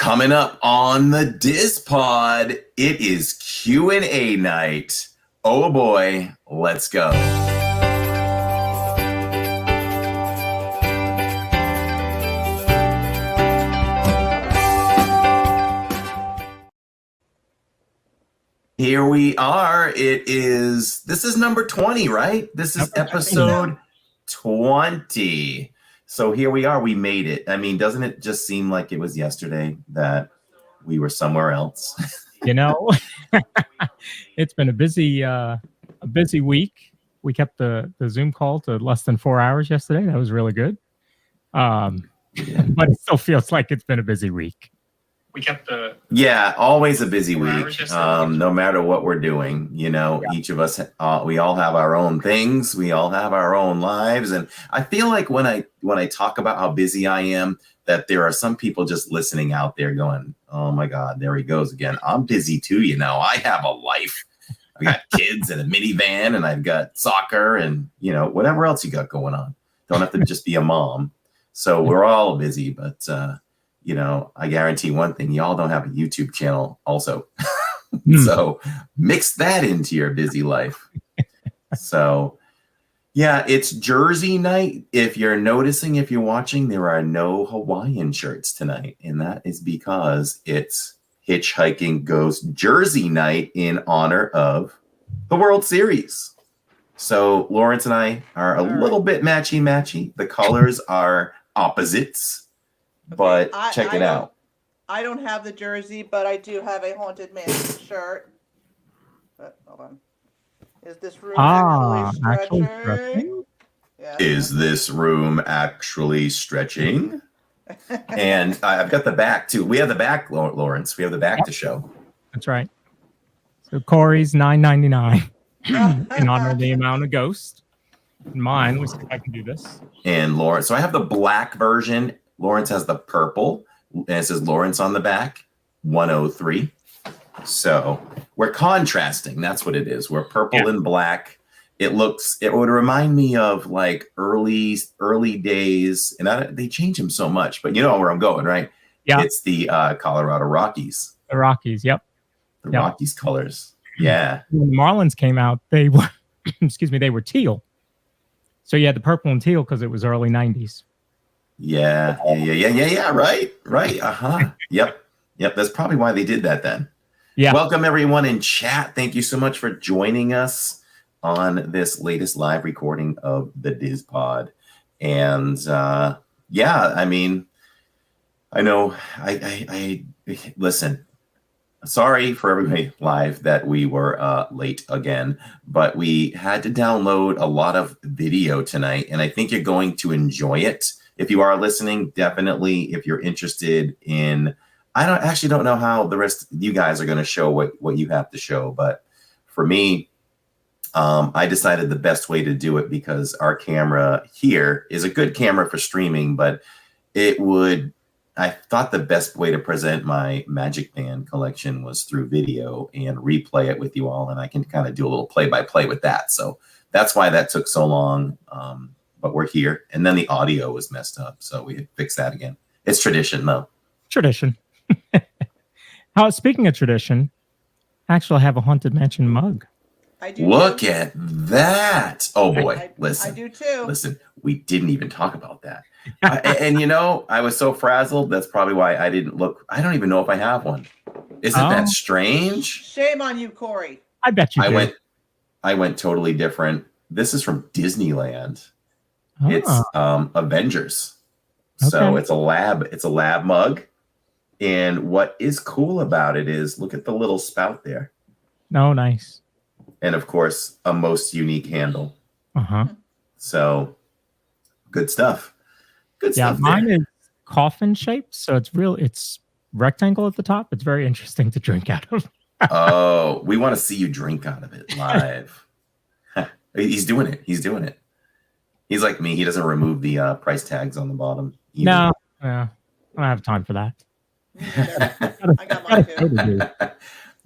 Coming up on the DIZ Pod, it is Q&A night. Oh boy, let's go. Here we are. This is number 20, right? This is episode 20. So here we are. We made it. I mean, doesn't it just seem like it was yesterday that we were somewhere else? You know, it's been a busy week. We kept the Zoom call to less than 4 hours yesterday. That was really good. But it still feels like it's been a busy week. Yeah, always a busy week. No matter what we're doing, you know, each of us, we all have our own things. We all have our own lives. And I feel like when I talk about how busy I am, that there are some people just listening out there going, oh my God, there he goes again. I'm busy too. You know, I have a life. I got kids and a minivan, and I've got soccer and, you know, whatever else you got going on. Don't have to just be a mom. So we're all busy, but, you know, I guarantee one thing, y'all don't have a YouTube channel also. So mix that into your busy life. So yeah, it's Jersey night. If you're noticing, if you're watching, there are no Hawaiian shirts tonight. And that is because it's Hitchhiking Ghost Jersey night in honor of the World Series. So Lawrence and I are a little bit matchy-matchy. The colors are opposites. But check it out. I don't have the jersey, but I do have a Haunted Mansion shirt. But hold on. Is this room actually stretching? Yeah. Is this room actually stretching? And I've got the back too. We have the back, Lawrence. We have the back to show. That's right. So Corey's $9.99 in honor of the amount of Ghost. And mine, let's see if I can do this. And Lawrence. So I have the black version. Lawrence has the purple, and it says Lawrence on the back, 103. So we're contrasting. That's what it is. We're purple and black. It would remind me of like early days, and they change them so much, but you know where I'm going, right? Yeah. It's the Colorado Rockies. The Rockies, yep. The Rockies colors. Yeah. When the Marlins came out, they were, they were teal. So you had the purple and teal because it was early 90s. Yeah. Right. Yep. That's probably why they did that then. Yeah. Welcome everyone in chat. Thank you so much for joining us on this latest live recording of the DIZ Pod. And yeah, I mean, I know I listen. Sorry for everybody live that we were late again, but we had to download a lot of video tonight, and I think you're going to enjoy it. If you are listening, definitely, if you're interested in, I don't know how the rest of you guys are going to show what you have to show. But for me, I decided the best way to do it, because our camera here is a good camera for streaming, but I thought the best way to present my Magic Band collection was through video and replay it with you all. And I can kind of do a little play-by-play with that. So that's why that took so long. But we're here, and then the audio was messed up, so we had fixed that again. It's tradition, though. Tradition. Speaking of tradition, actually, I have a Haunted Mansion mug. I do. Look at that! Oh boy, listen. I do too. Listen, we didn't even talk about that. And you know, I was so frazzled. That's probably why I didn't look. I don't even know if I have one. Isn't that strange? Shame on you, Corey. I bet you. I went totally different. This is from Disneyland. It's Avengers. Okay. So it's a lab mug. And what is cool about it is, look at the little spout there. Oh, nice. And of course, a most unique handle. So good stuff. Good stuff. Yeah, mine is coffin shaped, so it's rectangle at the top. It's very interesting to drink out of. Oh, we want to see you drink out of it live. He's doing it. He's like me. He doesn't remove the price tags on the bottom either. No, I don't have time for that. I got mine too.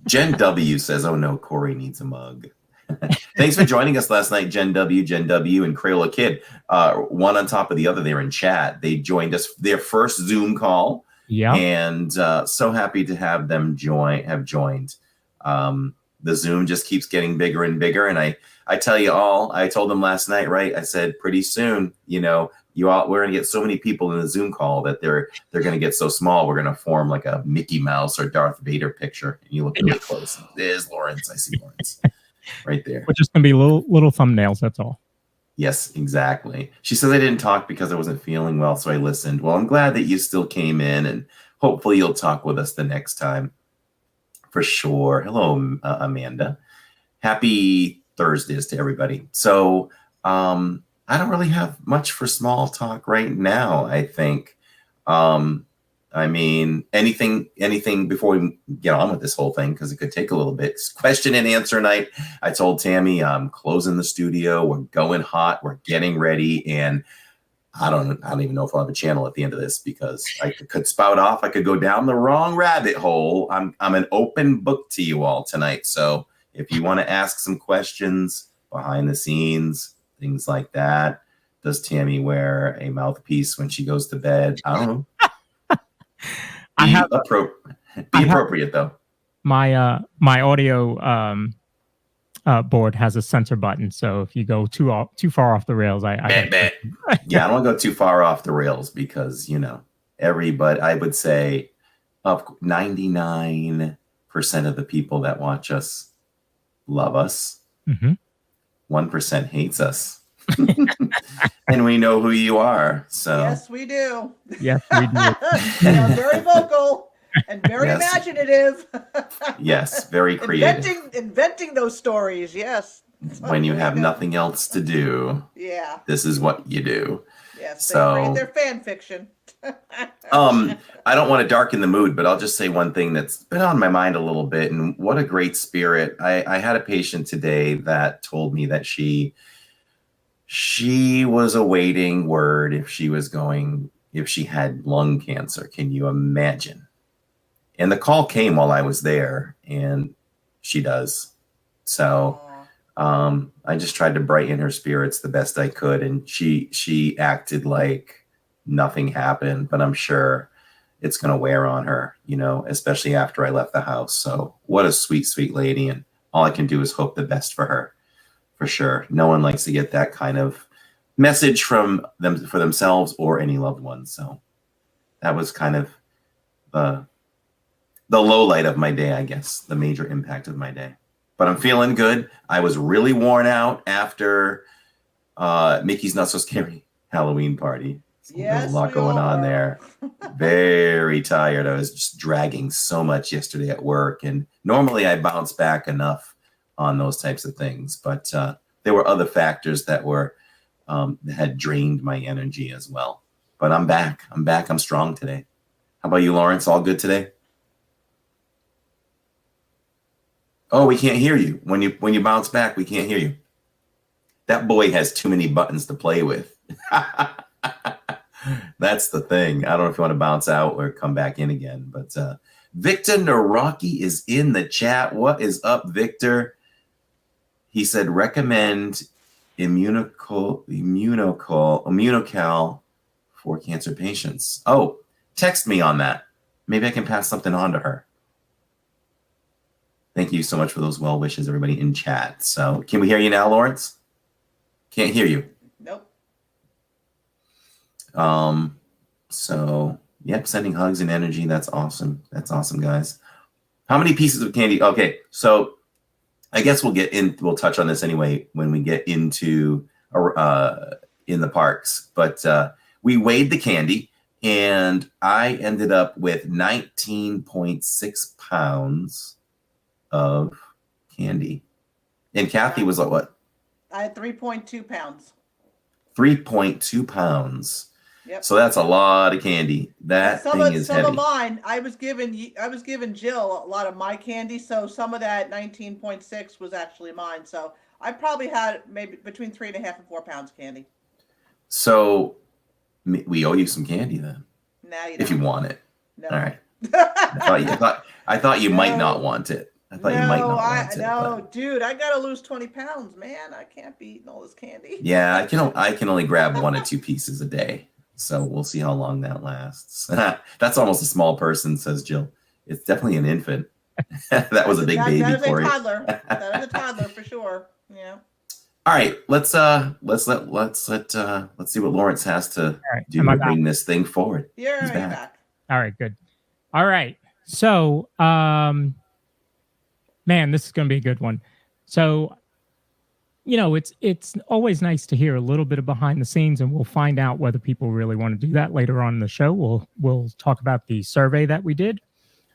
Jen W says, oh no, Corey needs a mug. Thanks for joining us last night, Jen W, and Crayola Kid. One on top of the other there in chat. They joined us, their first Zoom call. Yeah. And so happy to have them joined. The Zoom just keeps getting bigger and bigger. And I tell you all, I told them last night, right? I said, pretty soon, you know, we're going to get so many people in the Zoom call that they're going to get so small. We're going to form like a Mickey Mouse or Darth Vader picture. And you look really close. There's Lawrence. I see Lawrence right there. Which is going to be little thumbnails. That's all. Yes, exactly. She says I didn't talk because I wasn't feeling well, so I listened. Well, I'm glad that you still came in, and hopefully you'll talk with us the next time. For sure. Hello, Amanda. Happy Thursdays to everybody. So I don't really have much for small talk right now, I think. I mean, anything before we get on with this whole thing, because it could take a little bit. Question and answer night. I told Tammy I'm closing the studio. We're going hot. We're getting ready. And I don't even know if I'll have a channel at the end of this, because I could spout off. I could go down the wrong rabbit hole. I'm an open book to you all tonight. So if you want to ask some questions behind the scenes, things like that. Does Tammy wear a mouthpiece when she goes to bed? I don't know. Be appropriate though. My audio board has a censor button, so if you go too far off the rails, yeah, I don't want to go too far off the rails, because you know everybody. I would say 99% of the people that watch us love us. 1% hates us. And we know who you are. So yes, we do. Yes, we do. They are very vocal and very imaginative. Yes, very creative. Inventing those stories. Yes. When you have nothing else to do. Yeah. This is what you do. Yes. So they read their fan fiction. I don't want to darken the mood, but I'll just say one thing that's been on my mind a little bit. And what a great spirit. I had a patient today that told me that she was awaiting word if she had lung cancer. Can you imagine? And the call came while I was there, and she does. So I just tried to brighten her spirits the best I could. And she acted like nothing happened, but I'm sure it's going to wear on her, you know, especially after I left the house. So what a sweet, sweet lady. And all I can do is hope the best for her. For sure. No one likes to get that kind of message from them for themselves or any loved ones. So that was kind of the low light of my day, I guess, the major impact of my day. But I'm feeling good. I was really worn out after Mickey's Not So Scary Halloween party. So yes, there's a lot going on there. Very tired. I was just dragging so much yesterday at work. And normally I bounce back enough on those types of things, but there were other factors that had drained my energy as well. But I'm back. I'm strong today. How about you, Lawrence? All good today? Oh, we can't hear you. When you bounce back, we can't hear you. That boy has too many buttons to play with. That's the thing. I don't know if you want to bounce out or come back in again, but Victor Naraki is in the chat. What is up, Victor? He said, recommend Immunocal for cancer patients. Oh, text me on that. Maybe I can pass something on to her. Thank you so much for those well wishes, everybody in chat. So can we hear you now, Lawrence? Can't hear you. Nope. So yep, sending hugs and energy. That's awesome. That's awesome, guys. How many pieces of candy? Okay, so I guess we'll touch on this anyway when we get into in the Parkz. But we weighed the candy, and I ended up with 19.6 pounds of candy. And Kathy was like, what? I had 3.2 pounds. 3.2 pounds. Yep. So that's a lot of candy. That thing is heavy. Some of mine, I was giving Jill a lot of my candy, so some of that 19.6 was actually mine. So I probably had maybe between 3.5 and 4 pounds of candy. So we owe you some candy then. Now you don't. If you want it. No. All right. I thought you might not want it. I thought you might not want it. No, dude, I gotta lose 20 pounds, man. I can't be eating all this candy. Yeah, I can only grab 1 or 2 pieces a day. So we'll see how long that lasts. That's almost a small person, says Jill. It's definitely an infant. That was a big baby for you. That is a toddler for sure. Yeah. All right, let's see what Lawrence has to do to bring this thing forward. He's back. All right, good. All right. So, man, this is going to be a good one. So, you know, it's always nice to hear a little bit of behind the scenes, and we'll find out whether people really want to do that later on in the show. We'll talk about the survey that we did.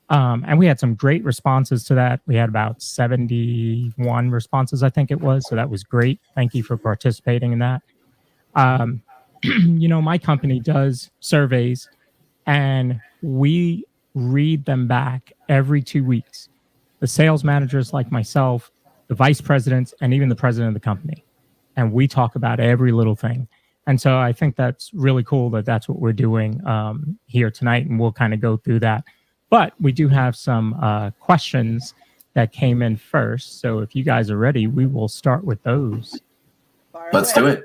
And we had some great responses to that. We had about 71 responses, I think it was. So that was great. Thank you for participating in that. You know, my company does surveys, and we read them back every 2 weeks. The sales managers like myself, the vice presidents, and even the president of the company. And we talk about every little thing. And so I think that's really cool that that's what we're doing here tonight. And we'll kind of go through that. But we do have some questions that came in first. So if you guys are ready, we will start with those. Let's do it.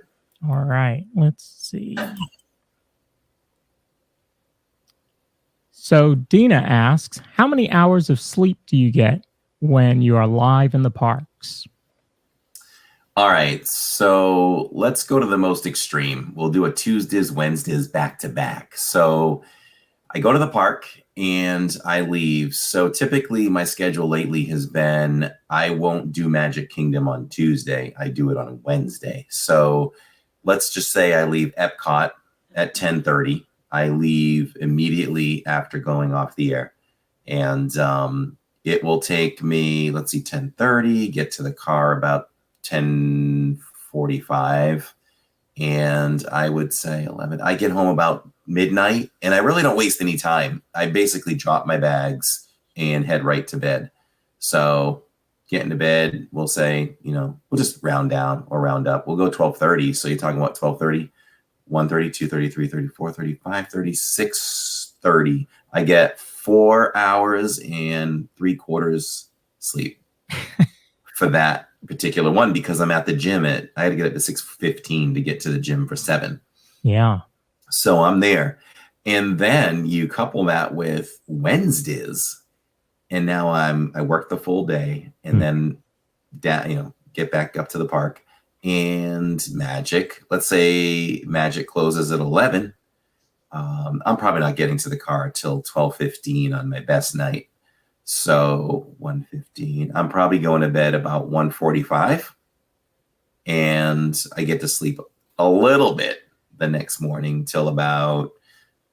All right. Let's see. So Dina asks, how many hours of sleep do you get when you are live in the parks? All right. So let's go to the most extreme. We'll do a Tuesdays, Wednesdays back to back. So I go to the park and I leave. So typically my schedule lately has been, I won't do Magic Kingdom on Tuesday. I do it on Wednesday. So let's just say I leave Epcot at 10:30. I leave immediately after going off the air. And it will take me, let's see, 10:30, get to the car about 10:45. And I would say 11. I get home about midnight, and I really don't waste any time. I basically drop my bags and head right to bed. So get into bed, we'll say, you know, we'll just round down or round up. We'll go 12:30. So you're talking about 12:30, 1:30, 2:30, 3:30, 4:30, 5:30, 6:30. I get 4 hours and 3/4 sleep for that particular one, because I'm at the gym I had to get up at 6:15 to get to the gym for 7. Yeah. So I'm there. And then you couple that with Wednesdays, and now I work the full day, and then get back up to the park. And Magic, let's say Magic closes at 11. I'm probably not getting to the car till 12:15 on my best night. So 1:15, I'm probably going to bed about 1:45, and I get to sleep a little bit the next morning till about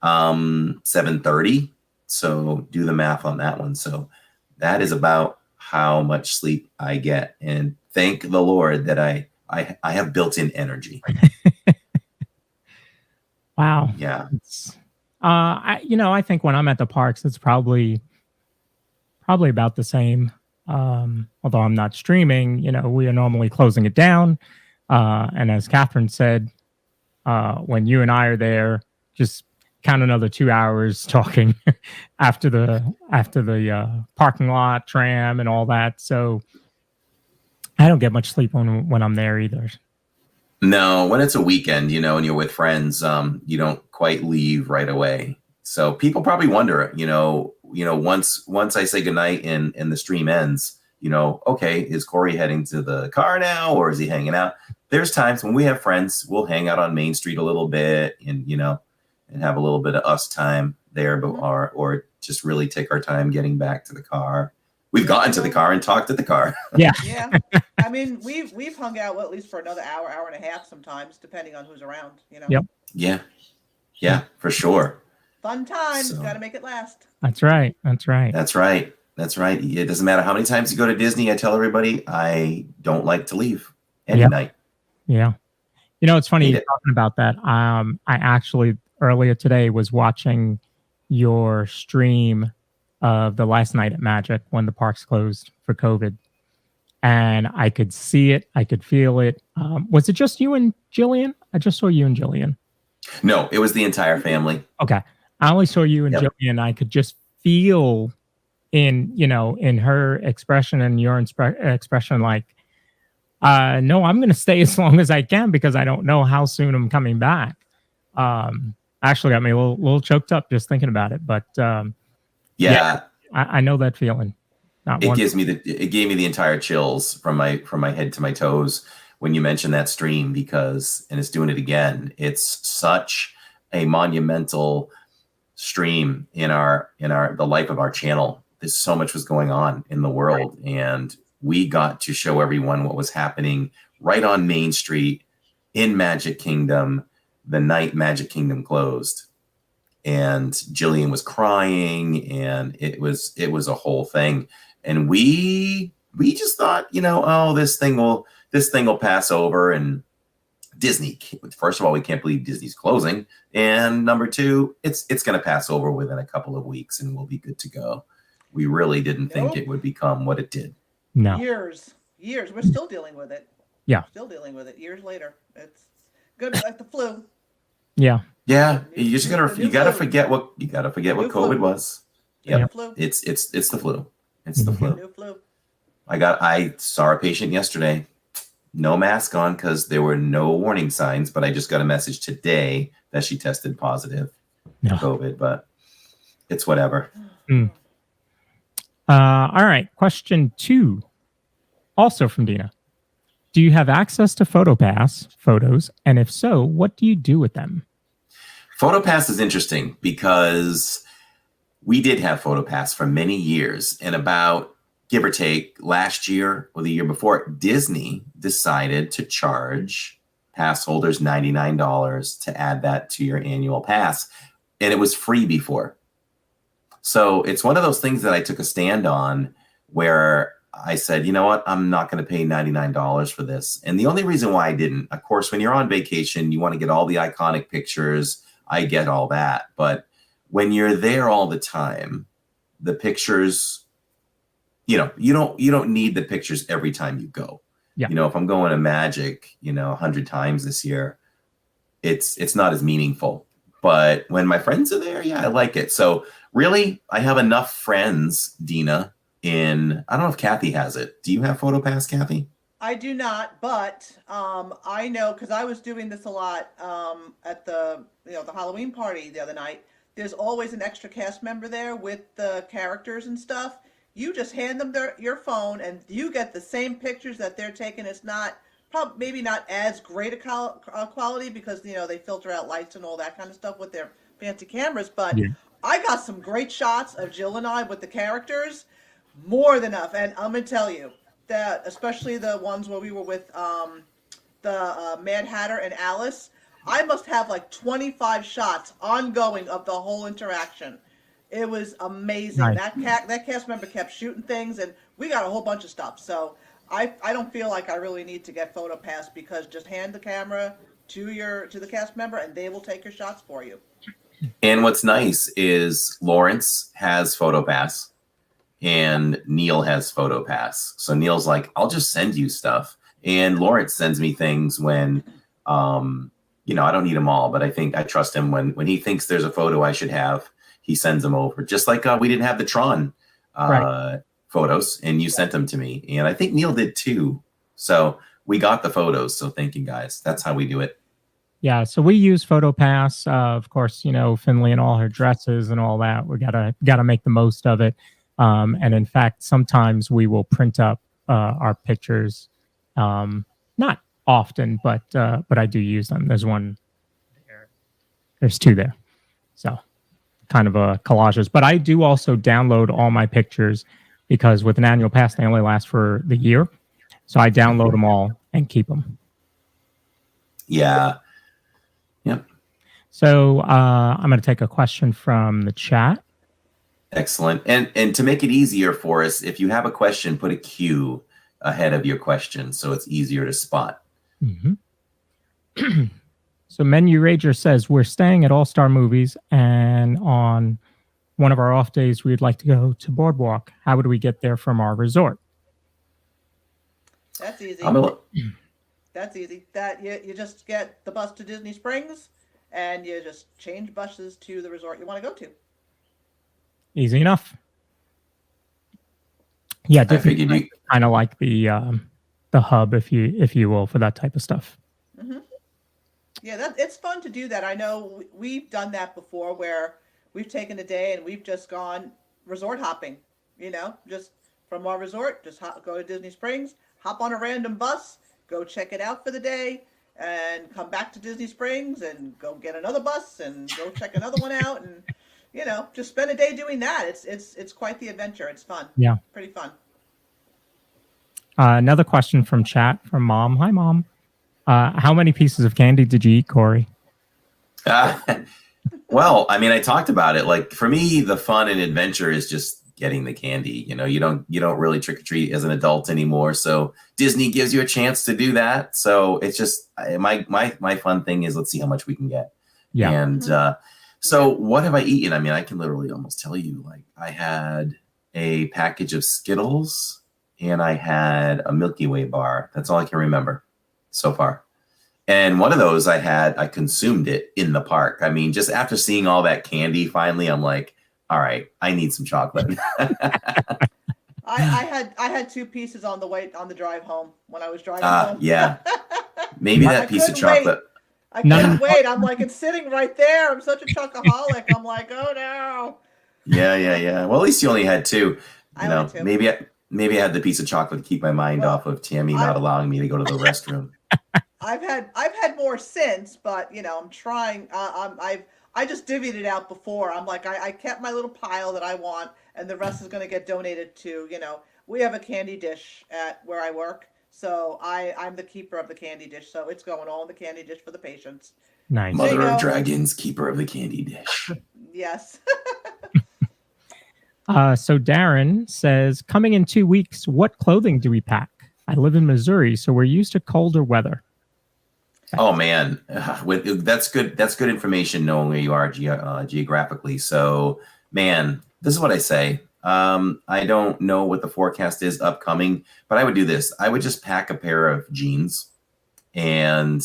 7:30. So do the math on that one. So that is about how much sleep I get. And thank the Lord that I have built-in energy. Wow. Yeah. I think when I'm at the parks, it's probably about the same. Although I'm not streaming, we are normally closing it down. And as Catherine said, when you and I are there, just count another 2 hours talking after the parking lot, tram, and all that. So I don't get much sleep when I'm there either. No, when it's a weekend, and you're with friends, you don't quite leave right away. So people probably wonder, once I say goodnight and the stream ends, okay, is Corey heading to the car now, or is he hanging out? There's times when we have friends, we'll hang out on Main Street a little bit and, and have a little bit of us time there, but or just really take our time getting back to the car. We've gotten to the car and talked at the car. Yeah. Yeah. I mean, we've hung out at least for another hour, hour and a half sometimes, depending on who's around, Yep. Yeah. Yeah, for sure. Fun times. So, got to make it last. That's right. That's right. It doesn't matter how many times you go to Disney. I tell everybody I don't like to leave any night. Yeah. It's funny talking about that. I actually earlier today was watching your stream of the last night at Magic when the parks closed for COVID. And I could see it. I could feel it. Was it just you and Jillian? I just saw you and Jillian. No, it was the entire family. Okay. I only saw you and Jillian. I could just feel in her expression and your expression, like, no, I'm going to stay as long as I can because I don't know how soon I'm coming back. Actually got me a little choked up just thinking about it. But yeah, I know that feeling. It gave me the entire chills from my head to my toes when you mentioned that stream, because, and it's doing it again. It's such a monumental stream in the life of our channel. There's so much was going on in the world, and we got to show everyone what was happening right on Main Street in Magic Kingdom the night Magic Kingdom closed. And Jillian was crying, and it was a whole thing. And we just thought, oh, this thing will pass over. And Disney, first of all, we can't believe Disney's closing, and number two, it's going to pass over within a couple of weeks, and we'll be good to go. We really didn't think it would become what it did. No, years. We're still dealing with it. Yeah, still dealing with it years later. It's good, like the flu. Yeah. Yeah, you just gotta forget what COVID was. Yeah, it's the flu. It's the flu. New flu. I saw a patient yesterday, no mask on because there were no warning signs, but I just got a message today that she tested positive for COVID, but it's whatever. All right, question 2, also from Dina. Do you have access to PhotoPass photos? And if so, what do you do with them? PhotoPass is interesting because we did have PhotoPass for many years, and about, give or take, last year or the year before, Disney decided to charge pass holders $99 to add that to your annual pass, and it was free before. So it's one of those things that I took a stand on where I said, you know what, I'm not going to pay $99 for this. And the only reason why I didn't, of course, when you're on vacation, you want to get all the iconic pictures. I get all that. But when you're there all the time, the pictures, you don't need the pictures every time you go. Yeah. If I'm going to Magic, 100 times this year, it's not as meaningful. But when my friends are there, yeah, I like it. So really, I have enough friends, Dina, I don't know if Kathy has it. Do you have PhotoPass, Kathy? I do not, but I know, because I was doing this a lot at the the Halloween party the other night. There's always an extra cast member there with the characters and stuff. You just hand them your phone, and you get the same pictures that they're taking. It's not maybe not as great a quality because they filter out lights and all that kind of stuff with their fancy cameras. But I got some great shots of Jill and I with the characters, more than enough. And I'm gonna tell you that, especially the ones where we were with the Mad Hatter and Alice, I must have like 25 shots ongoing of the whole interaction. It was amazing. Nice. That cast member kept shooting things, and we got a whole bunch of stuff. So I don't feel like I really need to get PhotoPass, because just hand the camera to the cast member and they will take your shots for you. And what's nice is Lawrence has PhotoPass and Neil has PhotoPass. So Neil's like, I'll just send you stuff. And Lawrence sends me things when, I don't need them all, but I think I trust him when he thinks there's a photo I should have, he sends them over. Just like we didn't have the Tron photos, and you sent them to me. And I think Neil did too. So we got the photos. So thank you guys. That's how we do it. Yeah, so we use PhotoPass. Of course, Finley and all her dresses and all that. We gotta make the most of it. And in fact, sometimes we will print up our pictures. Not often, but I do use them. There's one there. There's 2 there. So kind of collages. But I do also download all my pictures, because with an annual pass, they only last for the year. So I download them all and keep them. Yeah. Yep. So I'm going to take a question from the chat. Excellent. And to make it easier for us, if you have a question, put a Q ahead of your question so it's easier to spot. Mm-hmm. So Menu Rager says, we're staying at All-Star Movies, and on one of our off days, we'd like to go to Boardwalk. How would we get there from our resort? That's easy. That's easy. That you just get the bus to Disney Springs, and you just change buses to the resort you want to go to. Easy enough. Yeah, I figured you kind of like the hub, if you will, for that type of stuff. Mm-hmm. Yeah, it's fun to do that. I know we've done that before where we've taken a day and we've just gone resort hopping, just from our resort, just go to Disney Springs, hop on a random bus, go check it out for the day, and come back to Disney Springs and go get another bus and go check another one out, and just spend a day doing that. It's quite the adventure. It's fun. Yeah, pretty fun. Another question from chat from Mom. Hi, Mom. How many pieces of candy did you eat, Corey? Well, I mean, I talked about it. Like for me, the fun and adventure is just getting the candy. You don't really trick or treat as an adult anymore. So Disney gives you a chance to do that. So it's just my fun thing is let's see how much we can get. Yeah. And so what have I eaten? I mean, I can literally almost tell you. Like I had a package of Skittles and I had a Milky Way bar. That's all I can remember so far. And one of those I consumed it in the park. I mean, just after seeing all that candy, finally, I'm like, all right, I need some chocolate. I had 2 pieces on the drive home when I was driving home. Yeah. Maybe that piece of chocolate. I couldn't wait. I'm like, it's sitting right there. I'm such a chocoholic. I'm like, oh no. Yeah. Well, at least you only had 2. Had 2. Maybe I had the piece of chocolate to keep my mind off of Tammy not allowing me to go to the restroom. I've had more since, but I'm trying. I just divvied it out before. I'm like, I kept my little pile that I want, and the rest is going to get donated to. We have a candy dish at where I work, so I'm the keeper of the candy dish. So it's going all in the candy dish for the patients. Nice. Mother of Dragons, keeper of the candy dish. Yes. So Darren says, coming in 2 weeks, what clothing do we pack? I live in Missouri, so we're used to colder weather. Oh man, that's good. That's good information knowing where you are geographically. So, man, this is what I say. I don't know what the forecast is upcoming, but I would do this. I would just pack a pair of jeans and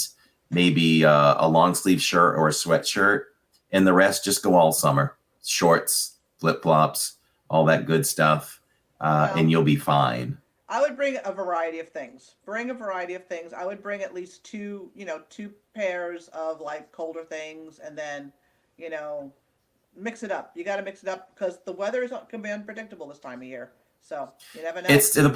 maybe a long sleeve shirt or a sweatshirt, and the rest just go all summer. Shorts, flip flops, all that good stuff, and you'll be fine. I would bring a variety of things. I would bring at least 2 pairs of like colder things, and then, mix it up. You got to mix it up because the weather can be unpredictable this time of year. So you never know. It's to the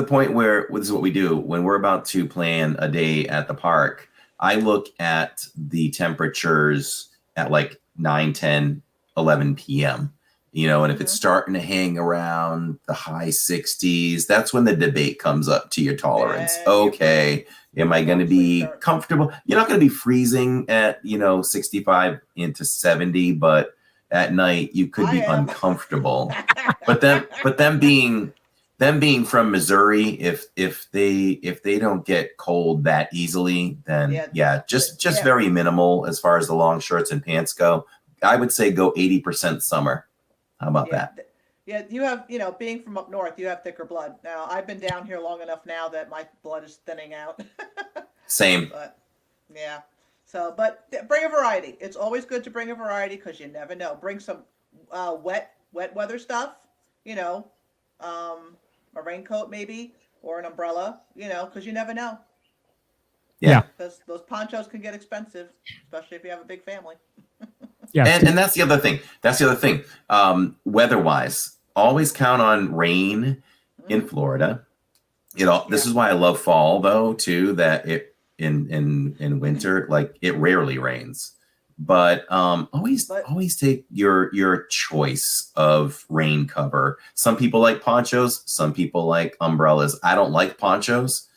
point where this is what we do when we're about to plan a day at the park. I look at the temperatures at like 9, 10, 11 p.m. And if it's starting to hang around the high 60s, that's when the debate comes up to your tolerance. Okay, am I going to be comfortable? You're not going to be freezing at, 65 into 70, but at night you could be uncomfortable. But them being from Missouri, if they don't get cold that easily, then just very minimal as far as the long shirts and pants go. I would say go 80% summer. How about that? Yeah, you have, being from up north, you have thicker blood. Now, I've been down here long enough now that my blood is thinning out. Same. But, yeah. So, but bring a variety. It's always good to bring a variety because you never know. Bring some wet weather stuff, a raincoat maybe, or an umbrella, because you never know. Yeah. Because those ponchos can get expensive, especially if you have a big family. Yeah, and that's the other thing. Weather-wise, always count on rain in Florida. This is why I love fall though too. That it in winter, like it rarely rains, but always take your choice of rain cover. Some people like ponchos. Some people like umbrellas. I don't like ponchos.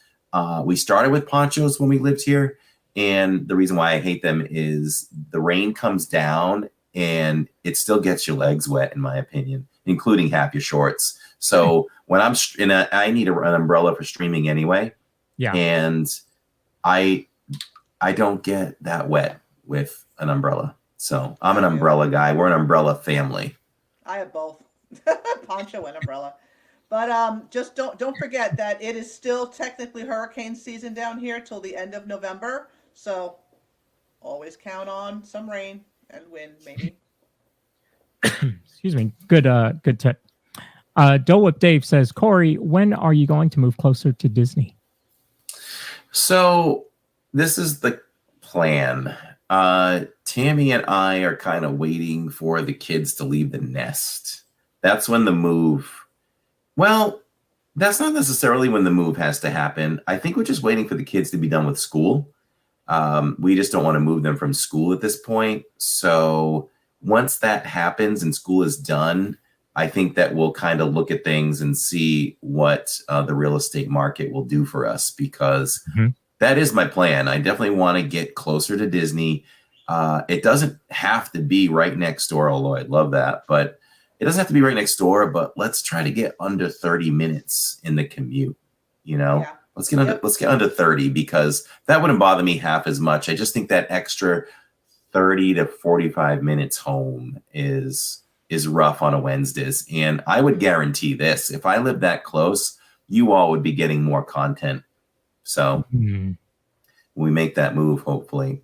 We started with ponchos when we lived here. And the reason why I hate them is the rain comes down and it still gets your legs wet, in my opinion, including half your shorts. So when I need an umbrella for streaming anyway. Yeah. And I don't get that wet with an umbrella. So I'm an umbrella guy. We're an umbrella family. I have both poncho and umbrella. But just don't forget that it is still technically hurricane season down here till the end of November. So always count on some rain and wind, maybe. Excuse me. Good tip. Dole Whip Dave says, Corey, when are you going to move closer to Disney? So this is the plan. Tammy and I are kind of waiting for the kids to leave the nest. That's when the move. Well, that's not necessarily when the move has to happen. I think we're just waiting for the kids to be done with school. We just don't want to move them from school at this point. So once that happens and school is done, I think that we'll kind of look at things and see what the real estate market will do for us, because that is my plan. I definitely want to get closer to Disney. It doesn't have to be right next door, although I'd love that, but it doesn't have to be right next door, but let's try to get under 30 minutes in the commute, you know? Yeah. Let's get under 30, because that wouldn't bother me half as much. I just think that extra 30 to 45 minutes home is rough on a Wednesdays. And I would guarantee this, if I lived that close, you all would be getting more content. So when we make that move, hopefully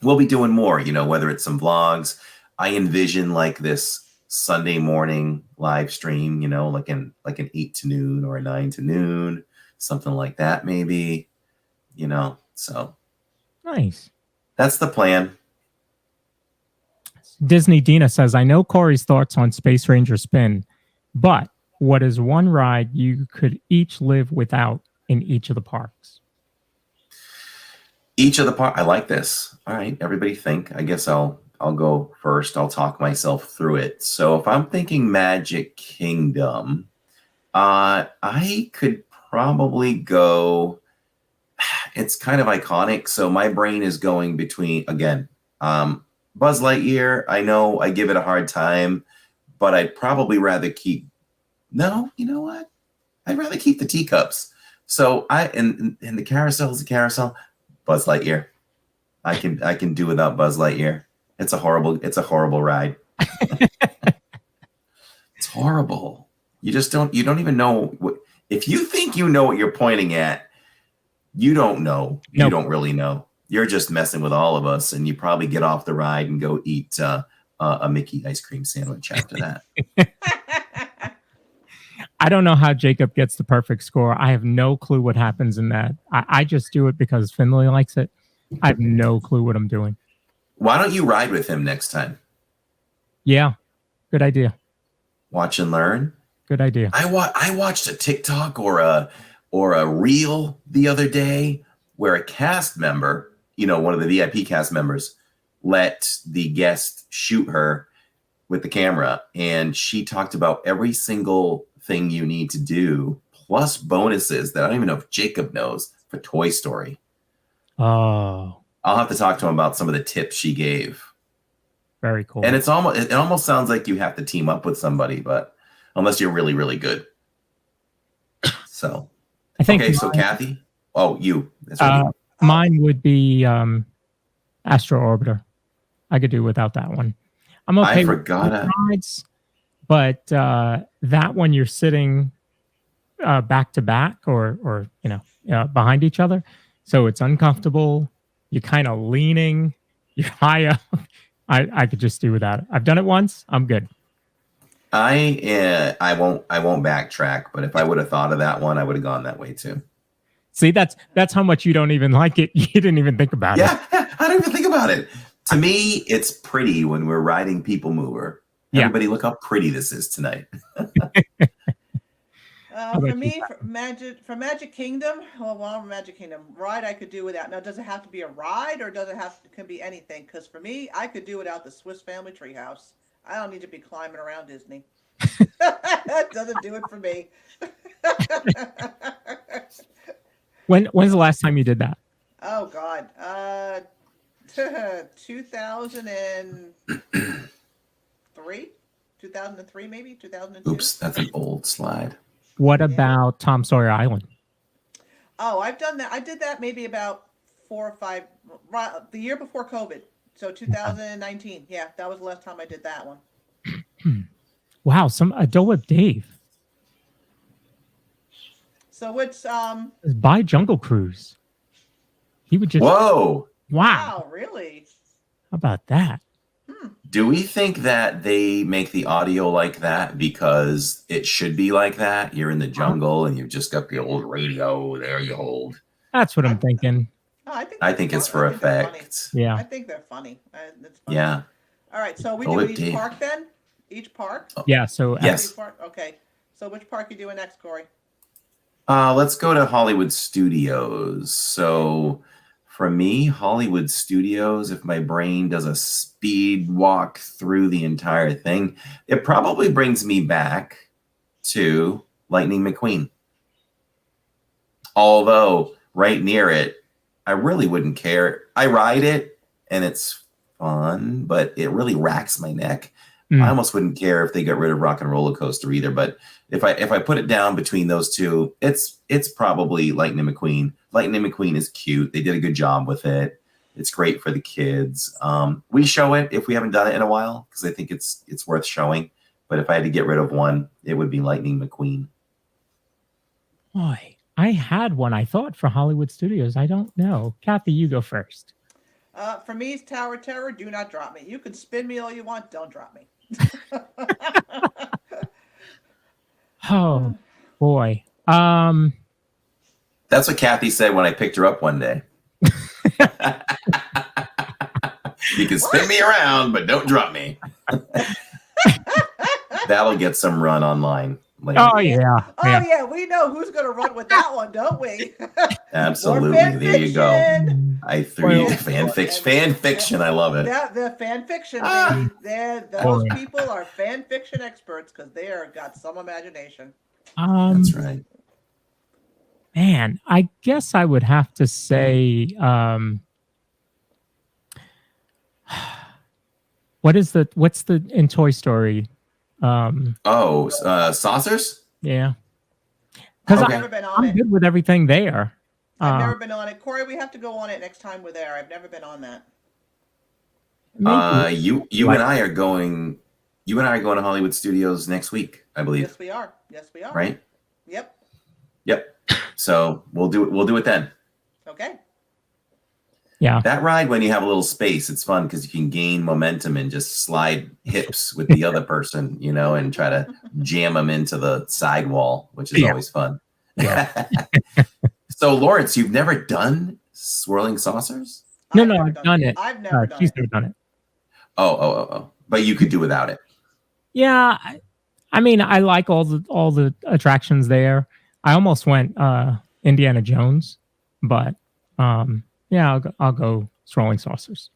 we'll be doing more, you know, whether it's some vlogs. I envision like this Sunday morning live stream, you know, like an 8 to noon or a 9 to noon, something like that, maybe, you know. So nice. That's the plan. Disney Dina says, I know Corey's thoughts on Space Ranger Spin, but what is one ride you could each live without in each of the parks? Each of the parks. I like this. All right, everybody think. I guess I'll go first. I'll talk myself through it. So if I'm thinking Magic Kingdom, I could probably go. It's kind of iconic, so my brain is going between, again, Buzz Lightyear. I know I give it a hard time, but I'd probably rather keep. No, you know what? I'd rather keep the teacups. So and the carousel is a carousel. Buzz Lightyear. I can do without Buzz Lightyear. It's a horrible ride. It's horrible. You don't even know what. If you think you know what you're pointing at, you don't know. Nope. You don't really know. You're just messing with all of us, and you probably get off the ride and go eat a Mickey ice cream sandwich after that. I don't know how Jacob gets the perfect score. I have no clue what happens in that. I just do it because Finley likes it. I have no clue what I'm doing. Why don't you ride with him next time? Yeah, good idea. Watch and learn. Good idea. I watched a TikTok or a reel the other day where a cast member, you know, one of the VIP cast members, let the guest shoot her with the camera, and she talked about every single thing you need to do, plus bonuses that I don't even know if Jacob knows, for Toy Story. Oh. I'll have to talk to him about some of the tips she gave. Very cool. And it almost sounds like you have to team up with somebody, but unless you're really, really good. So I think okay, so Kathy. Oh, you. That's right. Mine would be Astro Orbiter. I could do without that one. I'm okay. I forgot with rides, but that one you're sitting back to back or you know behind each other, so it's uncomfortable. You're kind of leaning. You're high up. I could just do without it. I've done it once. I'm good. I won't backtrack, but if I would have thought of that one, I would have gone that way too. See, that's how much you don't even like it. You didn't even think about it. Yeah, I don't even think about it. To me, it's pretty when we're riding People Mover. Everybody, look how pretty this is tonight. For me, for Magic Kingdom, Magic Kingdom ride I could do without. Now, does it have to be a ride, or does it can be anything? Because for me, I could do without the Swiss Family Treehouse. I don't need to be climbing around Disney. That doesn't do it for me. When's the last time you did that? Oh God, 2003 maybe 2002. Oops, that's an old slide. What about Tom Sawyer Island? Oh, I've done that. I did that maybe about 4 or 5 the year before COVID. So 2019. Yeah, that was the last time I did that one. Wow, some Dole Whip Dave. So it's by Jungle Cruise. He would just Whoa. Wow, really? How about that? Do we think that they make the audio like that because it should be like that? You're in the jungle and you've just got the old radio there you hold. That's what I'm thinking. Oh, I think it's for effect. Yeah. I think they're funny. It's funny. Yeah. All right, so we Oh, do each Dave. park then? Each park? Yeah. So Yes. Park? Okay. So which park you doing next, Corey? Let's go to Hollywood Studios. So for me, Hollywood Studios, if my brain does a speed walk through the entire thing, it probably brings me back to Lightning McQueen. Although right near it, I really wouldn't care. I ride it and it's fun, but it really racks my neck. I almost wouldn't care if they got rid of Rock and Roller Coaster either. But if I put it down between those two, it's probably Lightning McQueen. Lightning McQueen is cute. They did a good job with it. It's great for the kids. We show it if we haven't done it in a while because I think it's worth showing. But if I had to get rid of one, it would be Lightning McQueen. Boy, I had one, I thought, for Hollywood Studios. I don't know. Kathy, you go first. For me, it's Tower Terror. Do not drop me. You can spin me all you want. Don't drop me. Oh, boy. That's what Kathy said when I picked her up one day. You can spin me around, but don't drop me. That'll get some run online later. Oh, yeah. Oh, yeah. We know who's going to run with that one, don't we? Absolutely. There you go. I threw you fan fiction. I love it. The fan fiction, baby. Those people are fan fiction experts because they are got some imagination. That's right. Man, I guess I would have to say, what's the in Toy Story? Saucers? Yeah. Because I've never been on it. I'm good with everything there. I've never been on it. Corey, we have to go on it next time we're there. I've never been on that. You and I are going to Hollywood Studios next week, I believe. Yes, we are. Yes, we are. Right? Yep. So we'll do it then. Okay. Yeah. That ride, when you have a little space, it's fun because you can gain momentum and just slide hips with the other person, and try to jam them into the sidewall, which is always fun. Yeah. So, Lawrence, you've never done swirling saucers? No, I've done it. I've never done she's it. never done it. Oh. But you could do without it. Yeah. I mean, I like all the attractions there. I almost went Indiana Jones, but yeah, I'll go swirling saucers.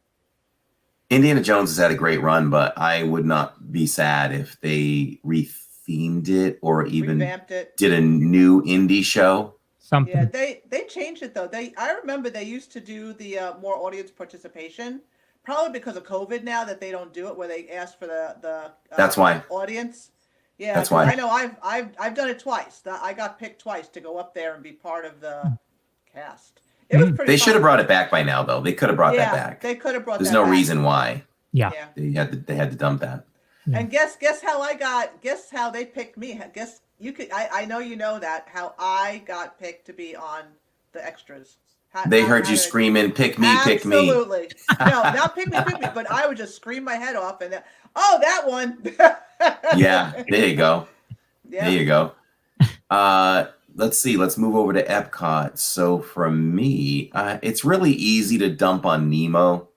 Indiana Jones has had a great run, but I would not be sad if they rethemed it or even Revamped it. did a new indie show. Something. Yeah, they changed it though. I remember they used to do the more audience participation. Probably because of COVID now that they don't do it where they ask for the That's why. Audience. Yeah, that's why. I know I've done it twice. I got picked twice to go up there and be part of the cast. It was pretty They fun. should have brought it back by now, though. They could have brought that Yeah, back. they could have brought There's that no back. reason why Yeah. they had to dump that. And guess how they picked me. Guess you could. I know you know that how I got picked to be on the extras. They heard you screaming, "Pick me, pick me!" Absolutely. No, not pick me. But I would just scream my head off, and that one. Yeah, there you go. Yeah. There you go. Let's see. Let's move over to Epcot. So for me, it's really easy to dump on Nemo.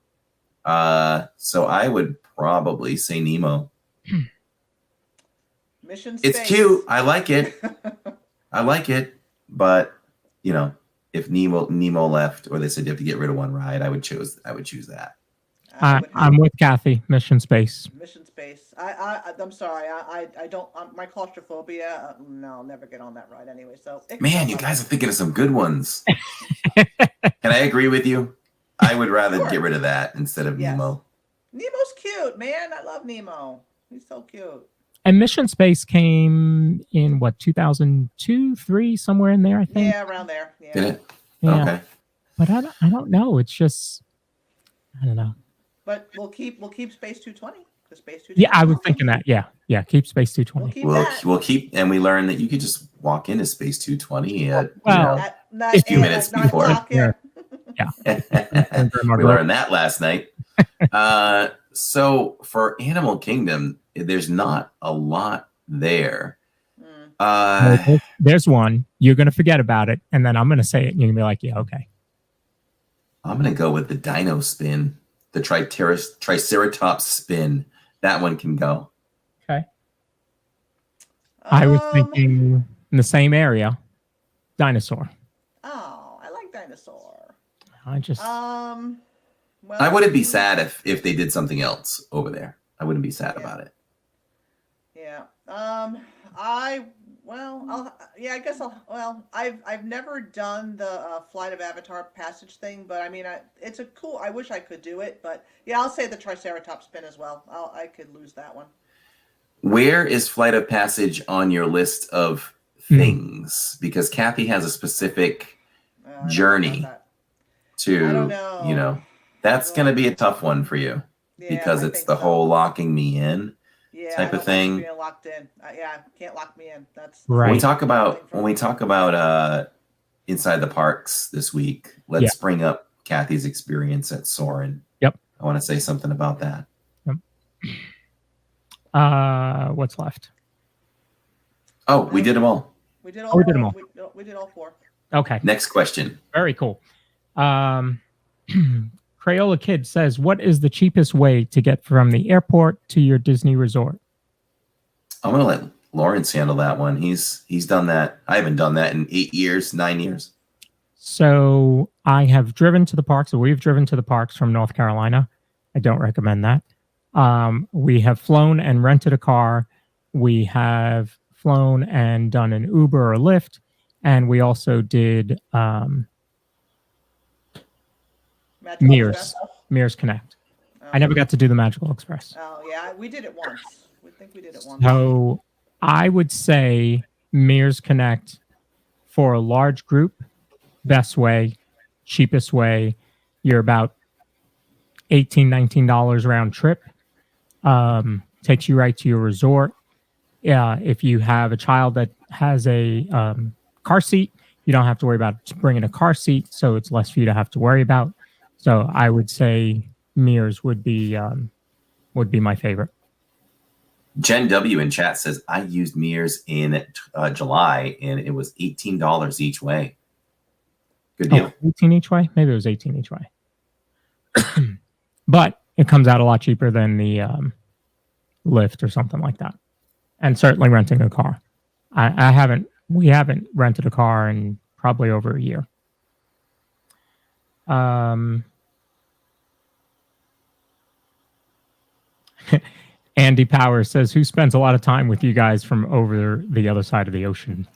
So I would probably say Nemo. Mission Space. It's cute. I like it. But if Nemo left, or they said you have to get rid of one ride, I would choose that. I'm with Kathy. Mission Space. Mission Space. I'm sorry. I don't. My claustrophobia. No, I'll never get on that ride anyway. So. Man, you guys are thinking of some good ones. Can I agree with you? I would rather get rid of that instead of Nemo. Nemo's cute, man. I love Nemo. He's so cute. And Mission Space came in 2002, 3, somewhere in there, I think. Yeah, around there. Yeah. Did it? Yeah. Okay. But I don't know. It's just I don't know. But we'll keep Space 220. The Space 220. Yeah, I was thinking that. Yeah. Keep Space 220. We'll keep, and we learned that you could just walk into Space 220 at a few minutes before. Yeah. We learned that last night. So for Animal Kingdom, there's not a lot there. There's one. You're going to forget about it, and then I'm going to say it, and you're going to be like, yeah, okay. I'm going to go with the dino spin, the Triceratops spin. That one can go. Okay. I was thinking in the same area, dinosaur. Oh, I like dinosaur. I just. Well, I wouldn't be sad if they did something else over there. I wouldn't be sad about it. Yeah. I guess I've never done the Flight of Avatar passage thing, but I mean, it's a cool. I wish I could do it, but yeah, I'll say the Triceratops spin as well. I could lose that one. Where is Flight of Passage on your list of things? Because Kathy has a specific journey to, I don't know. you know, that's going to be a tough one for you because it's the whole locking me in type of thing. Being locked in. Can't lock me in. That's right. When we talk about Inside the Parkz this week, let's bring up Kathy's experience at Soarin'. Yep. I want to say something about that. Yep. What's left? Oh, we did them all. We did all. We did them all. We did all 4. Okay. Next question. Very cool. Crayola Kid says, "What is the cheapest way to get from the airport to your Disney resort?" I'm going to let Lawrence handle that one. He's done that. I haven't done that in 8 years, 9 years. So I have driven to the Parkz. We've driven to the Parkz from North Carolina. I don't recommend that. We have flown and rented a car. We have flown and done an Uber or Lyft. And we also did Mears Connect. I never got to do the Magical Express. Oh, yeah. We did it once. We think we did it once. So I would say Mears Connect for a large group, best way, cheapest way. You're about $18, $19 round trip. Takes you right to your resort. Yeah, if you have a child that has a car seat, you don't have to worry about bringing a car seat, so it's less for you to have to worry about. So I would say Mears would be my favorite. Jen W in chat says, I used Mears in July and it was $18 each way. Good deal. 18 each way? Maybe it was 18 each way. But it comes out a lot cheaper than the Lyft or something like that. And certainly renting a car. We haven't rented a car in probably over a year. Andy Power says, "Who spends a lot of time with you guys from over the other side of the ocean?"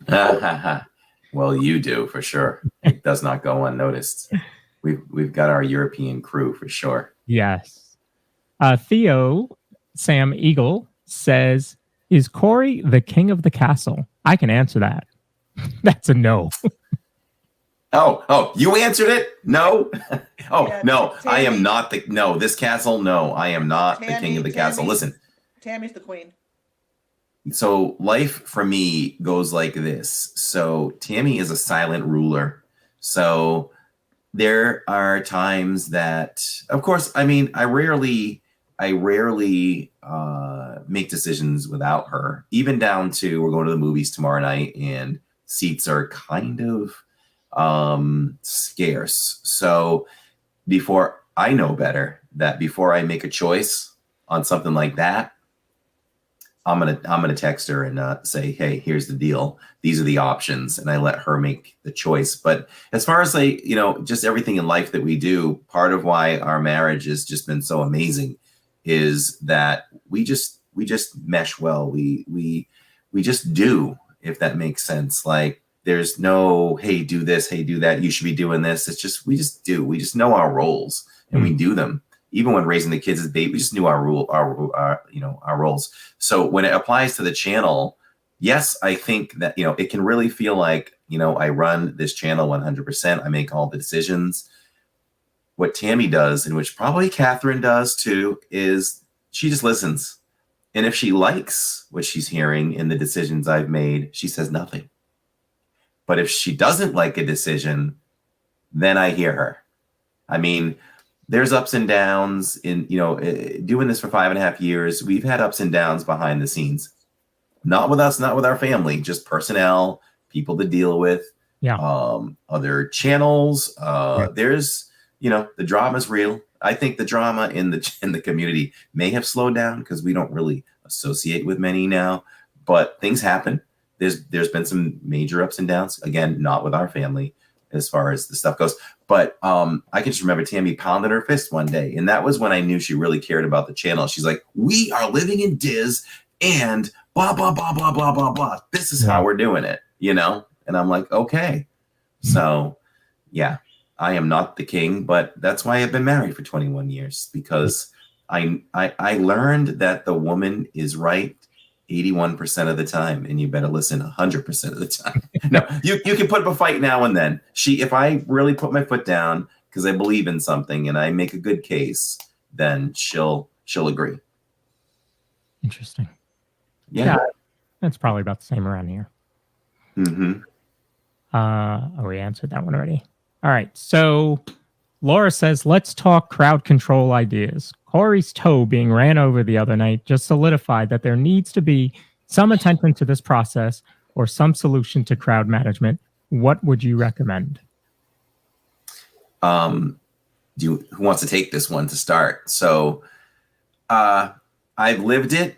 Well, you do for sure. It does not go unnoticed. We've got our European crew for sure. Yes. Theo Sam Eagle says, "Is Corey the king of the castle?" I can answer that. That's a no. Oh, you answered it? No? No, Tammy, I am not this castle, no, I am not the king of the castle. Listen. Tammy's the queen. So life for me goes like this. So Tammy is a silent ruler. So there are times that, of course, I mean, I rarely make decisions without her, even down to we're going to the movies tomorrow night and seats are kind of scarce. So before I know better, that before I make a choice on something like that, I'm gonna text her and say, hey, here's the deal. These are the options, and I let her make the choice. But as far as just everything in life that we do, part of why our marriage has just been so amazing is that we just mesh well. We just do, if that makes sense. Like there's no, hey, do this, hey, do that. You should be doing this. It's just we just do. We just know our roles and we do them. Even when raising the kids as baby, we just knew our roles. So when it applies to the channel, yes, I think that, it can really feel like, I run this channel 100%. I make all the decisions. What Tammy does, and which probably Catherine does too, is she just listens. And if she likes what she's hearing in the decisions I've made, she says nothing. But if she doesn't like a decision, then I hear her. I mean, there's ups and downs in, doing this for 5.5 years. We've had ups and downs behind the scenes, not with us, not with our family, just personnel, people to deal with. other channels. There's, the drama's real. I think the drama in the community may have slowed down because we don't really associate with many now, but things happen. There's been some major ups and downs. Again, not with our family as far as the stuff goes. But I can just remember Tammy pounded her fist one day, and that was when I knew she really cared about the channel. She's like, "We are living in Diz, and blah blah blah blah blah blah blah. This is how we're doing it," And I'm like, okay. So, yeah, I am not the king, but that's why I've been married for 21 years, because I learned that the woman is right 81% of the time, and you better listen 100% of the time. No, you can put up a fight now and then. If I really put my foot down because I believe in something and I make a good case, then she'll agree. Interesting. Yeah. That's probably about the same around here. Mm-hmm. We answered that one already. All right. So Laura says, let's talk crowd control ideas. Corey's toe being ran over the other night just solidified that there needs to be some attention to this process or some solution to crowd management. What would you recommend? Who wants to take this one to start? So I've lived it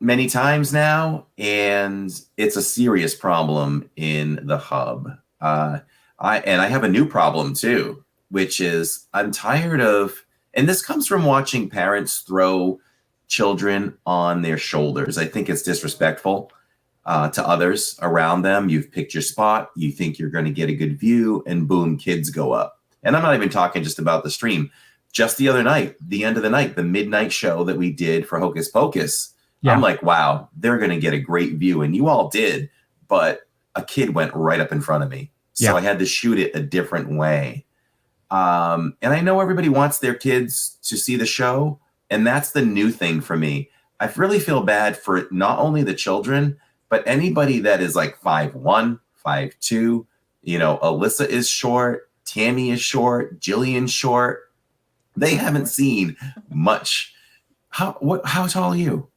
many times now, and it's a serious problem in the hub. I have a new problem too, which is I'm tired of, and this comes from watching parents throw children on their shoulders. I think it's disrespectful to others around them. You've picked your spot, you think you're going to get a good view, and boom, kids go up. And I'm not even talking just about the stream. Just the other night, the end of the night, the midnight show that we did for Hocus Pocus, I'm like, wow, they're going to get a great view. And you all did, but a kid went right up in front of me. So I had to shoot it a different way. And I know everybody wants their kids to see the show, and that's the new thing for me. I really feel bad for not only the children, but anybody that is like 5'1", 5'2". Alyssa is short, Tammy is short, Jillian's short. They haven't seen much. How tall are you?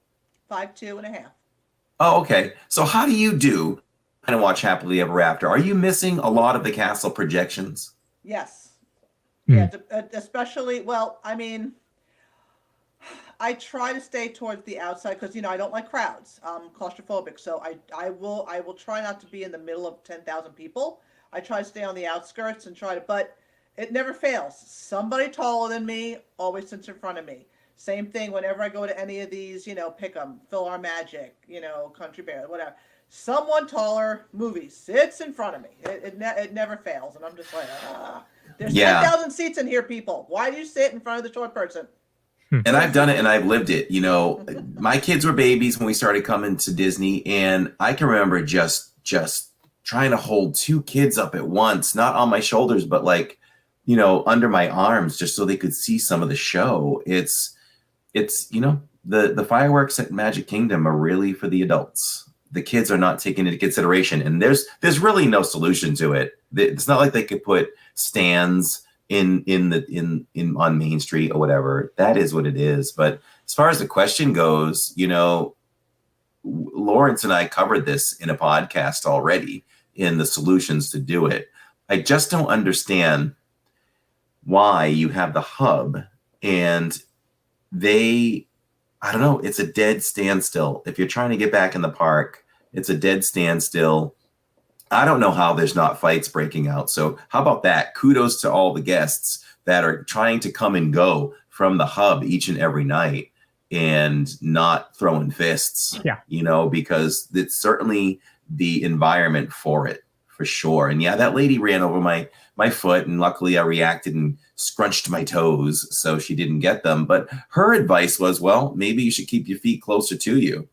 5'2.5". Oh, okay. So how do you do and watch Happily Ever After? Are you missing a lot of the castle projections? Yes. Yeah, especially, well, I mean, I try to stay towards the outside because, I don't like crowds. I'm claustrophobic. So I will try not to be in the middle of 10,000 people. I try to stay on the outskirts and but it never fails. Somebody taller than me always sits in front of me. Same thing whenever I go to any of these, Pick 'em, Fill Our Magic, Country Bear, whatever. Someone taller, movie, sits in front of me. It never fails. And I'm just like, there's 10,000 seats in here, people. Why do you sit in front of the short person? And I've done it and I've lived it. My kids were babies when we started coming to Disney. And I can remember just trying to hold two kids up at once, not on my shoulders, but under my arms, just so they could see some of the show. It's the fireworks at Magic Kingdom are really for the adults. The kids are not taken into consideration, and there's really no solution to it. It's not like they could put stands in on Main Street or whatever. That is what it is. But as far as the question goes, Lawrence and I covered this in a podcast already in the solutions to do it. I just don't understand why you have the hub and I don't know, it's a dead standstill. If you're trying to get back in the park, it's a dead standstill. I don't know how there's not fights breaking out. So how about that? Kudos to all the guests that are trying to come and go from the hub each and every night and not throwing fists, because it's certainly the environment for it, for sure. And that lady ran over my foot, and luckily I reacted and scrunched my toes so she didn't get them. But her advice was, well, maybe you should keep your feet closer to you.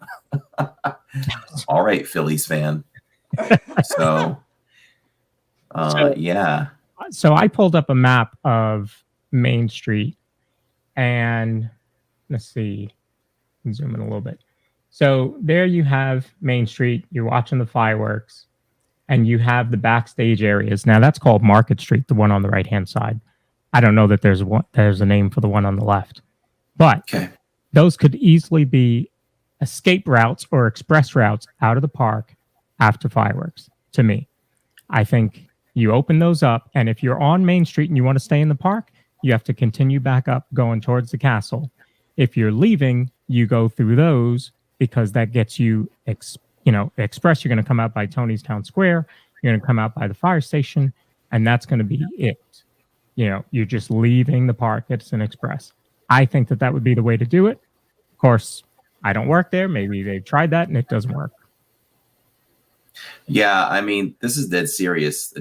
All right, Phillies fan. So I pulled up a map of Main Street, and let's see, zoom in a little bit. So there you have Main Street, you're watching the fireworks, and you have the backstage areas. Now that's called Market Street, the one on the right-hand side. I don't know that there's a name for the one on the left, but those could easily be escape routes or express routes out of the park after fireworks. To me, I think You open those up, and if you're on Main Street and you want to stay in the park, you have to continue back up going towards the castle. If you're leaving, you go through those because that gets you, express. You're going to come out by Tony's Town Square. You're going to come out by the fire station, and that's going to be it. You're just leaving the park. It's an express. I think that would be the way to do it. Of course, I don't work there. Maybe they've tried that and it doesn't work. Yeah, I mean, this is a dead serious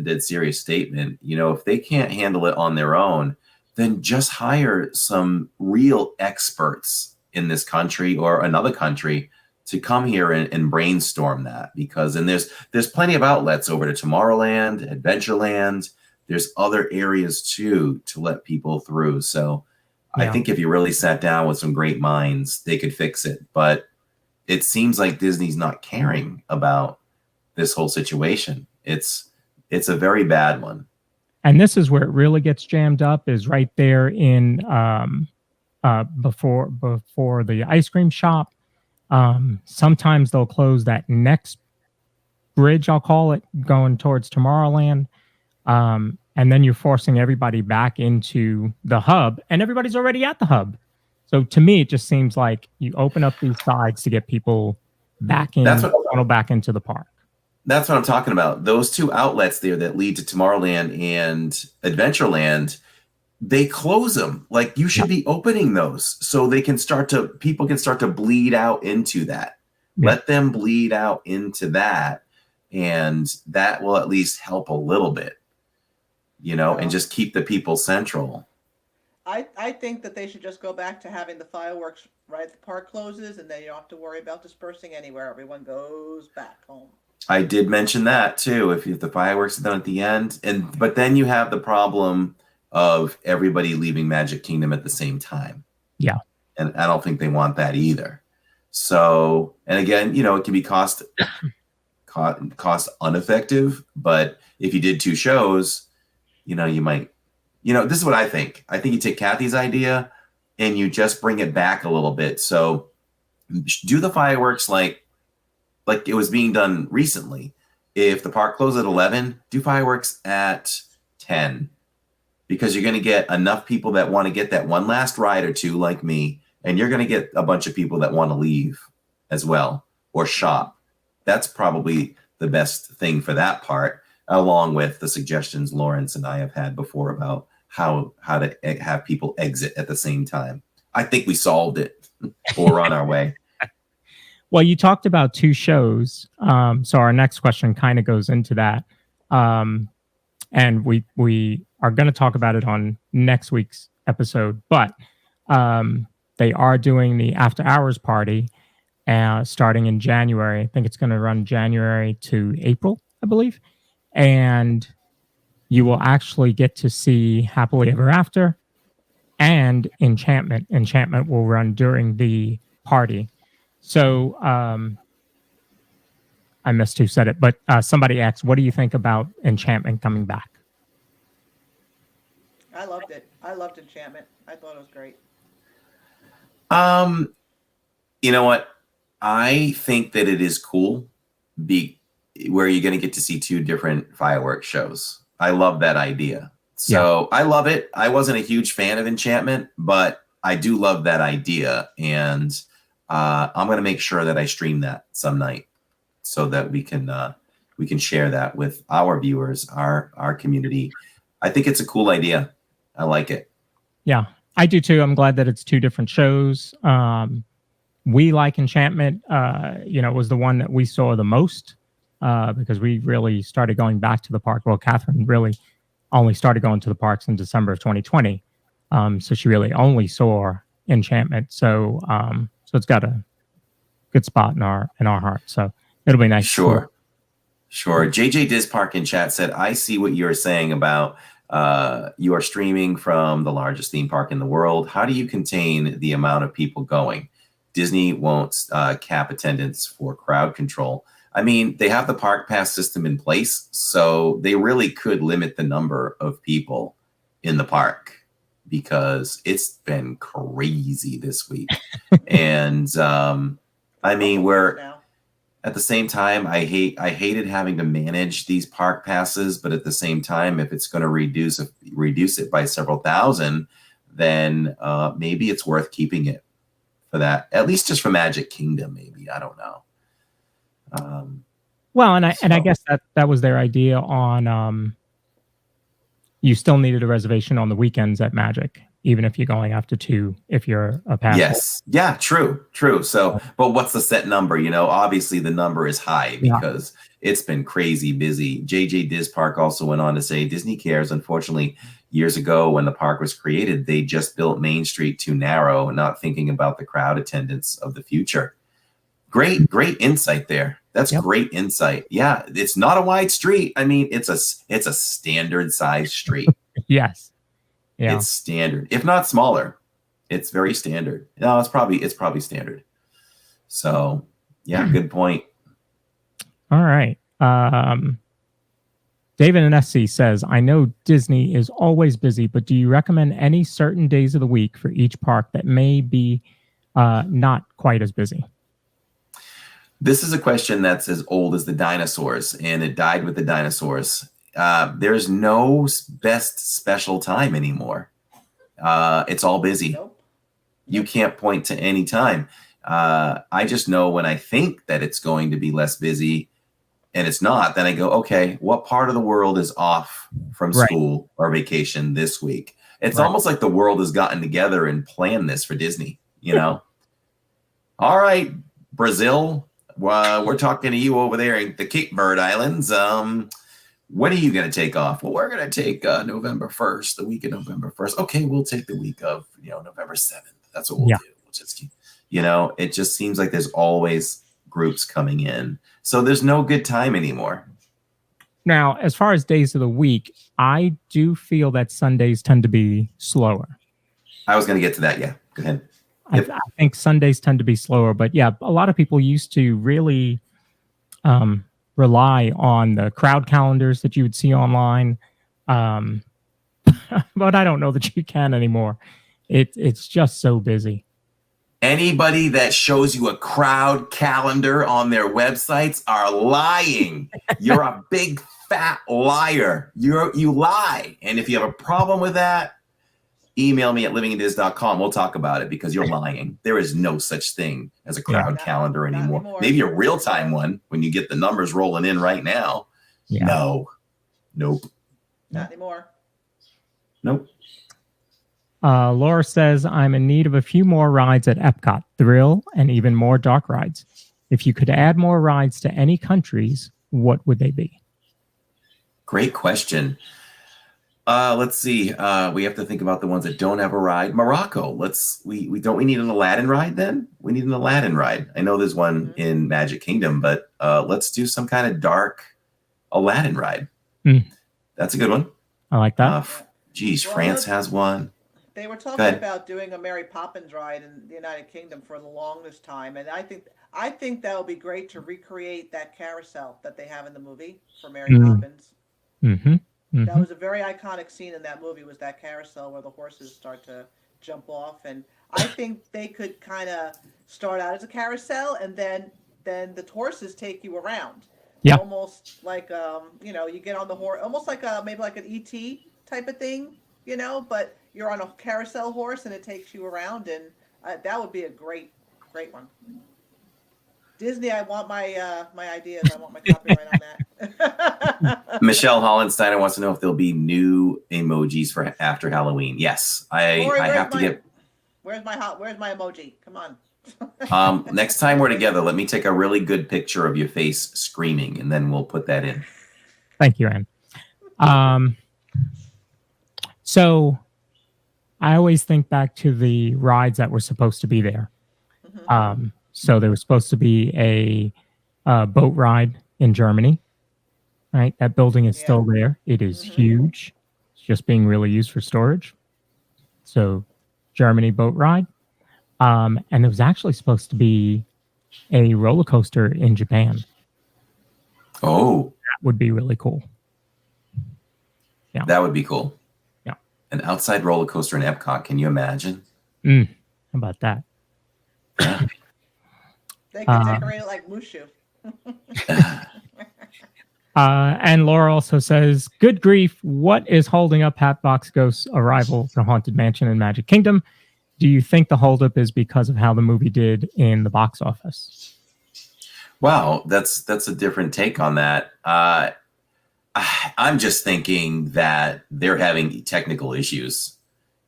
statement. If they can't handle it on their own, then just hire some real experts in this country or another country to come here and brainstorm that. And there's plenty of outlets over to Tomorrowland, Adventureland. There's other areas too to let people through. So I think if you really sat down with some great minds, they could fix it. But it seems like Disney's not caring about this whole situation. It's a very bad one. And this is where it really gets jammed up, is right there in before the ice cream shop. Sometimes they'll close that next bridge, I'll call it, going towards Tomorrowland. And then you're forcing everybody back into the hub, and everybody's already at the hub. So to me, it just seems like you open up these sides to get people back in, back into the park. That's what I'm talking about. Those two outlets there that lead to Tomorrowland and Adventureland, they close them. Like, you should be opening those so people can start to bleed out into that. Yeah. Let them bleed out into that, and that will at least help a little bit, and just keep the people central. I think that they should just go back to having the fireworks right at the park closes, and then you don't have to worry about dispersing anywhere. Everyone goes back home. I did mention that too. If the fireworks are done at the end, but then you have the problem of everybody leaving Magic Kingdom at the same time. Yeah, and I don't think they want that either. So, and again, it can be cost ineffective. But if you did two shows, you might. This is what I think. I think you take Kathy's idea and you just bring it back a little bit. So do the fireworks like it was being done recently. If the park closed at 11, do fireworks at 10, because you're going to get enough people that want to get that one last ride or two, like me, and you're going to get a bunch of people that want to leave as well or shop. That's probably the best thing for that part, along with the suggestions Lawrence and I have had before about how to have people exit at the same time. I think we solved it. We're on our way. Well, you talked about two shows. So our next question kind of goes into that. And we are going to talk about it on next week's episode. But they are doing the after hours party starting in January. I think it's going to run January to April, I believe. And you will actually get to see Happily Ever After and Enchantment. Enchantment will run during the party. So I missed who said it, but somebody asked, what do you think about Enchantment coming back? I loved it. I loved Enchantment. I thought it was great. You know what? I think that it is cool where you're going to get to see two different fireworks shows. I love that idea. So yeah. I love it. I wasn't a huge fan of Enchantment, but I do love that idea. And I'm going to make sure that I stream that some night so that we can share that with our viewers, our community. I think it's a cool idea. I like it. Yeah, I do too. I'm glad that it's two different shows. We like Enchantment. It was the one that we saw the most because we really started going back to the park. Well, Catherine really only started going to the parks in December of 2020. So she really only saw Enchantment. So it's got a good spot in our heart. So it'll be nice. Sure. JJ Diz Park in chat said, I see what you're saying about you are streaming from the largest theme park in the world. How do you contain the amount of people going? Disney won't cap attendance for crowd control. I mean, they have the park pass system in place, so they really could limit the number of people in the park because it's been crazy this week. And I mean, At the same time, I hated having to manage these park passes, but at the same time, if it's going to reduce it by several thousand, then maybe it's worth keeping it for that. At least just for Magic Kingdom, maybe. I don't know. Well, and I guess that was their idea on you still needed a reservation on the weekends at Magic, even if you're going after 2, if you're a pass. Yes. Yeah, true. So, but what's the set number? You know, obviously the number is high because it's been crazy busy. DIZ Park also went on to say Disney cares. Unfortunately, years ago when the park was created, they just built Main Street too narrow, not thinking about the crowd attendance of the future. Great insight there. That's great insight. Yeah, it's not a wide street. I mean, it's a standard size street. Yes. Yeah. It's standard, if not smaller. It's very standard. No, it's probably standard. So, yeah, good point. All right. David and SC says, I know Disney is always busy, but do you recommend any certain days of the week for each park that may be not quite as busy? This is a question that's as old as the dinosaurs, and it died with the dinosaurs. There's no best special time anymore. It's all busy. Nope. You can't point to any time. I just know when I think that it's going to be less busy and it's not, then I go, okay, what part of the world is off from school or vacation this week? It's almost like the world has gotten together and planned this for Disney, you know? All right, Brazil, we're talking to you over there in the Cape Verde Islands. When are you going to take off? Well, we're going to take November 1st, the week of November 1st. Okay, we'll take the week of, November 7th. That's what we'll do. We'll just keep, it just seems like there's always groups coming in. So there's no good time anymore. Now, as far as days of the week, I do feel that Sundays tend to be slower. I was going to get to that. Yeah, go ahead. Yep. I think Sundays tend to be slower, but yeah, a lot of people used to really rely on the crowd calendars that you would see online. But I don't know that you can anymore. It's just so busy. Anybody that shows you a crowd calendar on their websites are lying. You're a big fat liar. You lie. And if you have a problem with that, email me at livingindiz.com. We'll talk about it because you're lying. There is no such thing as a crowd calendar anymore. Maybe a real-time one when you get the numbers rolling in right now. Yeah. No. Nope. Not anymore. Nope. Laura says, I'm in need of a few more rides at Epcot, thrill, and even more dark rides. If you could add more rides to any countries, what would they be? Great question. Let's see. We have to think about the ones that don't have a ride. Morocco. We need an Aladdin ride then? We need an Aladdin ride. I know there's one in Magic Kingdom, but let's do some kind of dark Aladdin ride. That's a good one. I like that. France has one. They were talking about doing a Mary Poppins ride in the United Kingdom for the longest time, and I think that would be great to recreate that carousel that they have in the movie for Mary Poppins. That was a very iconic scene in that movie, was that carousel where the horses start to jump off. And I think they could kind of start out as a carousel, and then the horses take you around. Yeah. Almost like, you get on the horse, almost like maybe like an ET type of thing, but you're on a carousel horse and it takes you around. And that would be a great one. Disney, I want my ideas. I want my copyright on that. Michelle Hollensteiner wants to know if there'll be new emojis for after Halloween. Yes, Lori, I have to get. Where's my emoji? Come on. Next time we're together, let me take a really good picture of your face screaming, and then we'll put that in. Thank you, Ann. So I always think back to the rides that were supposed to be there. So there was supposed to be a boat ride in Germany, right? That building is still there. It is huge. It's just being really used for storage. So Germany boat ride. And there was actually supposed to be a roller coaster in Japan. Oh. That would be really cool. Yeah. That would be cool. Yeah. An outside roller coaster in Epcot. Can you imagine? How about that? They can decorate it like Mushu. And Laura also says, good grief, what is holding up Hatbox Ghost's arrival to Haunted Mansion and Magic Kingdom? Do you think the holdup is because of how the movie did in the box office? Wow, that's a different take on that. I'm just thinking that they're having technical issues.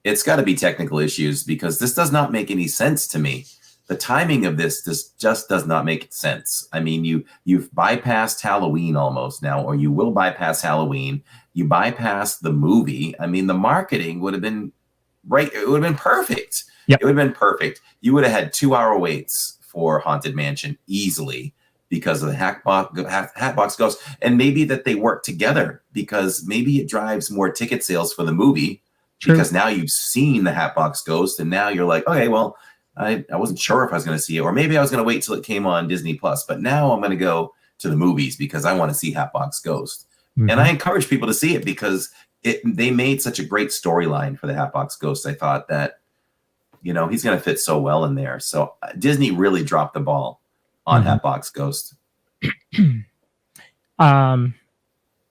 It's got to be technical issues because this does not make any sense to me. The timing of this just does not make sense. I mean, you've bypassed Halloween almost now, or you will bypass Halloween. You bypassed the movie. I mean, the marketing would have been right. It would have been perfect. Yep. It would have been perfect. You would have had 2-hour waits for Haunted Mansion easily because of the Hatbox Ghost. And maybe that they work together because maybe it drives more ticket sales for the movie. True. Because now you've seen the Hatbox Ghost and now you're like, okay, well, I wasn't sure if I was going to see it, or maybe I was going to wait till it came on Disney Plus, but now I'm going to go to the movies because I want to see Hatbox Ghost. Mm-hmm. And I encourage people to see it because they made such a great storyline for the Hatbox Ghost. I thought that, you know, he's going to fit so well in there. So Disney really dropped the ball on Hatbox Ghost.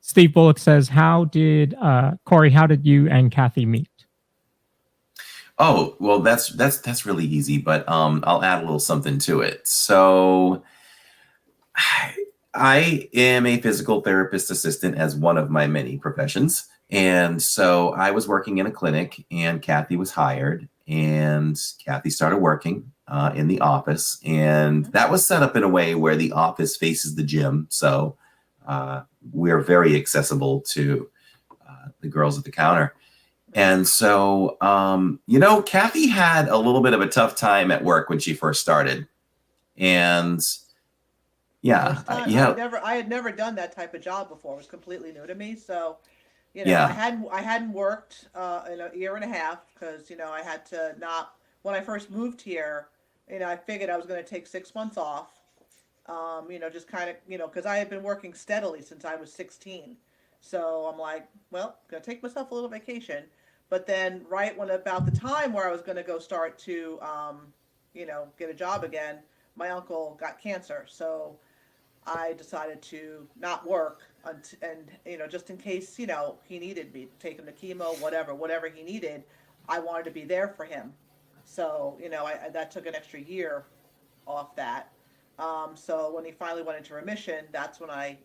Steve Bullock says, Corey, how did you and Kathy meet? Oh, well, that's really easy, but I'll add a little something to it. So I am a physical therapist assistant as one of my many professions. And so I was working in a clinic and Kathy was hired and Kathy started working in the office. And that was set up in a way where the office faces the gym. So we're very accessible to the girls at the counter. And so, you know, Kathy had a little bit of a tough time at work when she first started. And yeah, I had never done that type of job before. It was completely new to me. So, you know, I hadn't worked in a year and a half because, you know, I had to when I first moved here, you know, I figured I was going to take 6 months off, you know, just kind of, you know, because I had been working steadily since I was 16. So I'm like, well, going to take myself a little vacation. But then right when about the time where I was going to go start to, you know, get a job again, my uncle got cancer. So I decided to not work and, you know, just in case, you know, he needed me, take him to chemo, whatever he needed, I wanted to be there for him. So, you know, that took an extra year off that. So when he finally went into remission, that's when I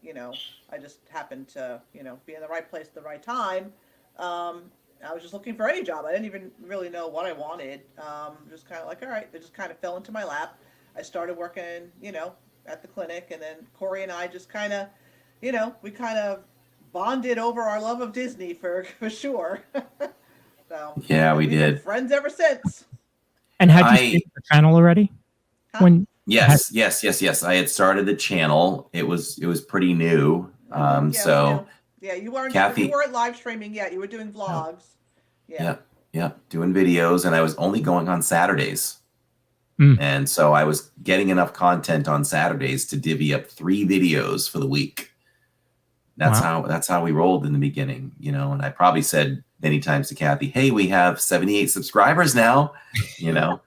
just happened to, you know, be in the right place at the right time. I was just looking for any job. I didn't even really know what I wanted. Just kind of like, all right, it just kind of fell into my lap. I started working, you know, at the clinic, and then Corey and I just kind of, you know, we kind of bonded over our love of Disney for sure. So yeah, we did. Friends ever since. And had you seen the channel already? Huh? Yes. I had started the channel. It was pretty new. You weren't Kathy, you weren't live streaming yet. You were doing vlogs. No. Yeah, doing videos, and I was only going on Saturdays. And so I was getting enough content on Saturdays to divvy up 3 videos for the week. That's how we rolled in the beginning, you know. And I probably said many times to Kathy, "Hey, we have 78 subscribers now," you know.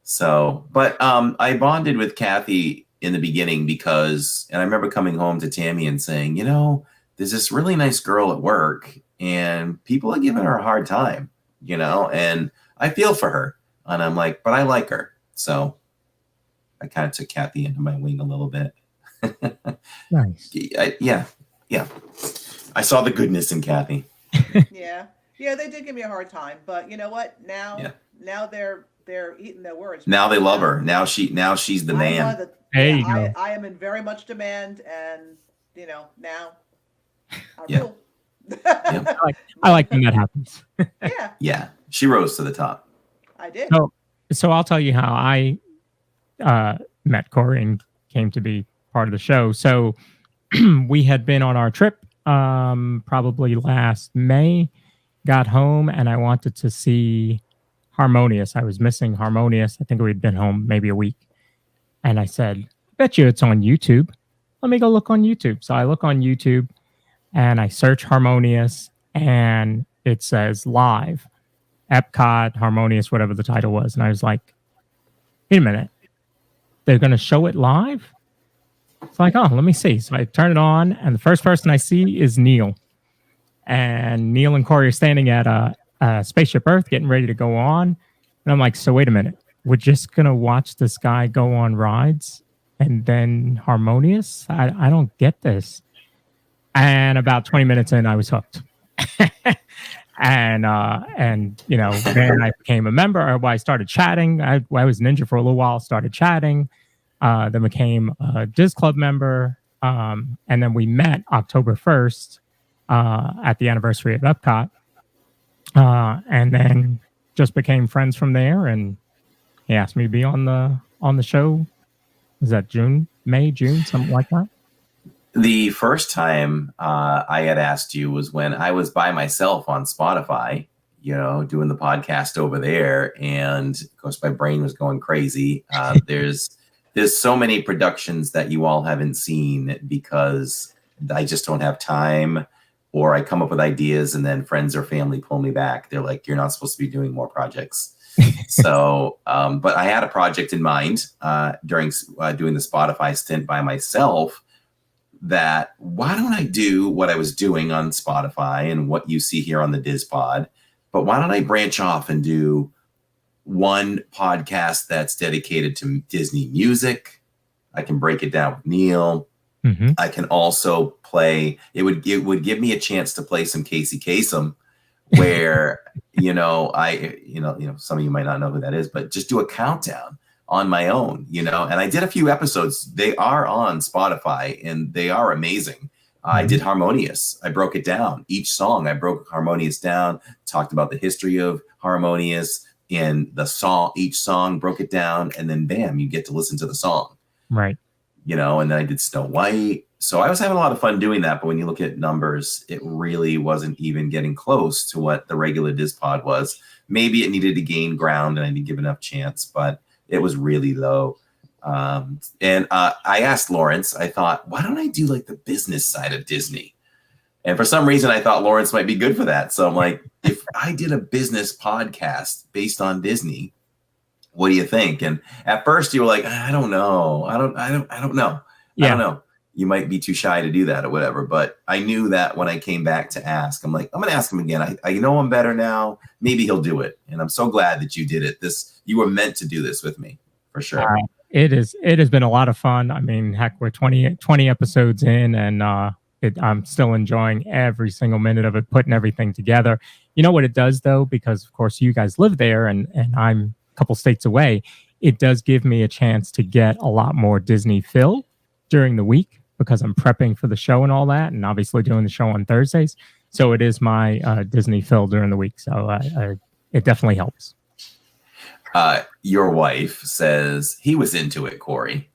So, but I bonded with Kathy in the beginning because, and I remember coming home to Tammy and saying, you know, there's this really nice girl at work and people are giving her a hard time, you know, and I feel for her. And I'm like, but I like her. So I kind of took Kathy into my wing a little bit. Nice. Yeah. I saw the goodness in Kathy. Yeah, they did give me a hard time, but you know what? Now they're eating their words. Now they love her. Now she's the man. I am in very much demand, and you know, now I rule. I like when that happens. Yeah, she rose to the top. I did. So I'll tell you how I met Corey and came to be part of the show. So we had been on our trip probably last May, got home, and I wanted to see Harmonious. I was missing Harmonious. I think we'd been home maybe a week. And I said, I bet you it's on YouTube. Let me go look on YouTube. So I look on YouTube and I search Harmonious and it says live, Epcot, Harmonious, whatever the title was. And I was like, wait a minute. They're going to show it live? It's like, oh, let me see. So I turn it on, and the first person I see is Neil. And Neil and Corey are standing at Spaceship Earth, getting ready to go on. And I'm like, so wait a minute. We're just going to watch this guy go on rides and then Harmonious? I don't get this. And about 20 minutes in, I was hooked. And you know, then I became a member. I started chatting. I was Ninja for a little while, started chatting. Then became a DIZ Club member. And then we met October 1st at the anniversary of Epcot. And then just became friends from there. And he asked me to be on the show. Was that May, June, something like that? The first time I had asked you was when I was by myself on Spotify, you know, doing the podcast over there. And of course, my brain was going crazy. There's so many productions that you all haven't seen because I just don't have time, or I come up with ideas and then friends or family pull me back. They're like, you're not supposed to be doing more projects. So, but I had a project in mind during doing the Spotify stint by myself, that why don't I do what I was doing on Spotify and what you see here on the DIZ Pod, but why don't I branch off and do one podcast that's dedicated to Disney music? I can break it down with Neil. Mm-hmm. I can also play, it would give me a chance to play some Casey Kasem, where, you know, some of you might not know who that is, but just do a countdown on my own, you know. And I did a few episodes. They are on Spotify and they are amazing. I did Harmonious. I broke it down. Each song, I broke Harmonious down, talked about the history of Harmonious and the song, each song, broke it down, and then bam, you get to listen to the song. Right. You know, and then I did Snow White. So I was having a lot of fun doing that. But when you look at numbers, it really wasn't even getting close to what the regular DIZ Pod was. Maybe it needed to gain ground and I didn't give enough chance, but it was really low. And I asked Lawrence, I thought, why don't I do like the business side of Disney? And for some reason, I thought Lawrence might be good for that. So I'm like, if I did a business podcast based on Disney, what do you think? And at first you were like, I don't know. I don't know. Yeah. I don't know. You might be too shy to do that or whatever. But I knew that when I came back to ask, I'm like, I'm going to ask him again. I know him better now. Maybe he'll do it. And I'm so glad that you did it. You were meant to do this with me, for sure. It has been a lot of fun. I mean, heck, we're 20 episodes in, and I'm still enjoying every single minute of it, putting everything together. You know what it does, though, because, of course, you guys live there and I'm a couple states away. It does give me a chance to get a lot more Disney fill during the week, because I'm prepping for the show and all that, and obviously doing the show on Thursdays. So it is my Disney fill during the week. So it definitely helps. Your wife says he was into it, Corey.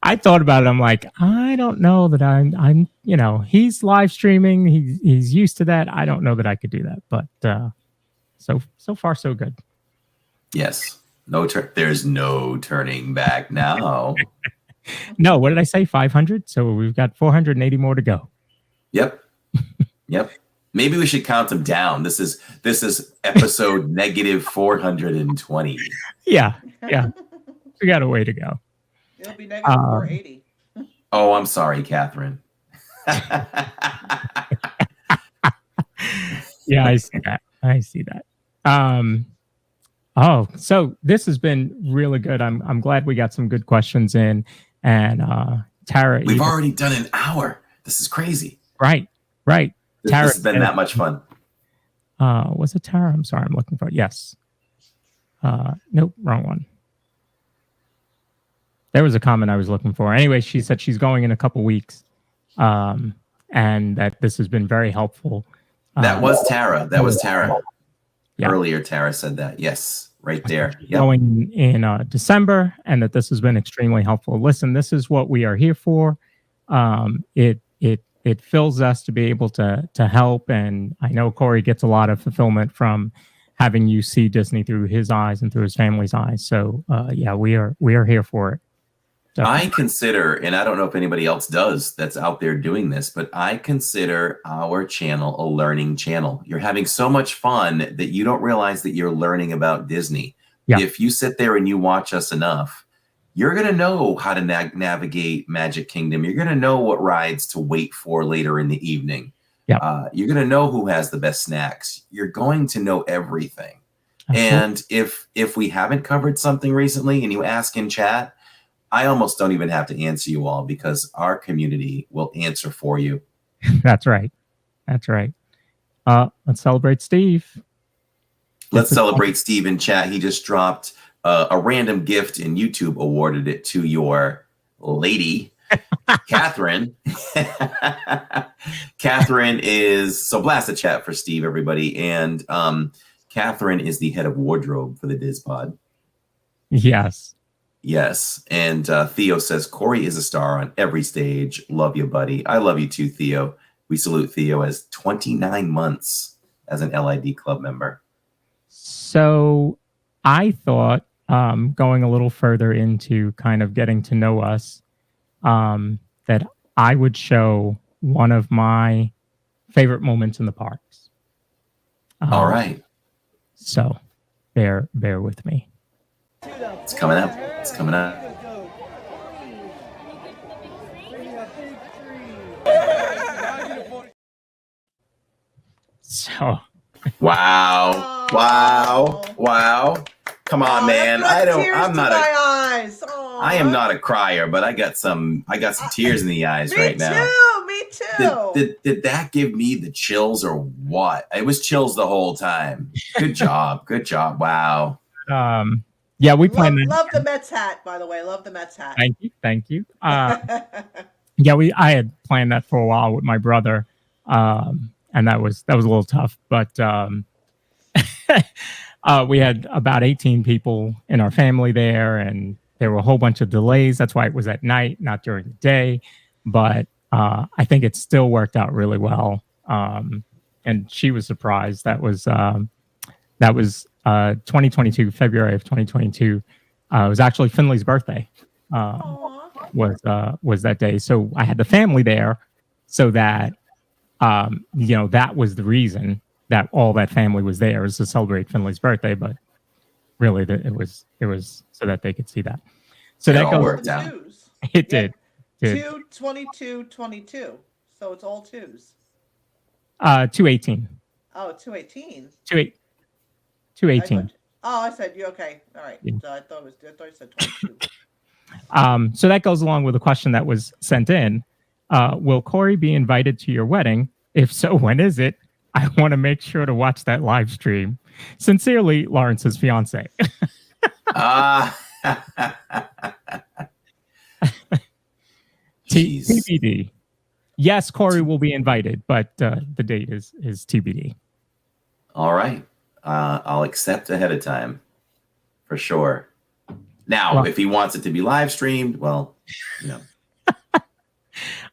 I thought about it. I'm like, I don't know that I'm, you know, he's live streaming. He's used to that. I don't know that I could do that, but so far so good. Yes. There's no turning back now. No, what did I say? 500. So we've got 480 more to go. Yep. Maybe we should count them down. This is episode negative 420. Yeah. We got a way to go. It'll be negative 480. Oh, I'm sorry, Catherine. Yeah, I see that. Oh, so this has been really good. I'm glad we got some good questions in. And Tara, we've already done an hour. This is crazy. Right. This has been that much fun. Was it Tara? I'm sorry, I'm looking for it. Yes. Nope, wrong one. There was a comment I was looking for. Anyway, she said she's going in a couple weeks, and that this has been very helpful. That was Tara. Yeah. Earlier, Tara said that. Yes, right there. Yep. Going in December, and that this has been extremely helpful. Listen, this is what we are here for. It fills us to be able to help, and I know Corey gets a lot of fulfillment from having you see Disney through his eyes and through his family's eyes. So yeah, we are here for it. I consider, and I don't know if anybody else does that's out there doing this, but I consider our channel a learning channel. You're having so much fun that you don't realize that you're learning about Disney. Yeah. If you sit there and you watch us enough, you're going to know how to navigate Magic Kingdom. You're going to know what rides to wait for later in the evening. Yeah. You're going to know who has the best snacks. You're going to know everything. And if we haven't covered something recently and you ask in chat, I almost don't even have to answer you all because our community will answer for you. That's right. That's right. Let's celebrate Steve. Let's celebrate Steve in chat. He just dropped a random gift and YouTube awarded it to your lady, Catherine. Catherine is, so blast the chat for Steve, everybody. And Catherine is the head of wardrobe for the DIZ Pod. Yes. Yes. And Theo says, Corey is a star on every stage. Love you, buddy. I love you too, Theo. We salute Theo as 29 months as an LID club member. So I thought going a little further into kind of getting to know us, that I would show one of my favorite moments in the parks. All right. So bear with me. It's coming up. It's coming up. So Wow. Wow. Wow. Come on, man. I am not a crier, but I got some tears in the eyes right now. Me too. Did that give me the chills or what? It was chills the whole time. Good job. Good job. Wow. Yeah, we planned that. Love the Mets hat, by the way. Love the Mets hat. Thank you. Yeah, I had planned that for a while with my brother, and that was a little tough. But we had about 18 people in our family there, and there were a whole bunch of delays. That's why it was at night, not during the day. But I think it still worked out really well. And she was surprised. That was 2022, February of 2022. It was actually Finley's birthday. Was that day. So I had the family there so that, that was the reason that all that family was there, is to celebrate Finley's birthday. But really it was so that they could see that. So that all worked out. It did. 2, 22, 22. So it's all twos. 218. Oh, 218. 218. I said you okay. All right. Yeah. So I thought you said 22. So that goes along with a question that was sent in. Will Corey be invited to your wedding? If so, when is it? I want to make sure to watch that live stream. Sincerely, Lawrence's fiance. TBD. Yes, Corey will be invited, but the date is TBD. All right. I'll accept ahead of time for sure. Now, if he wants it to be live streamed, well,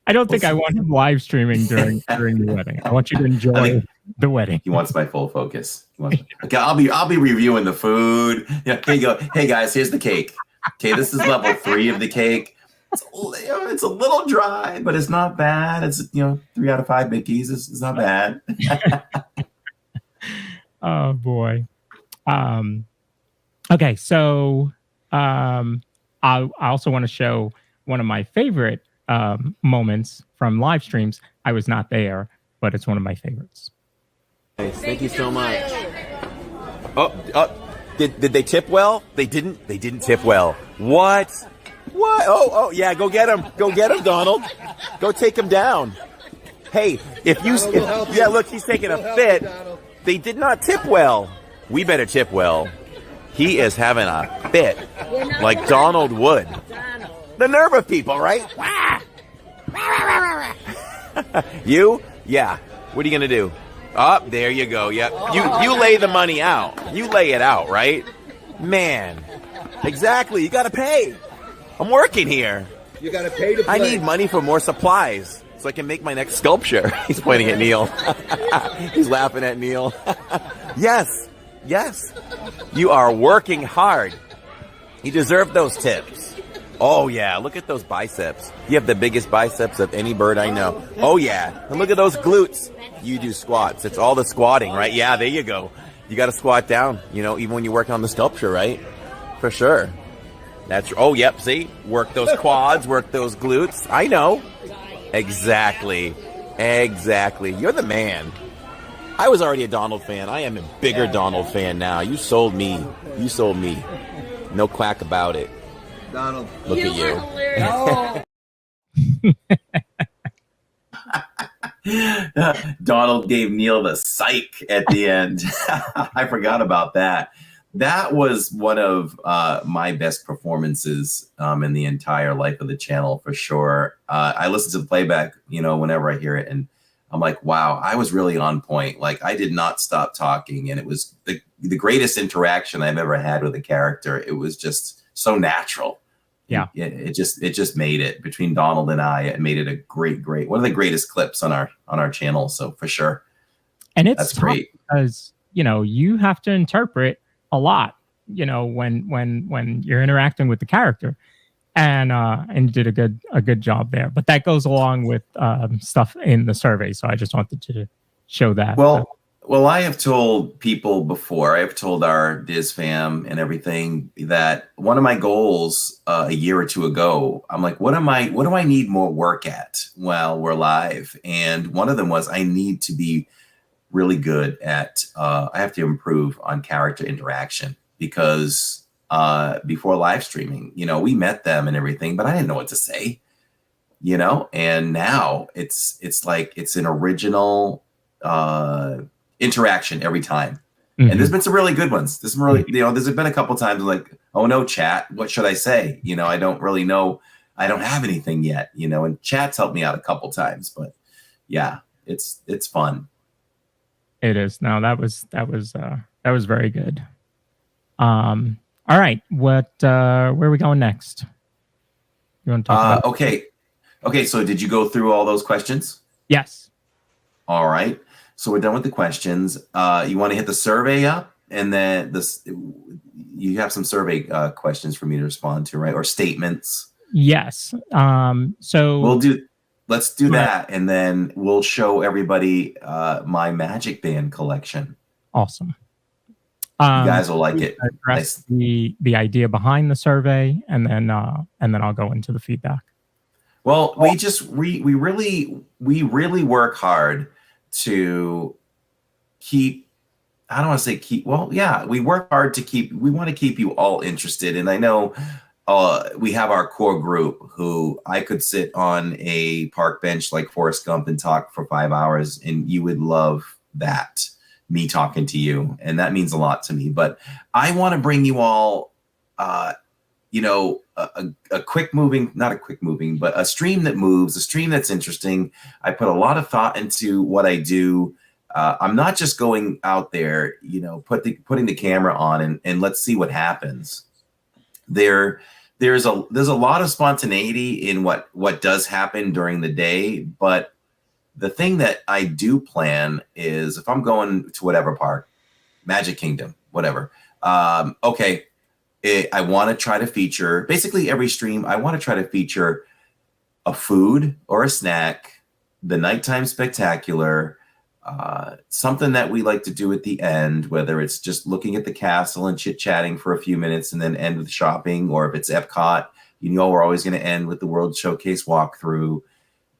I don't think I want him live streaming during the wedding. I want you to enjoy the wedding. He wants my full focus. Okay, I'll be reviewing the food. Yeah, here you go. Hey guys, here's the cake. Okay, this is level 3 of the cake. It's a little dry, but it's not bad. It's 3 out of 5 Mickeys. It's not bad. Oh boy. Okay, so I also want to show one of my favorite moments from live streams. I was not there, but it's one of my favorites. Thank you so much. Did they tip well? They didn't tip well. What? Oh yeah, go get him, Donald. Go take him down. Hey, look, he's taking a fit. They did not tip well. We better tip well. He is having a fit, like Donald would. The nerve of people, right? You? Yeah. What are you gonna do? There you go. Yep. You lay the money out. You lay it out, right? Man. Exactly. You gotta pay. I'm working here. You gotta pay to play. I need money for more supplies so I can make my next sculpture. He's pointing at Neil. He's laughing at Neil. Yes. You are working hard. You deserve those tips. Oh, yeah. Look at those biceps. You have the biggest biceps of any bird I know. Oh, yeah. And look at those glutes. You do squats. It's all the squatting, right? Yeah, there you go. You got to squat down, even when you work on the sculpture, right? For sure. That's, oh, yep, see? Work those quads, work those glutes. I know. Exactly. Exactly. You're the man. I was already a Donald fan. I am a bigger Donald fan now. You sold me. You sold me. No quack about it. Donald. Look at you. Donald gave Neil the psych at the end. I forgot about that. That was one of my best performances in the entire life of the channel, for sure. I listen to the playback, you know, whenever I hear it, and I'm like, wow, I was really on point. Like, I did not stop talking, and it was the greatest interaction I've ever had with a character. It was just so natural. Yeah, it just made it, between Donald and I. It made it a great one of the greatest clips on our channel. So for sure, and it's that's great because, you know, you have to interpret a lot, you know, when you're interacting with the character, and you did a good job there. But that goes along with stuff in the survey. So I just wanted to show that. Well, I have told people before, I have told our Diz fam and everything, that one of my goals a year or two ago, I'm like, what do I need more work at while we're live? And one of them was, I need to be really good at, I have to improve on character interaction, because before live streaming, you know, we met them and everything, but I didn't know what to say, you know, and now it's like, it's an original interaction every time. And there's been some really good ones. There's been a couple times like, oh no, chat, what should I say? You know, I don't really know. I don't have anything yet, you know, and chat's helped me out a couple times, but yeah, it's fun. It is. No, that was very good. All right. Where are we going next? You want to talk about Okay. So did you go through all those questions? Yes. All right. So we're done with the questions. You want to hit the survey up, and then you have some survey questions for me to respond to, right? Or statements. Yes. So let's do that, and then we'll show everybody my Magic Band collection. Awesome. You guys will like it. Address the idea behind the survey, and then I'll go into the feedback. Well, we really work hard to keep, I don't want to say keep, well, yeah, we work hard to keep, we want to keep you all interested. And I know we have our core group who I could sit on a park bench like Forrest Gump and talk for 5 hours, and you would love that, me talking to you. And that means a lot to me. But I want to bring you all, you know, a quick moving, not a quick moving, but a stream that moves, a stream that's interesting. I put a lot of thought into what I do. I'm not just going out there, you know, putting the camera on and let's see what happens. There's a lot of spontaneity in what does happen during the day, but the thing that I do plan is, if I'm going to whatever park, Magic Kingdom, whatever, okay, I want to try to feature, basically every stream, I want to try to feature a food or a snack, the nighttime spectacular, something that we like to do at the end, whether it's just looking at the castle and chit-chatting for a few minutes and then end with shopping, or if it's Epcot, you know, we're always going to end with the World Showcase walkthrough.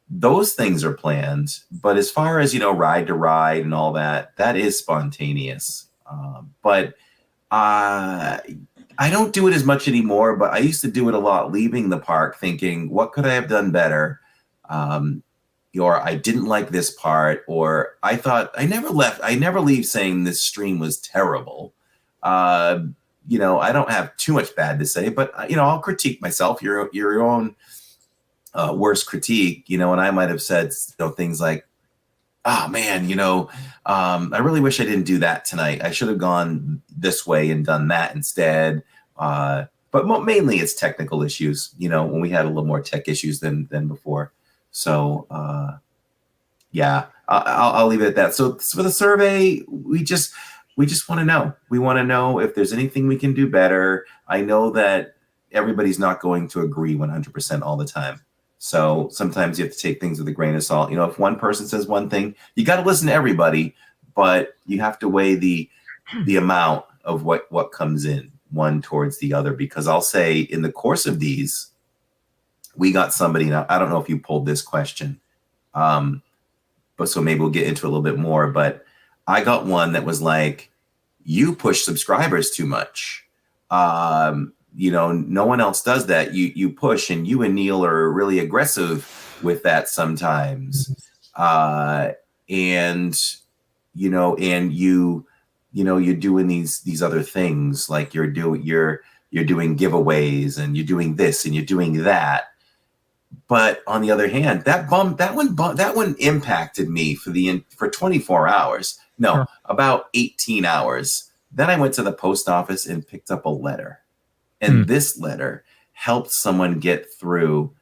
Those things are planned. But as far as, you know, ride to ride and all that, that is spontaneous. But I don't do it as much anymore, but I used to do it a lot, leaving the park thinking, what could I have done better? Or I didn't like this part, or I thought I never leave saying this stream was terrible. You know, I don't have too much bad to say, but you know, I'll critique myself, your own worst critique, you know, and I might have said, you know, things like, oh man, you know, I really wish I didn't do that tonight. I should have gone this way and done that instead. But mainly it's technical issues, you know, when we had a little more tech issues than before. So yeah, I'll leave it at that. So for the survey, we just want to know. We want to know if there's anything we can do better. I know that everybody's not going to agree 100% all the time. So sometimes you have to take things with a grain of salt. You know, if one person says one thing, you got to listen to everybody, but you have to weigh the amount of what comes in. one towards the other, because I'll say in the course of these, we got somebody, now I don't know if you pulled this question, but so maybe we'll get into it a little bit more, but I got one that was like, you push subscribers too much. You know, no one else does that. You push, and you and Neil are really aggressive with that sometimes. And, you know, and you're doing these other things, like you're doing giveaways, and you're doing this and you're doing that. But on the other hand, that one impacted me for 24 hours. No, Sure. About 18 hours. Then I went to the post office and picked up a letter. And this letter helped someone get through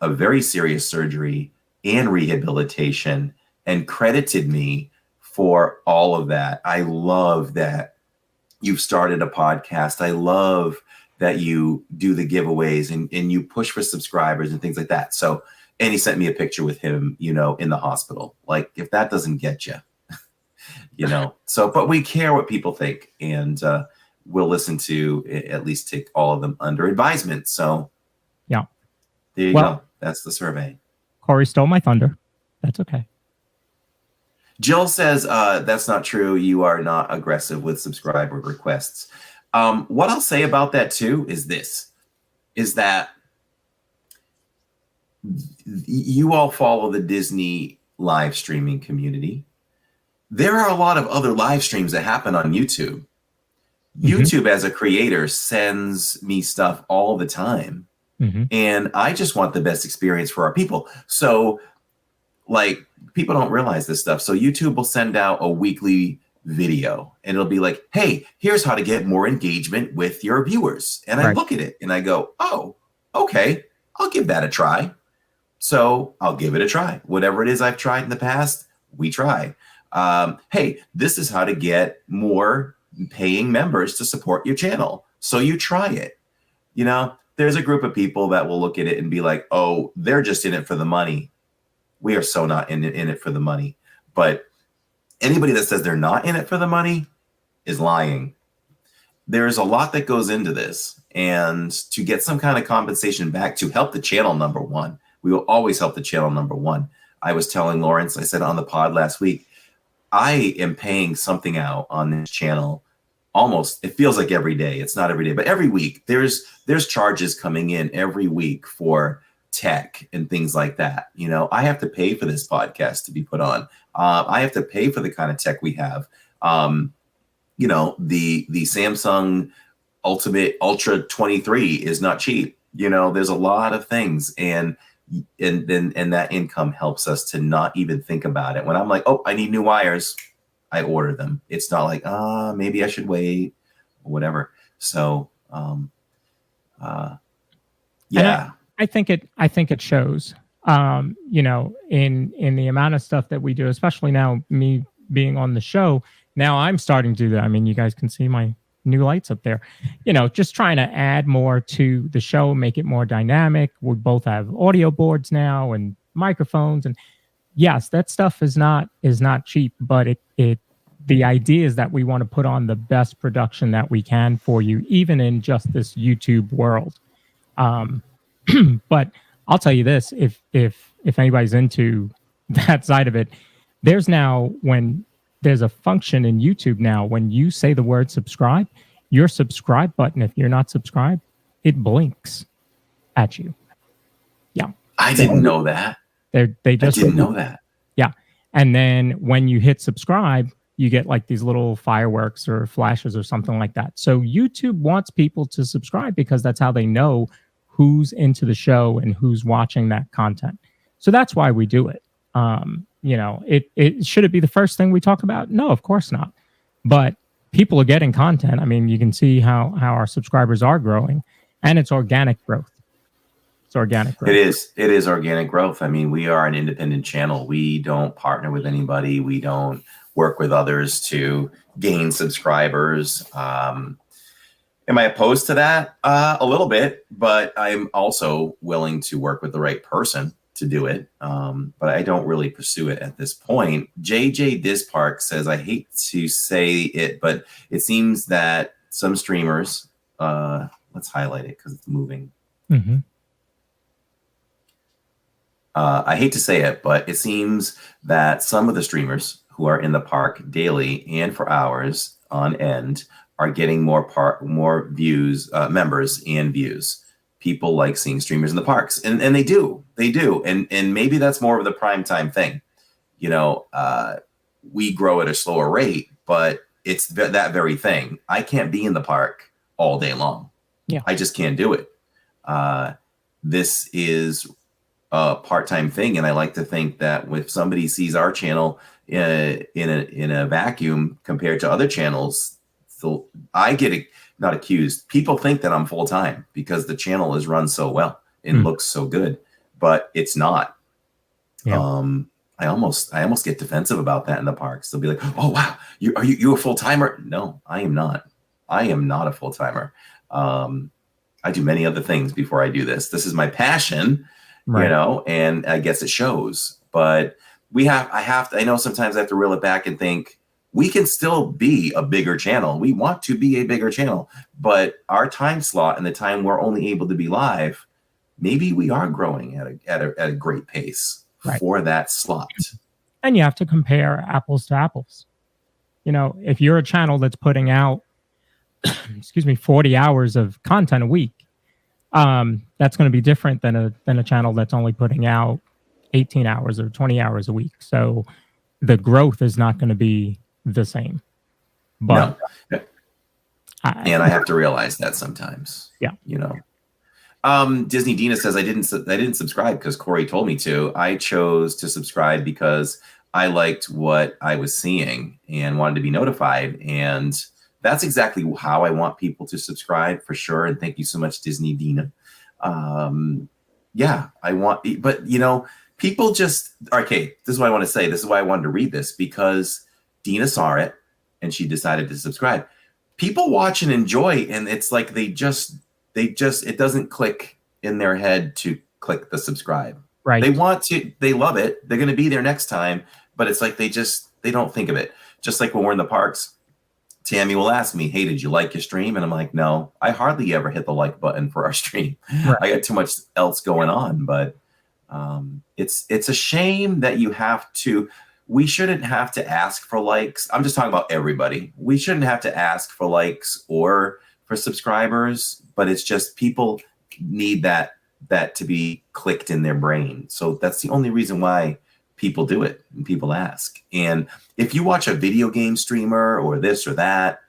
a very serious surgery and rehabilitation, and credited me for all of that. I love that you've started a podcast. I love that you do the giveaways and you push for subscribers and things like that. So, and he sent me a picture with him, you know, in the hospital. Like, if that doesn't get you, you know, so, but we care what people think, and we'll listen to at least take all of them under advisement. So yeah, there you go. That's the survey. Corey stole my thunder. That's okay. Jill says, that's not true. You are not aggressive with subscriber requests. What I'll say about that too is that you all follow the Disney live streaming community. There are a lot of other live streams that happen on YouTube. YouTube as a creator sends me stuff all the time. And I just want the best experience for our people. So, like, people don't realize this stuff. So YouTube will send out a weekly video, and it'll be like, hey, here's how to get more engagement with your viewers. And I look at it and I go, oh, okay, I'll give that a try. So I'll give it a try. Whatever it is I've tried in the past, we try. Hey, this is how to get more paying members to support your channel. So you try it. You know, there's a group of people that will look at it and be like, oh, they're just in it for the money. We are so not in it for the money. But anybody that says they're not in it for the money is lying. There's a lot that goes into this, and to get some kind of compensation back to help the channel, number one, we will always help the channel, number one. I was telling Lawrence, I said on the pod last week, I am paying something out on this channel almost, it feels like every day. It's not every day, but every week there's charges coming in every week for tech and things like that. You know, I have to pay for this podcast to be put on. I have to pay for the kind of tech we have. You know, the Samsung Ultra 23 is not cheap. You know, there's a lot of things, and that income helps us to not even think about it. When I'm like, oh, I need new wires, I order them. It's not like, maybe I should wait or whatever. So, yeah. I think it shows, you know, in the amount of stuff that we do, especially now, me being on the show. Now I'm starting to do that. I mean, you guys can see my new lights up there, you know, just trying to add more to the show, make it more dynamic. We both have audio boards now and microphones, and yes, that stuff is not cheap, but the idea is that we want to put on the best production that we can for you, even in just this YouTube world. But I'll tell you this, if anybody's into that side of it, there's a function in YouTube now, when you say the word subscribe, your subscribe button, if you're not subscribed, it blinks at you. Yeah. I didn't know that. I didn't know that. Yeah. And then when you hit subscribe, you get like these little fireworks or flashes or something like that. So YouTube wants people to subscribe because that's how they know who's into the show and who's watching that content. So that's why we do it. You know, it should it be the first thing we talk about? No, of course not. But people are getting content. I mean, you can see how our subscribers are growing, and it's organic growth. It's organic growth. It is organic growth. I mean, we are an independent channel. We don't partner with anybody. We don't work with others to gain subscribers. Am I opposed to that? A little bit, but I'm also willing to work with the right person to do it. But I don't really pursue it at this point. DIZ Parkz says, I hate to say it, but it seems that some streamers let's highlight it because it's moving. Mm-hmm. I hate to say it, but it seems that some of the streamers who are in the park daily and for hours on end are getting more views, members and views. People like seeing streamers in the parks, and they do, and maybe that's more of the prime time thing. You know, we grow at a slower rate, but it's that very thing. I can't be in the park all day long. Yeah, I just can't do it. This is a part-time thing, and I like to think that if somebody sees our channel in a vacuum compared to other channels, so I get not accused. People think that I'm full-time because the channel is run so well and looks so good, but it's not. Yeah. I almost get defensive about that in the parks. They'll be like, "Oh wow, are you a full-timer?" No, I am not. I am not a full-timer. I do many other things before I do this. This is my passion, right. You know, and I guess it shows. But I know sometimes I have to reel it back and think we can still be a bigger channel. We want to be a bigger channel, but our time slot and the time we're only able to be live, maybe we are growing at a great pace for that slot. And you have to compare apples to apples. You know, if you're a channel that's putting out, 40 hours of content a week, that's going to be different than a channel that's only putting out 18 hours or 20 hours a week. So the growth is not going to be the same. But no. And I have to realize that sometimes. Yeah. You know. Disney Dina says I didn't subscribe because Corey told me to. I chose to subscribe because I liked what I was seeing and wanted to be notified. And that's exactly how I want people to subscribe, for sure. And thank you so much, Disney Dina. Yeah, but you know, people just, okay, this is what I want to say. This is why I wanted to read this, because Dina saw it and she decided to subscribe. People watch and enjoy, and it's like they just, it doesn't click in their head to click the subscribe. Right. They love it. They're going to be there next time, but it's like they don't think of it. Just like when we're in the parks, Tammy will ask me, "Hey, did you like your stream?" And I'm like, "No, I hardly ever hit the like button for our stream. Right. I got too much else going on." But it's a shame that we shouldn't have to ask for likes. I'm just talking about everybody. We shouldn't have to ask for likes or for subscribers, but it's just people need that to be clicked in their brain. So that's the only reason why people do it and people ask. And if you watch a video game streamer or this or that,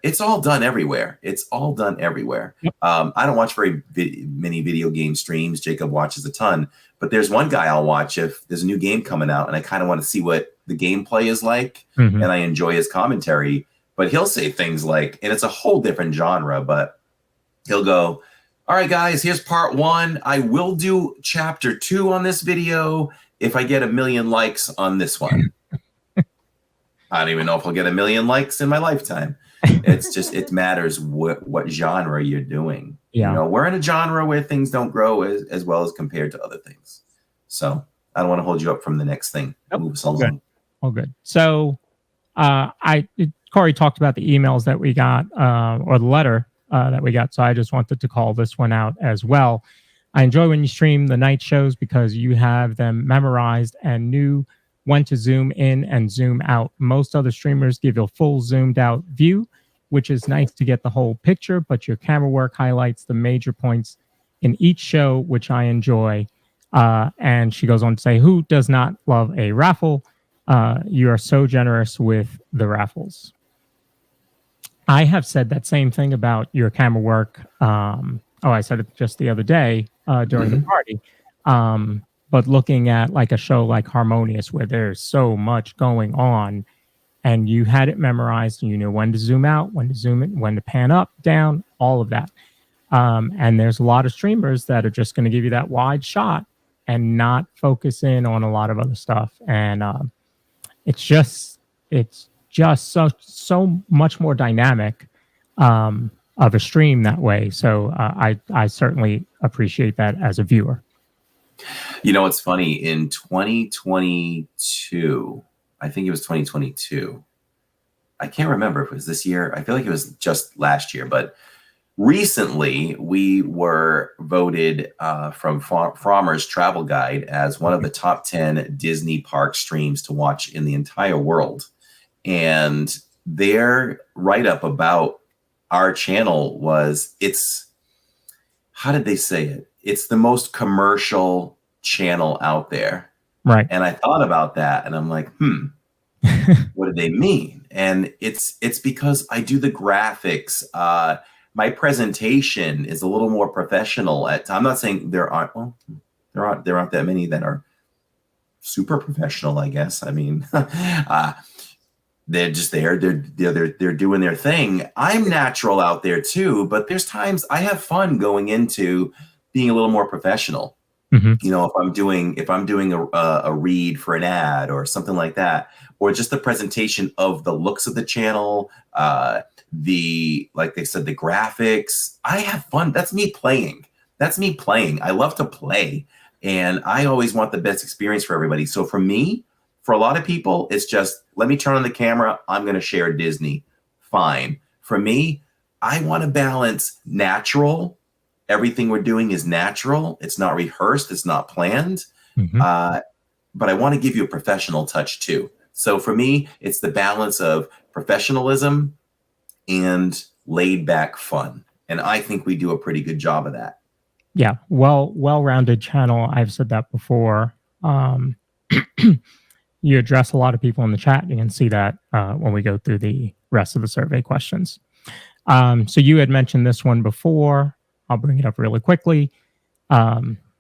it's all done everywhere. It's all done everywhere. Yep. I don't watch very many video game streams. Jacob watches a ton, but there's one guy I'll watch if there's a new game coming out and I kind of want to see what the gameplay is like, and I enjoy his commentary. But he'll say things like, and it's a whole different genre, but he'll go, "All right, guys, here's part 1. I will do chapter 2 on this video if I get 1 million likes on this one." I don't even know if I'll get 1 million likes in my lifetime. It's just, it matters what genre you're doing. Yeah. You know, we're in a genre where things don't grow as well as compared to other things. So I don't want to hold you up from the next thing. Nope. Move us along. All good. So Corey talked about the emails that we got, or the letter that we got. So I just wanted to call this one out as well. I enjoy when you stream the night shows because you have them memorized and knew when to zoom in and zoom out. Most other streamers give you a full zoomed out view, which is nice to get the whole picture, but your camera work highlights the major points in each show, which I enjoy. And she goes on to say, "Who does not love a raffle? You are so generous with the raffles." I have said that same thing about your camera work. I said it just the other day during the party. But looking at like a show like Harmonious, where there's so much going on, and you had it memorized, and you know when to zoom out, when to zoom in, when to pan up, down, all of that. And there's a lot of streamers that are just going to give you that wide shot and not focus in on a lot of other stuff. And it's just so much more dynamic of a stream that way. So I certainly appreciate that as a viewer. You know, it's funny, in 2022, I think it was 2022. I can't remember if it was this year. I feel like it was just last year, but recently we were voted from Frommer's Travel Guide as one of the top 10 Disney park streams to watch in the entire world. And their write-up about our channel was, how did they say it? It's the most commercial channel out there. Right. And I thought about that and I'm like, what do they mean? And it's because I do the graphics. My presentation is a little more professional I'm not saying there aren't that many that are super professional, I guess. I mean, they're just there. They're doing their thing. I'm natural out there too, but there's times I have fun going into being a little more professional. Mm-hmm. You know, if I'm doing a read for an ad or something like that, or just the presentation of the looks of the channel, like they said, the graphics. I have fun. That's me playing. I love to play, and I always want the best experience for everybody. So for me, for a lot of people, it's just, let me turn on the camera. I'm going to share Disney. Fine. For me, I want to balance natural. Everything we're doing is natural. It's not rehearsed. It's not planned. Mm-hmm. But I want to give you a professional touch too. So for me, it's the balance of professionalism and laid back fun. And I think we do a pretty good job of that. Yeah. Well-rounded channel. I've said that before. You address a lot of people in the chat. You can see that when we go through the rest of the survey questions. So you had mentioned this one before. I'll bring it up really quickly.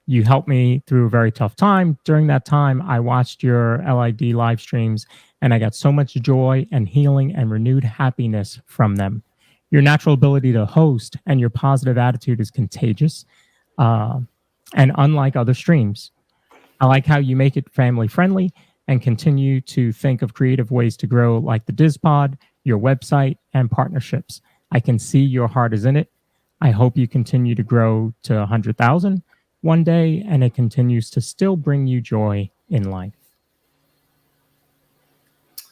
You helped me through a very tough time. During that time, I watched your LID live streams, and I got so much joy and healing and renewed happiness from them. Your natural ability to host and your positive attitude is contagious and unlike other streams. I like how you make it family friendly and continue to think of creative ways to grow, like the DIZ Pod, your website, and partnerships. I can see your heart is in it. I hope you continue to grow to 100,000 one day, and it continues to still bring you joy in life.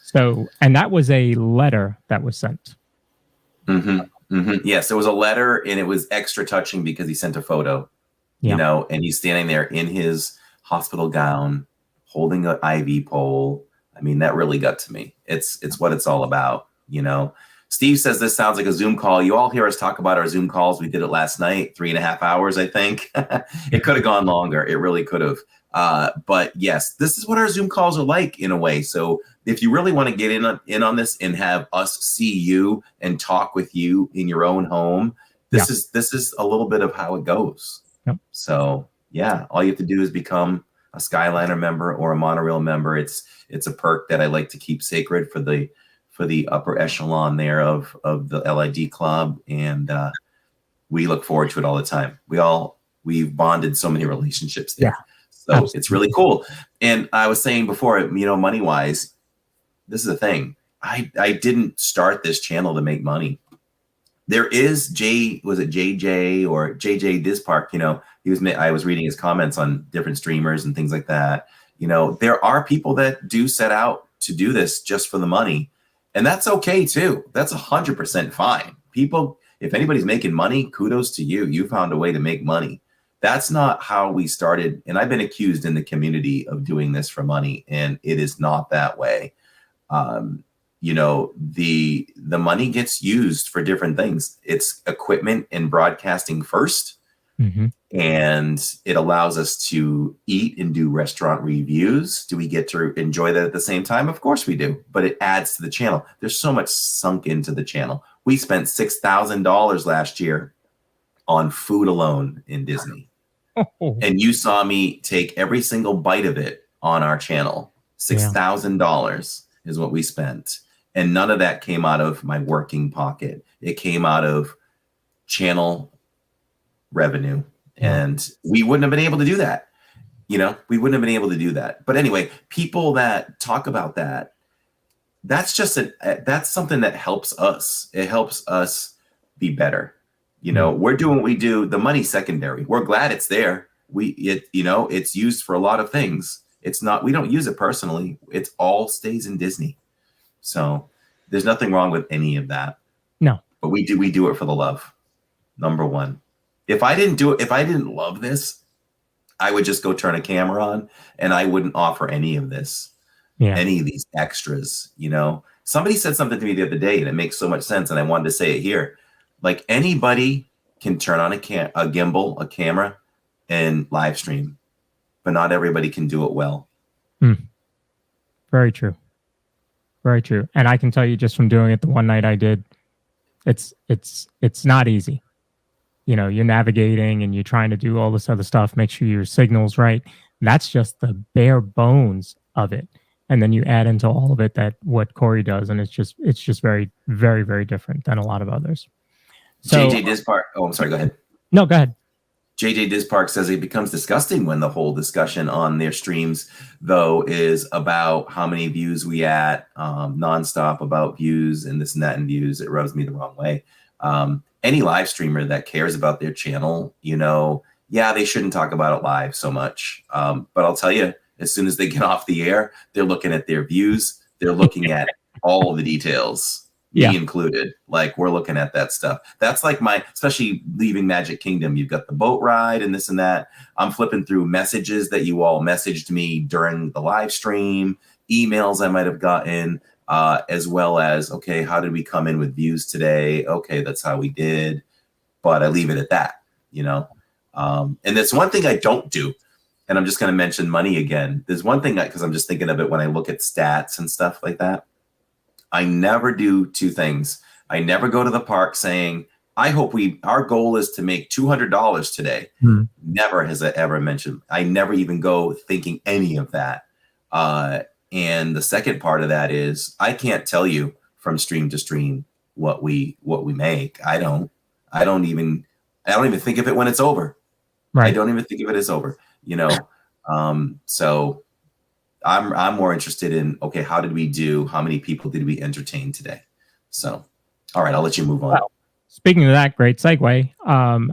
So, and that was a letter that was sent. Mm-hmm. Mm-hmm. Yes, it was a letter, and it was extra touching because he sent a photo, you know, and he's standing there in his hospital gown, holding an IV pole. I mean, that really got to me. It's what it's all about, you know. Steve says this sounds like a Zoom call. You all hear us talk about our Zoom calls. We did it last night, 3.5 hours, I think. It could have gone longer. It really could have. But yes, this is what our Zoom calls are like in a way. So if you really want to get in on this and have us see you and talk with you in your own home, this is a little bit of how it goes. Yep. So yeah, all you have to do is become a Skyliner member or a Monorail member. It's a perk that I like to keep sacred for the upper echelon there of the LID club, and we look forward to it all the time. We've bonded so many relationships there. Yeah, so absolutely. It's really cool. And I was saying before, you know, money wise, this is the thing. I didn't start this channel to make money. There is JJ or JJ Diz Park, you know, I was reading his comments on different streamers and things like that. You know, there are people that do set out to do this just for the money. And that's okay too. That's 100% fine. People, if anybody's making money, kudos to you. You found a way to make money. That's not how we started. And I've been accused in the community of doing this for money, and it is not that way. You know, the money gets used for different things. It's equipment and broadcasting first. Mm-hmm. And it allows us to eat and do restaurant reviews. Do we get to enjoy that at the same time? Of course we do, but it adds to the channel. There's so much sunk into the channel. We spent $6,000 last year on food alone in Disney. Oh. And you saw me take every single bite of it on our channel. $6,000 is what we spent. And none of that came out of my working pocket. It came out of channel revenue. And we wouldn't have been able to do that. You know, we wouldn't have been able to do that. But anyway, people that talk about that, that's something that helps us. It helps us be better. You know, we're doing what we do. The money's secondary. We're glad it's there. It's used for a lot of things. We don't use it personally. It all stays in Disney. So there's nothing wrong with any of that. No. But we do it for the love. Number one. If I didn't do it, if I didn't love this, I would just go turn a camera on and I wouldn't offer any of this, any of these extras, you know. Somebody said something to me the other day and it makes so much sense and I wanted to say it here. Like anybody can turn on a gimbal, a camera, and live stream, but not everybody can do it well. Very true. Very true. And I can tell you just from doing it the one night I did, it's not easy. You know, you're navigating and you're trying to do all this other stuff, make sure your signal's right. That's just the bare bones of it. And then you add into all of it that what Corey does, and it's just very, very, very different than a lot of others. So, JJ DIZ Park. Oh, I'm sorry. Go ahead. No, go ahead. JJ DIZ Park says it becomes disgusting when the whole discussion on their streams, though, is about how many views we at, nonstop about views and this and that and views. It rubs me the wrong way. Any live streamer that cares about their channel, you know, yeah, they shouldn't talk about it live so much. But I'll tell you, as soon as they get off the air, they're looking at their views. They're looking at all the details, me included. Like we're looking at that stuff. That's like especially leaving Magic Kingdom. You've got the boat ride and this and that. I'm flipping through messages that you all messaged me during the live stream, emails I might have gotten, as well as, okay, how did we come in with views today? Okay, that's how we did. But I leave it at that, you know? And there's one thing I don't do, and I'm just going to mention money again. There's one thing, because I'm just thinking of it when I look at stats and stuff like that. I never do two things. I never go to the park saying, I hope our goal is to make $200 today. Never has I ever mentioned. I never even go thinking any of that. And the second part of that is I can't tell you from stream to stream what we make. I don't even think of it when it's over. Right. I don't even think of it as over, you know? So I'm more interested in, okay, how did we do? How many people did we entertain today? So, all right, I'll let you move on. Well, speaking of that, great segue.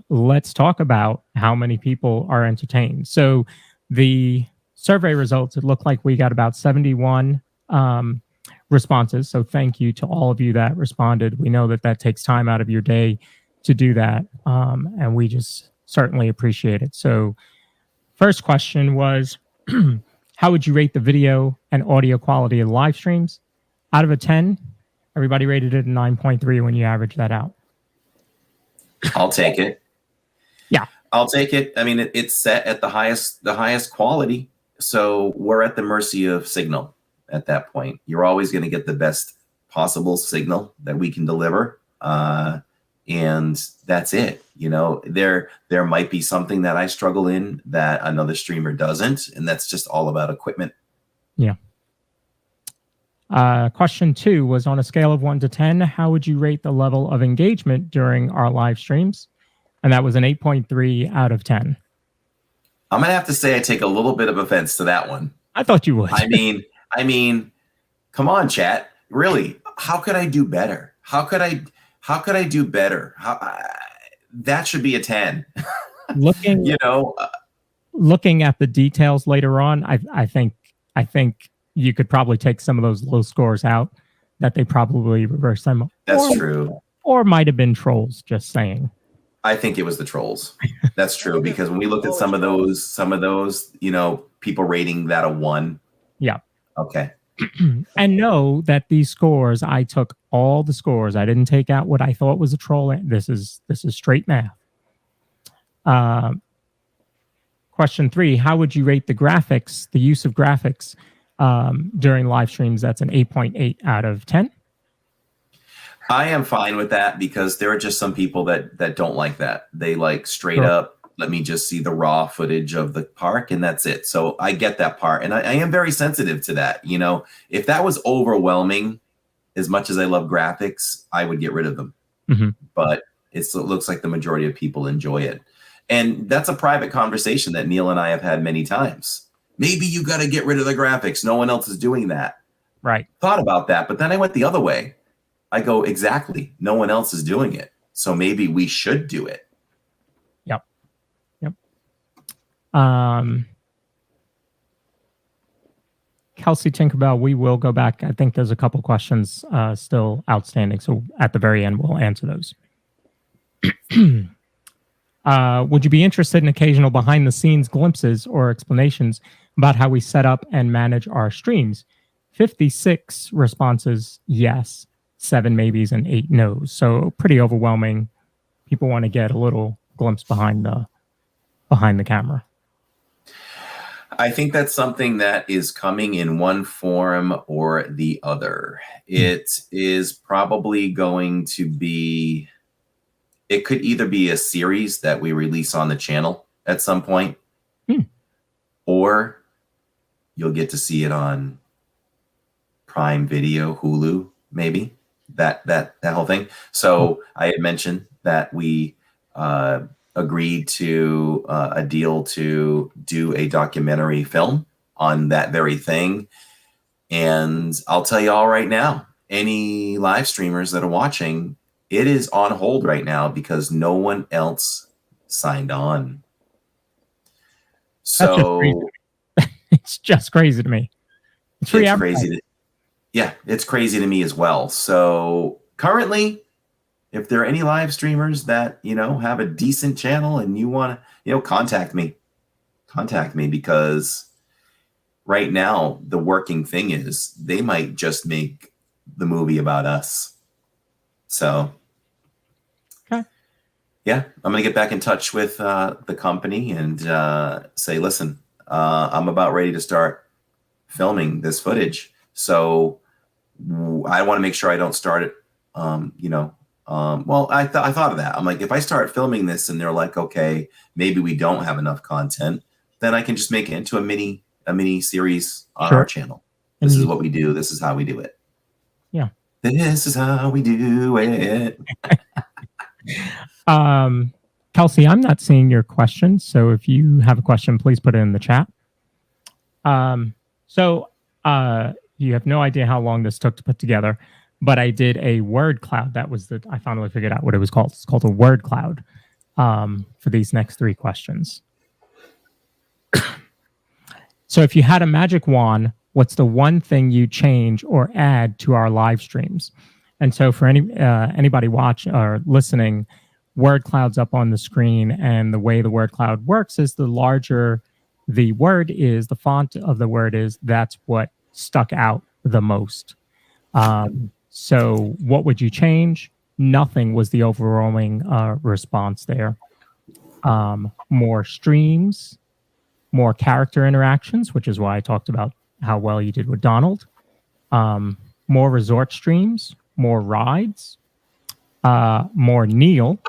Let's talk about how many people are entertained. So the survey results, it looked like we got about 71 responses. So thank you to all of you that responded. We know that takes time out of your day to do that. And we just certainly appreciate it. So first question was, how would you rate the video and audio quality of the live streams? Out of a 10, everybody rated it a 9.3 when you average that out. I'll take it. Yeah. I'll take it. I mean, it's set at the highest quality. So we're at the mercy of signal at that point. You're always going to get the best possible signal that we can deliver. And that's it. You know, there might be something that I struggle in that another streamer doesn't. And that's just all about equipment. Yeah. Question 2 was, on a scale of 1 to 10, how would you rate the level of engagement during our live streams? And that was an 8.3 out of 10. I'm going to have to say I take a little bit of offense to that one. I thought you would. I mean, come on, chat. Really, how could I do better? How could I do better? That should be a 10. Looking, you know, looking at the details later on, I think you could probably take some of those low scores out, that they probably reverse them. That's true. Or might have been trolls, just saying. I think it was the trolls. That's true, because when we looked at some of those, you know, people rating that a 1. Yeah. Okay. And know that these scores, I took all the scores. I didn't take out what I thought was a troll. This is straight math. Question 3, how would you rate the graphics, the use of graphics during live streams? That's an 8.8 out of 10. I am fine with that, because there are just some people that don't like that. They like straight up, let me just see the raw footage of the park and that's it. So I get that part. And I am very sensitive to that. You know, if that was overwhelming, as much as I love graphics, I would get rid of them. But it looks like the majority of people enjoy it. And that's a private conversation that Neil and I have had many times. Maybe you got to get rid of the graphics. No one else is doing that. Right. Thought about that, but then I went the other way. I go, exactly. No one else is doing it. So maybe we should do it. Yep. Kelsey Tinkerbell, we will go back. I think there's a couple questions still outstanding. So at the very end, we'll answer those. Would you be interested in occasional behind-the-scenes glimpses or explanations about how we set up and manage our streams? 56 responses, yes. 7 maybes and 8 no's. So pretty overwhelming. People want to get a little glimpse behind the camera. I think that's something that is coming in one form or the other. It is probably going to be, it could either be a series that we release on the channel at some point, or you'll get to see it on Prime Video, Hulu, maybe that whole thing. So I had mentioned that we agreed to a deal to do a documentary film on that very thing. And I'll tell you all right now, any live streamers that are watching, it is on hold right now because no one else signed on. So it's just crazy to me. It's crazy. Yeah, it's crazy to me as well. So currently, if there are any live streamers that, have a decent channel and you want to, contact me because right now the working thing is they might just make the movie about us. So, yeah, I'm going to get back in touch with the company and say, listen, I'm about ready to start filming this footage. So I want to make sure I don't start it, well, I thought of that. I'm like, if I start filming this and they're like, okay, maybe we don't have enough content, then I can just make it into a mini series on our channel. This is what we do. This is how we do it. Yeah. This is how we do it. Kelsey, I'm not seeing your question. So if you have a question, please put it in the chat. You have no idea how long this took to put together, but I did a word cloud. I finally figured out what it was called. It's called a word cloud for these next 3 questions. So if you had a magic wand, what's the one thing you change or add to our live streams? And so for anybody watching or listening, word cloud's up on the screen. And the way the word cloud works is the larger the word is, the font of the word is, that's what stuck out the most. So what would you change? Nothing was the overwhelming response there. More streams, more character interactions, which is why I talked about how well you did with Donald. More resort streams, more rides, more Neil,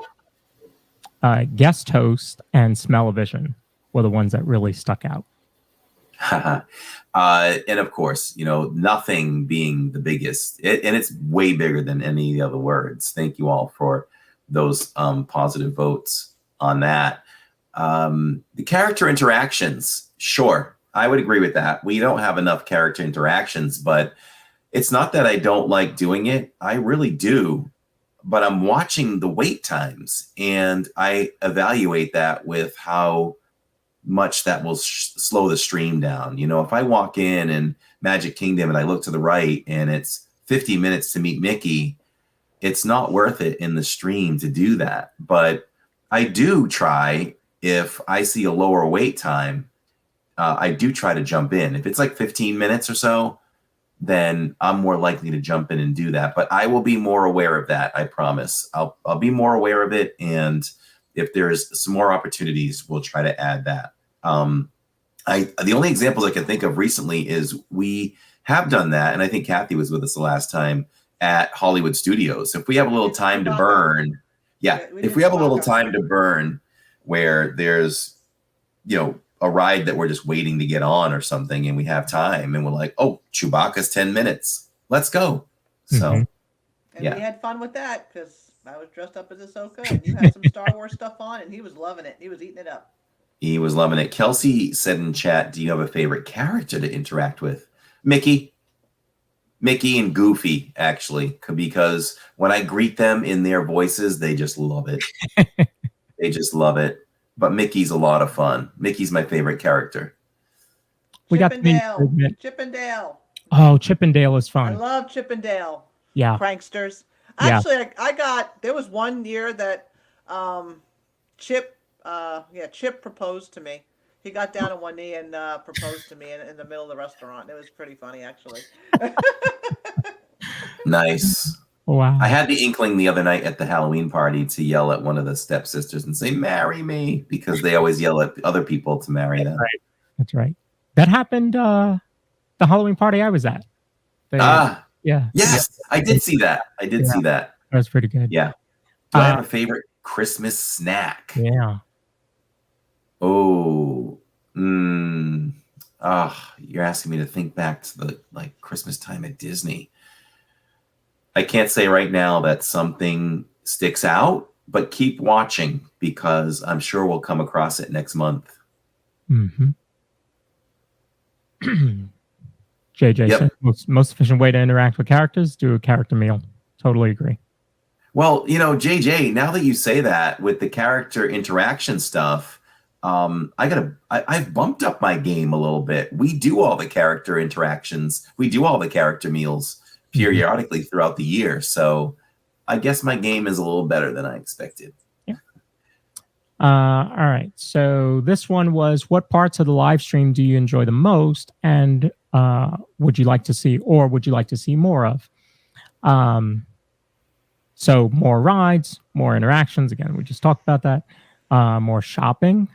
guest host, and smell-o-vision were the ones that really stuck out. And of course, nothing being the biggest, and it's way bigger than any of the other words. Thank you all for those positive votes on that. The character interactions, sure, I would agree with that. We don't have enough character interactions, but it's not that I don't like doing it. I really do, but I'm watching the wait times and I evaluate that with how much that will slow the stream down. If I walk in Magic Kingdom and I look to the right and it's 50 minutes to meet Mickey, it's not worth it in the stream to do that. But I do try, if I see a lower wait time, I do try to jump in. If it's like 15 minutes or so, then I'm more likely to jump in and do that. But I will be more aware of that, I promise. I'll be more aware of it, and if there's some more opportunities, we'll try to add that. The only examples I can think of recently is we have done that, and I think Kathy was with us the last time at Hollywood Studios. If we have a little time to burn, if we have a little time to burn where there's, a ride that we're just waiting to get on or something, and we have time and we're like, oh, Chewbacca's 10 minutes. Let's go. So, and we had fun with that because I was dressed up as Ahsoka and you had some Star Wars stuff on and he was loving it. He was eating it up. He was loving it. Kelsey said in chat, do you have a favorite character to interact with? Mickey and Goofy, actually, because when I greet them in their voices, they just love it. They just love it. But Mickey's a lot of fun. Mickey's my favorite character. Chip and Dale. Oh, Chip and Dale is fun. I love Chip and Dale. Yeah. Pranksters. Actually, there was one year that Chip Chip proposed to me. He got down on one knee and proposed to me in the middle of the restaurant. It was pretty funny, actually. Nice. Wow. I had the inkling the other night at the Halloween party to yell at one of the stepsisters and say, "Marry me," because they always yell at other people to marry them. Right. That's right. That happened the Halloween party I was at. Yeah. Yes, I did see that. I did see that. That was pretty good. Yeah. Do I have a favorite Christmas snack? Yeah. Oh. You're asking me to think back to the Christmas time at Disney. I can't say right now that something sticks out, but keep watching because I'm sure we'll come across it next month. Mm-hmm. JJ said most efficient way to interact with characters, do a character meal. Totally agree. Well, JJ, now that you say that with the character interaction stuff, I've bumped up my game a little bit. We do all the character interactions. We do all the character meals periodically throughout the year. So I guess my game is a little better than I expected. Yeah. All right. So this one was, what parts of the live stream do you enjoy the most? And would you like to see more of? So more rides, more interactions. Again, we just talked about that. More shopping.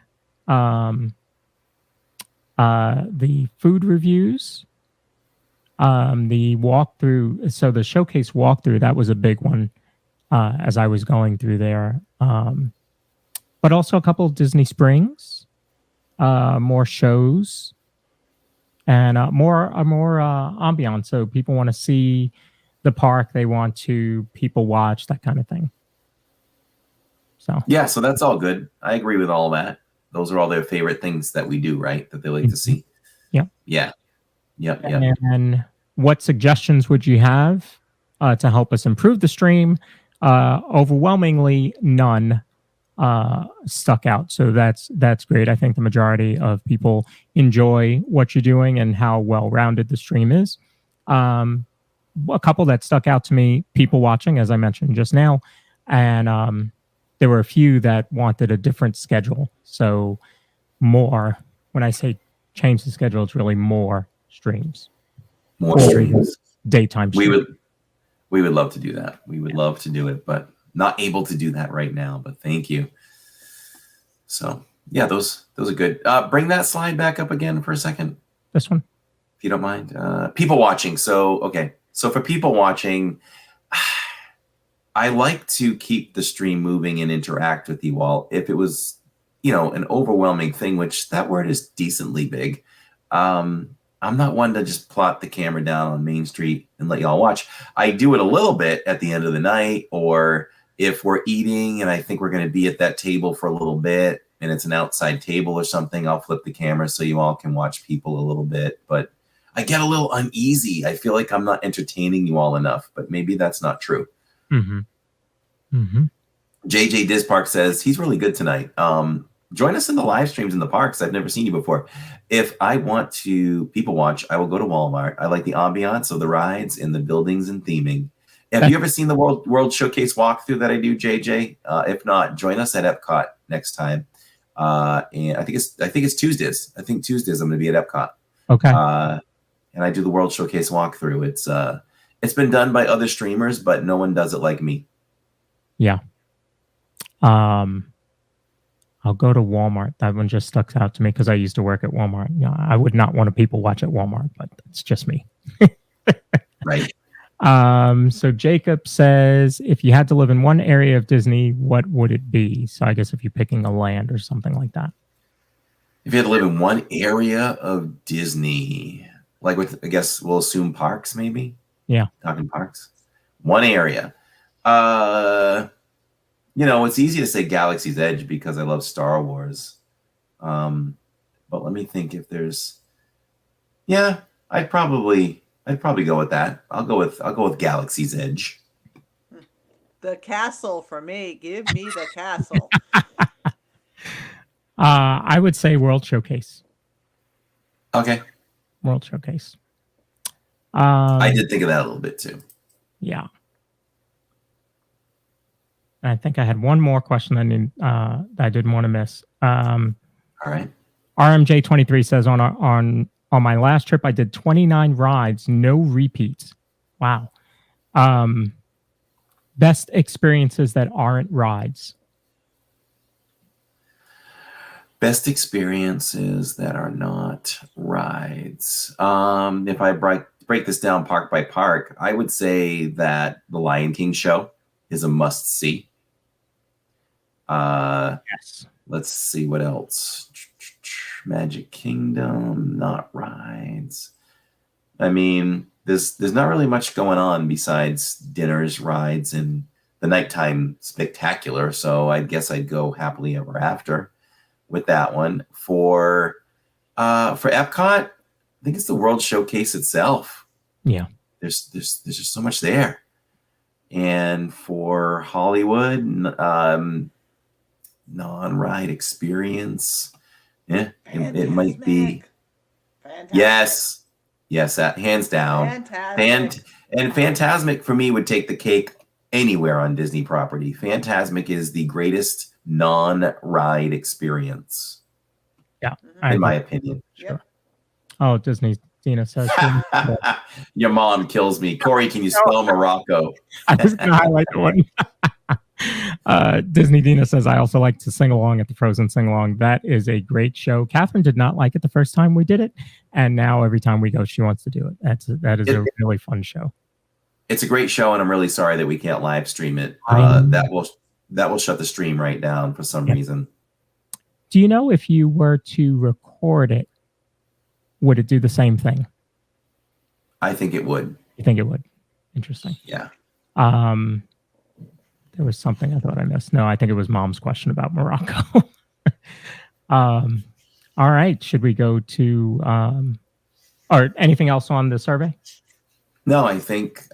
The food reviews. The walkthrough. So the showcase walkthrough, that was a big one as I was going through there. But also a couple of Disney Springs, more shows, and more ambiance. So people want to see the park, they want to people watch, that kind of thing. So so that's all good. I agree with all that. Those are all their favorite things that we do, right? That they like to see. Yeah. And what suggestions would you have to help us improve the stream? Overwhelmingly, none stuck out. So that's great. I think the majority of people enjoy what you're doing and how well-rounded the stream is. A couple that stuck out to me, people watching, as I mentioned just now, and there were a few that wanted a different schedule. So more, when I say change the schedule, it's really more streams. More streams. Daytime streams. We would love to do that. We would love to do it, but not able to do that right now. But thank you. So yeah, those are good. Bring that slide back up again for a second. This one, if you don't mind. People watching. So okay. So for people watching, I like to keep the stream moving and interact with you all. If it was, an overwhelming thing, which that word is decently big, I'm not one to just plot the camera down on Main Street and let y'all watch. I do it a little bit at the end of the night, or if we're eating and I think we're going to be at that table for a little bit and it's an outside table or something, I'll flip the camera so you all can watch people a little bit. But I get a little uneasy. I feel like I'm not entertaining you all enough, but maybe that's not true. JJ Diz Park says he's really good tonight. Join us in the live streams in the parks. I've never seen you before. If I want to people watch, I will go to Walmart. I like the ambiance of the rides and the buildings and theming. Have you ever seen the World Showcase walkthrough that I do, JJ? If not, join us at Epcot next time. And I think it's Tuesdays. I think Tuesdays I'm going to be at Epcot. Okay. And I do the World Showcase walkthrough. It's been done by other streamers, but no one does it like me. Yeah. I'll go to Walmart. That one just stuck out to me because I used to work at Walmart. I would not want to people watch at Walmart, but it's just me. Right. So Jacob says, if you had to live in one area of Disney, what would it be? So I guess if you're picking a land or something like that. If you had to live in one area of Disney, I guess we'll assume Parkz, maybe. Yeah. Talking Parkz. One area. It's easy to say Galaxy's Edge because I love Star Wars. But let me think if there's. Yeah, I'd probably go with that. I'll go with Galaxy's Edge. The castle for me. Give me the castle. I would say World Showcase. Okay. World Showcase. I did think of that a little bit too. Yeah. I think I had one more question that I didn't want to miss. All right. RMJ23 says on my last trip I did 29 rides, no repeats. Wow. Best experiences that aren't rides. Best experiences that are not rides. If I break this down park by park, I would say that the Lion King show is a must see. Yes. Let's see what else. Magic Kingdom, not rides. I mean, there's not really much going on besides dinners, rides, and the nighttime spectacular. So I guess I'd go Happily Ever After with that one. For Epcot, I think it's the World Showcase itself. Yeah. There's just so much there. And for Hollywood, non-ride experience, it might be. Fantastic. Yes, that hands down. Fantastic. And Fantasmic for me would take the cake anywhere on Disney property. Fantasmic is the greatest non-ride experience. Yeah, in my opinion. Yep. Oh, Disney. Dina says. Your mom kills me. Corey, can you spell Morocco? I was going to highlight the one. Disney Dina says, I also like to sing along at the Frozen sing along. That is a great show. Catherine did not like it the first time we did it, and now every time we go, she wants to do it. That is a really fun show. It's a great show, and I'm really sorry that we can't live stream it. That will shut the stream right down for some reason. Do you know if you were to record it, would it do the same thing? I think it would. You think it would? Interesting. Yeah. There was something I thought I missed. No, I think it was Mom's question about Morocco. All right. Should we go to or anything else on the survey? No, I think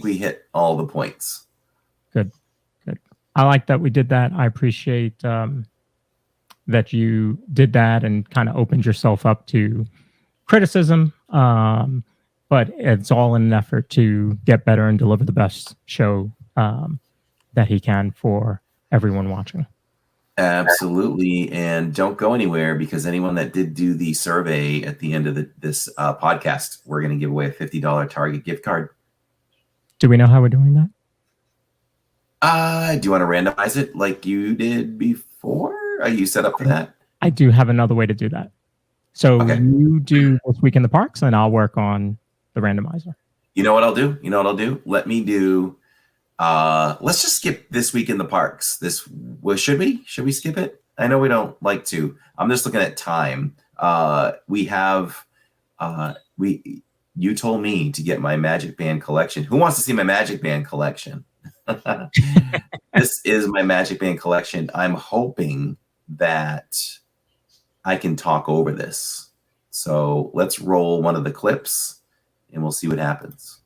we hit all the points. Good. I like that we did that. I appreciate that you did that and kind of opened yourself up to criticism. But it's all in an effort to get better and deliver the best show that he can for everyone watching. Absolutely. And don't go anywhere, because anyone that did do the survey at the end of this podcast, we're going to give away a $50 Target gift card. Do we know how we're doing that? Do you want to randomize it like you did before? Are you set up for that? I do have another way to do that. So you do This Week in the Parks, and I'll work on the randomizer. You know what I'll do? Let me do. Let's just skip This Week in the Parks. Should we skip it? I know we don't like to. I'm just looking at time. We have. You told me to get my Magic Band collection. Who wants to see my Magic Band collection? This is my Magic Band collection. I'm hoping that I can talk over this. So let's roll one of the clips and we'll see what happens.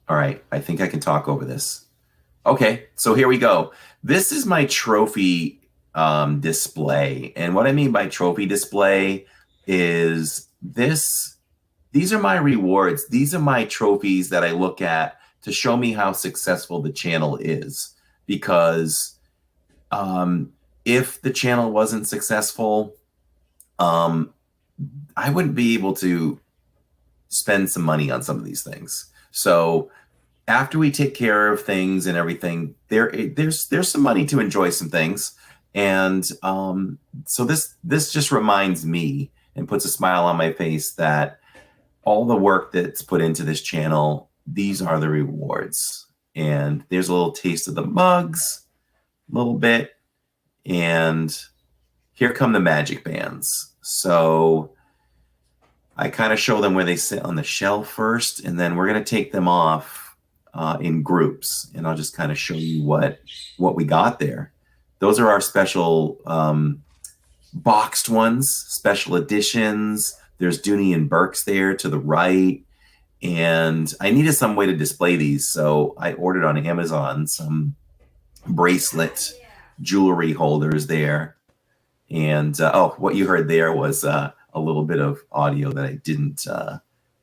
All right, I think I can talk over this. Okay, so here we go. This is my trophy display. And what I mean by trophy display is these are my rewards. These are my trophies that I look at to show me how successful the channel is. Because if the channel wasn't successful, I wouldn't be able to spend some money on some of these things. So after we take care of things and everything, there's some money to enjoy some things. And so this just reminds me and puts a smile on my face that all the work that's put into this channel, these are the rewards. And there's a little taste of the mugs, a little bit. And here come the Magic Bands. So I kind of show them where they sit on the shelf first, and then we're going to take them off in groups. And I'll just kind of show you what we got there. Those are our special boxed ones, special editions. There's Dooney and Burke's there to the right. And I needed some way to display these. So I ordered on Amazon some bracelet jewelry holders there. And what you heard there was a little bit of audio that I didn't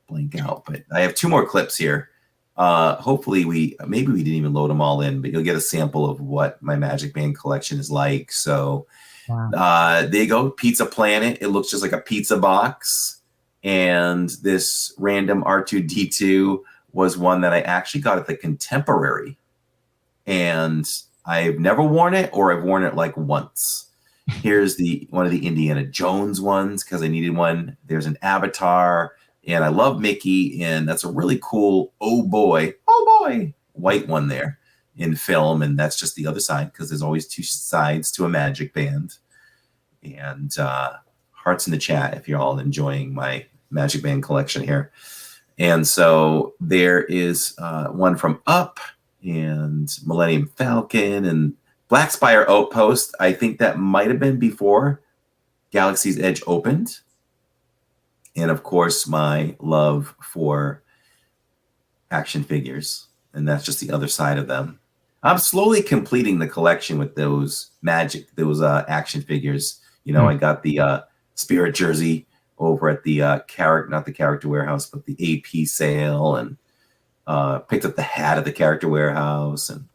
blank out, but I have 2 more clips here. Hopefully maybe we didn't even load them all in, but you'll get a sample of what my Magic Band collection is like. So there you go, Pizza Planet. It looks just like a pizza box. And this random R2-D2 was one that I actually got at the Contemporary. And I've never worn it, or I've worn it like once. Here's one of the Indiana Jones ones because I needed one. There's an Avatar, and I love Mickey, and that's a really cool oh boy white one there in film, and that's just the other side because there's always 2 sides to a Magic Band. And hearts in the chat if you're all enjoying my Magic Band collection here. And so there is one from Up and Millennium Falcon and Black Spire Outpost. I think that might have been before Galaxy's Edge opened. And of course, my love for action figures. And that's just the other side of them. I'm slowly completing the collection with those action figures. You know, I got the Spirit jersey over at the not the Character Warehouse, but the AP sale, and picked up the hat at the Character Warehouse. And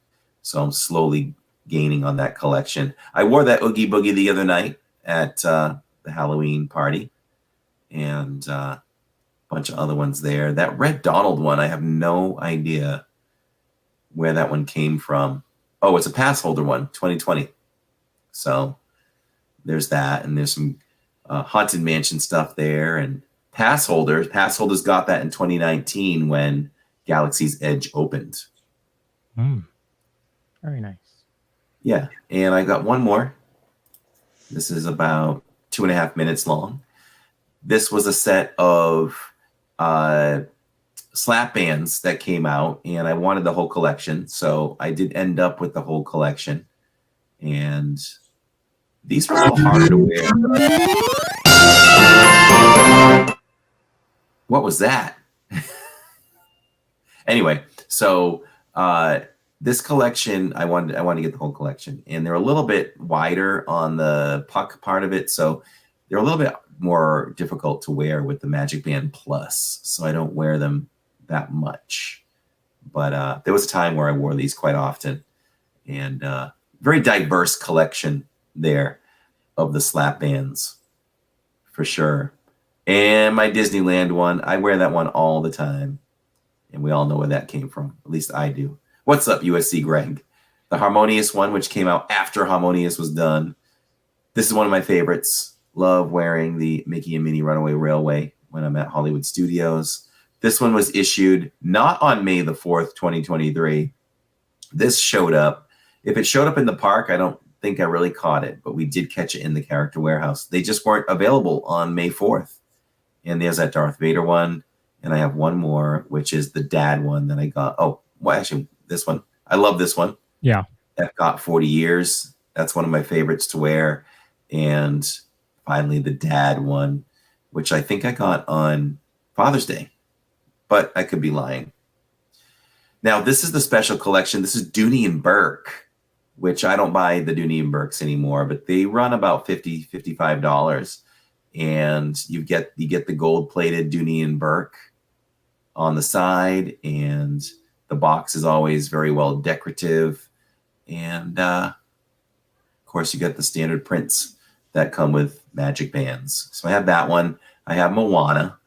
so I'm slowly gaining on that collection. I wore that Oogie Boogie the other night at the Halloween party, and a bunch of other ones there. That Red Donald one, I have no idea where that one came from. Oh, it's a pass holder one, 2020. So there's that, and there's some Haunted Mansion stuff there, and pass holders. Pass holders got that in 2019 when Galaxy's Edge opened. Very nice. Yeah, and I got one more. This is about 2.5 minutes long. This was a set of slap bands that came out, and I wanted the whole collection, so I did end up with the whole collection. And these were a little harder to wear. What was that? Anyway, so this collection, I wanted to get the whole collection, and they're a little bit wider on the puck part of it, so they're a little bit more difficult to wear with the Magic Band Plus, so I don't wear them that much. But there was a time where I wore these quite often, and very diverse collection there of the slap bands, for sure. And my Disneyland one, I wear that one all the time, and we all know where that came from. At least I do. What's up, USC Greg? The Harmonious one, which came out after Harmonious was done. This is one of my favorites. Love wearing the Mickey and Minnie Runaway Railway when I'm at Hollywood Studios. This one was issued not on May the 4th, 2023. This showed up. If it showed up in the park, I don't think I really caught it, but we did catch it in the Character Warehouse. They just weren't available on May 4th. And there's that Darth Vader one. And I have one more, which is the dad one that I got. Oh, well, actually, this one. I love this one. Yeah. That got 40 years. That's one of my favorites to wear. And finally, the dad one, which I think I got on Father's Day, but I could be lying. Now, this is the special collection. This is Dooney and Burke, which I don't buy the Dooney and Burkes anymore, but they run about $50, $55. And you get the gold-plated Dooney and Burke on the side, and the box is always very well decorative. And, of course, you get the standard prints that come with Magic Bands. So I have that one. I have Moana.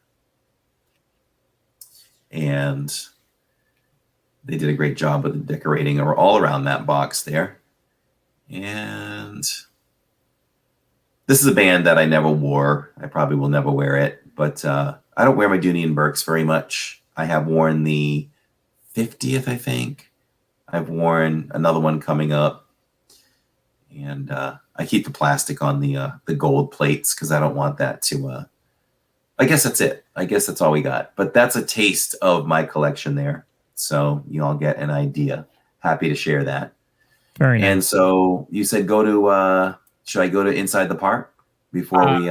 And they did a great job with the decorating all around that box there. And this is a band that I never wore. I probably will never wear it. But I don't wear my Dooney and Burkes very much. I have worn the 50th, I think. I've worn another one coming up. And I keep the plastic on the gold plates because I don't want that to... I guess that's it. I guess that's all we got. But that's a taste of my collection there. So you all get an idea. Happy to share that. Very nice. And so you said go to... should I go to Inside the Park before we...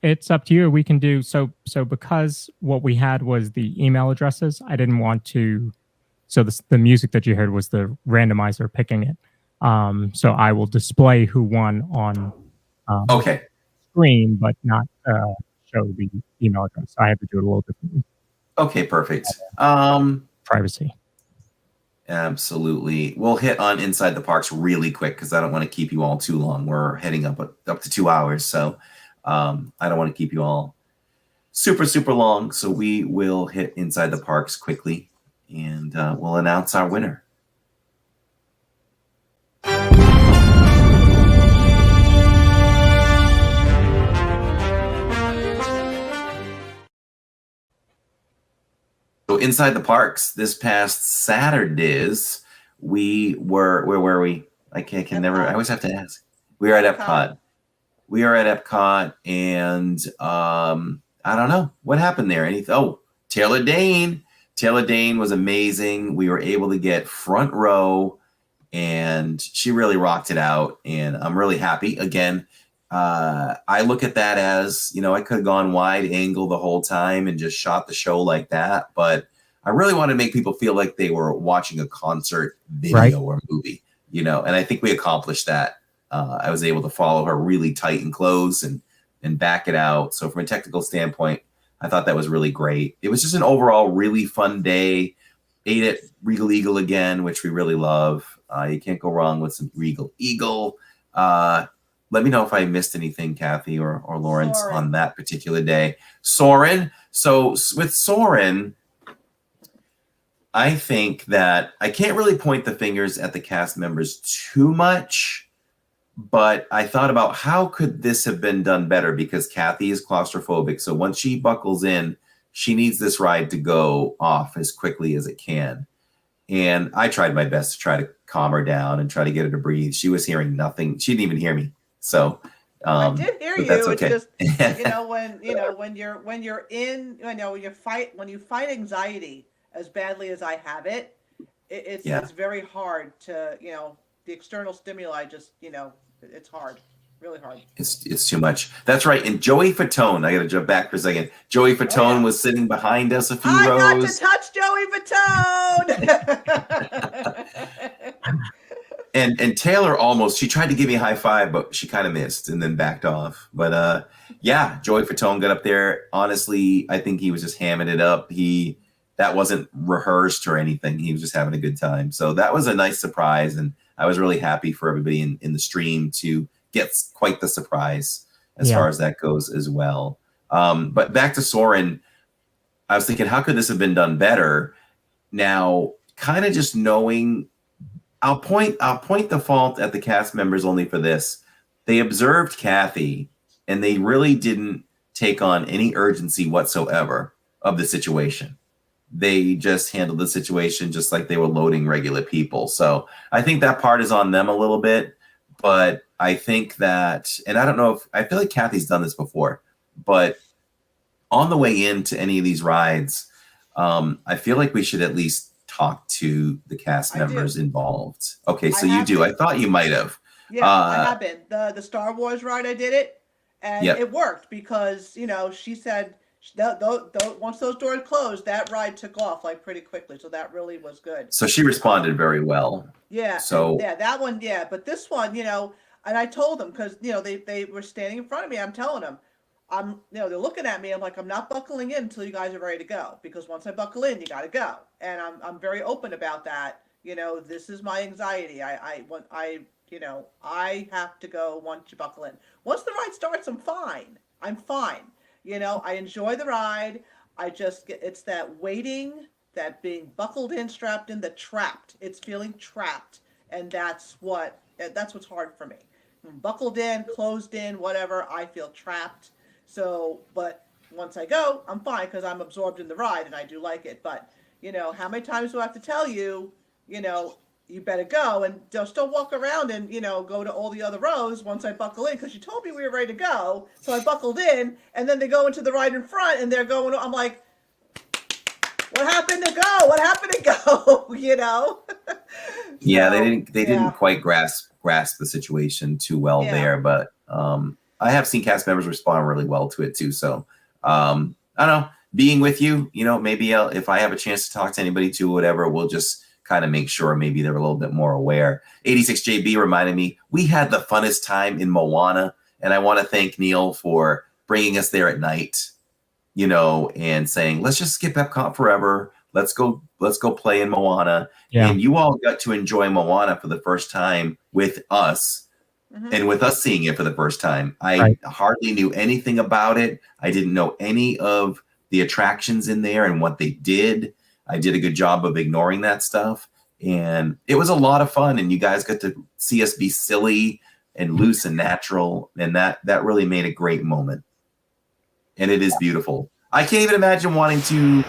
It's up to you. We can do... So because what we had was the email addresses, I didn't want to... So the music that you heard was the randomizer picking it. So I will display who won on okay. screen, but not show the email address. I had to do it a little differently. Okay, perfect. Privacy. Absolutely. We'll hit on Inside the Parks really quick because I don't want to keep you all too long. We're heading up to 2 hours, so I don't want to keep you all super long. So we will hit Inside the Parks quickly, and we'll announce our winner. So Inside the Parks this past Saturdays, we were, where were we? I always have to ask. We are at Epcot. We are at Epcot, and I don't know what happened there. Taylor Dane. Taylor Dane was amazing. We were able to get front row, and she really rocked it out, and I'm really happy. Again, I look at that as, I could have gone wide angle the whole time and just shot the show like that, but I really want to make people feel like they were watching a concert video or movie, and I think we accomplished that. I was able to follow her really tight and close and back it out. So from a technical standpoint, I thought that was really great. It was just an overall really fun day. Ate at Regal Eagle again, which we really love. You can't go wrong with some Regal Eagle. Let me know if I missed anything, Kathy or Lawrence, on that particular day. Soarin'. So with Soarin', I think that I can't really point the fingers at the cast members too much, but I thought about how could this have been done better, because Kathy is claustrophobic. So once she buckles in, she needs this ride to go off as quickly as it can. And I tried my best to try to calm her down and try to get her to breathe. She was hearing nothing. She didn't even hear me. So I did hear you. Okay. It's just when you fight anxiety as badly as I have it, it's very hard to the external stimuli just it's hard, really hard. It's too much. That's right. And Joey Fatone, I got to jump back for a second. Joey Fatone was sitting behind us a few rows. I got to touch Joey Fatone. And Taylor she tried to give me a high five, but she kind of missed and then backed off. But Joey Fatone got up there. Honestly, I think he was just hamming it up. That wasn't rehearsed or anything. He was just having a good time. So that was a nice surprise. And I was really happy for everybody in the stream to get quite the surprise as far as that goes as well. But back to Soarin', I was thinking, how could this have been done better? Now, kind of just knowing, I'll point the fault at the cast members only for this. They observed Kathy, and they really didn't take on any urgency whatsoever of the situation. They just handled the situation just like they were loading regular people. So I think that part is on them a little bit, but I think that, and I don't know I feel like Kathy's done this before, but on the way into any of these rides, I feel like we should at least talk to the cast members involved. Okay, so you do. I thought you might have. Yeah, I have been. The Star Wars ride, I did it, and it worked because she said once those doors closed, that ride took off like pretty quickly. So that really was good. So she responded very well. Yeah. So that one, but this one, and I told them because they were standing in front of me. I'm telling them, they're looking at me. I'm like, I'm not buckling in until you guys are ready to go, because once I buckle in, you got to go. And I'm very open about that. This is my anxiety. I have to go once you buckle in. Once the ride starts, I'm fine. I enjoy the ride. It's that waiting, that being buckled in, strapped in, the trapped. It's feeling trapped. And that's what's hard for me. I'm buckled in, closed in, whatever, I feel trapped. So, but once I go, I'm fine because I'm absorbed in the ride and I do like it. But, how many times do I have to tell you, you better go, and just don't walk around and, go to all the other rows once I buckle in, because you told me we were ready to go. So I buckled in, and then they go into the ride in front and they're going, I'm like, what happened to go? What happened to go? Yeah, they didn't quite grasp the situation too well there, but I have seen cast members respond really well to it too. So I don't know, being with you, maybe if I have a chance to talk to anybody too, whatever, we'll just kind of make sure maybe they're a little bit more aware. 86JB reminded me we had the funnest time in Moana, and I want to thank Neil for bringing us there at night, you know, and saying, let's just skip Epcot forever. Let's go play in Moana. Yeah. And you all got to enjoy Moana for the first time with us. And with us seeing it for the first time. I hardly knew anything about it. I didn't know any of the attractions in there and what they did. I did a good job of ignoring that stuff. And it was a lot of fun. And you guys got to see us be silly and loose and natural. And that really made a great moment. And it is beautiful. I can't even imagine wanting to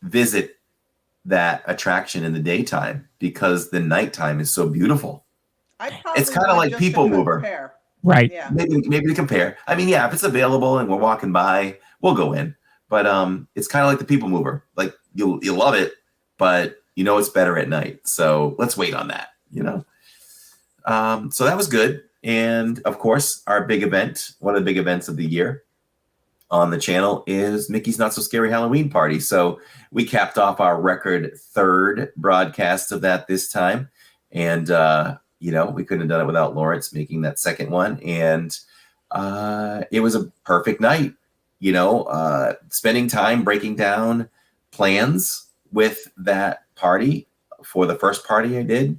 visit that attraction in the daytime because the nighttime is so beautiful. It's kind of like People Mover. Right. Yeah. Maybe to compare. I mean, yeah, if it's available and we're walking by, we'll go in. But it's kind of like the People Mover. Like you'll love it, but you know it's better at night. So let's wait on that, you know. So that was good. And of course, our big event, one of the big events of the year on the channel is Mickey's Not So Scary Halloween Party. So we capped off our record 3rd broadcast of that this time. And you know, we couldn't have done it without Lawrence making that 2nd one. And it was a perfect night, you know, spending time breaking down plans with that party for the first party I did.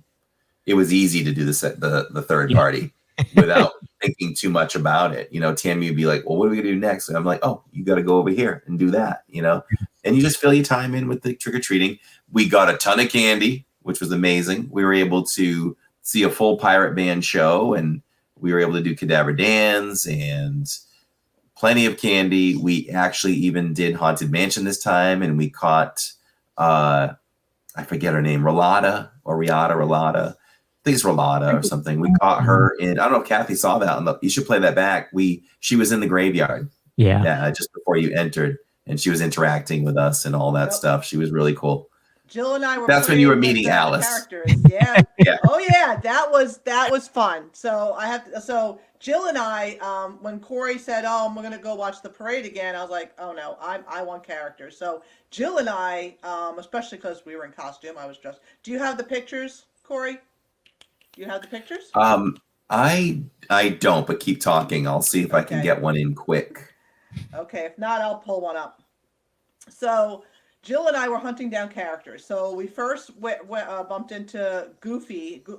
It was easy to do the 3rd party without thinking too much about it. You know, Tammy would be like, well, what are we going to do next? And I'm like, oh, you got to go over here and do that, you know, and you just fill your time in with the trick-or-treating. We got a ton of candy, which was amazing. We were able to see a full pirate band show, and we were able to do Cadaver Dans and plenty of candy. We actually even did Haunted Mansion this time, and we caught I forget her name, Rolada. I think it's Rolada or something. We caught her in, I don't know if Kathy saw that. You should play that back. She was in the graveyard. Yeah, just before you entered, and she was interacting with us and all that stuff. She was really cool. Jill and I were. That's when you were meeting Alice. Characters. Yeah. Yeah. Oh yeah, that was fun. So Jill and I, when Corey said, "Oh, we're gonna go watch the parade again," I was like, "Oh no, I want characters." So Jill and I, especially because we were in costume, I was dressed. Do you have the pictures, Corey? Do you have the pictures? I don't, but keep talking. I'll see if I can get one in quick. Okay, if not, I'll pull one up. So Jill and I were hunting down characters. So we first bumped into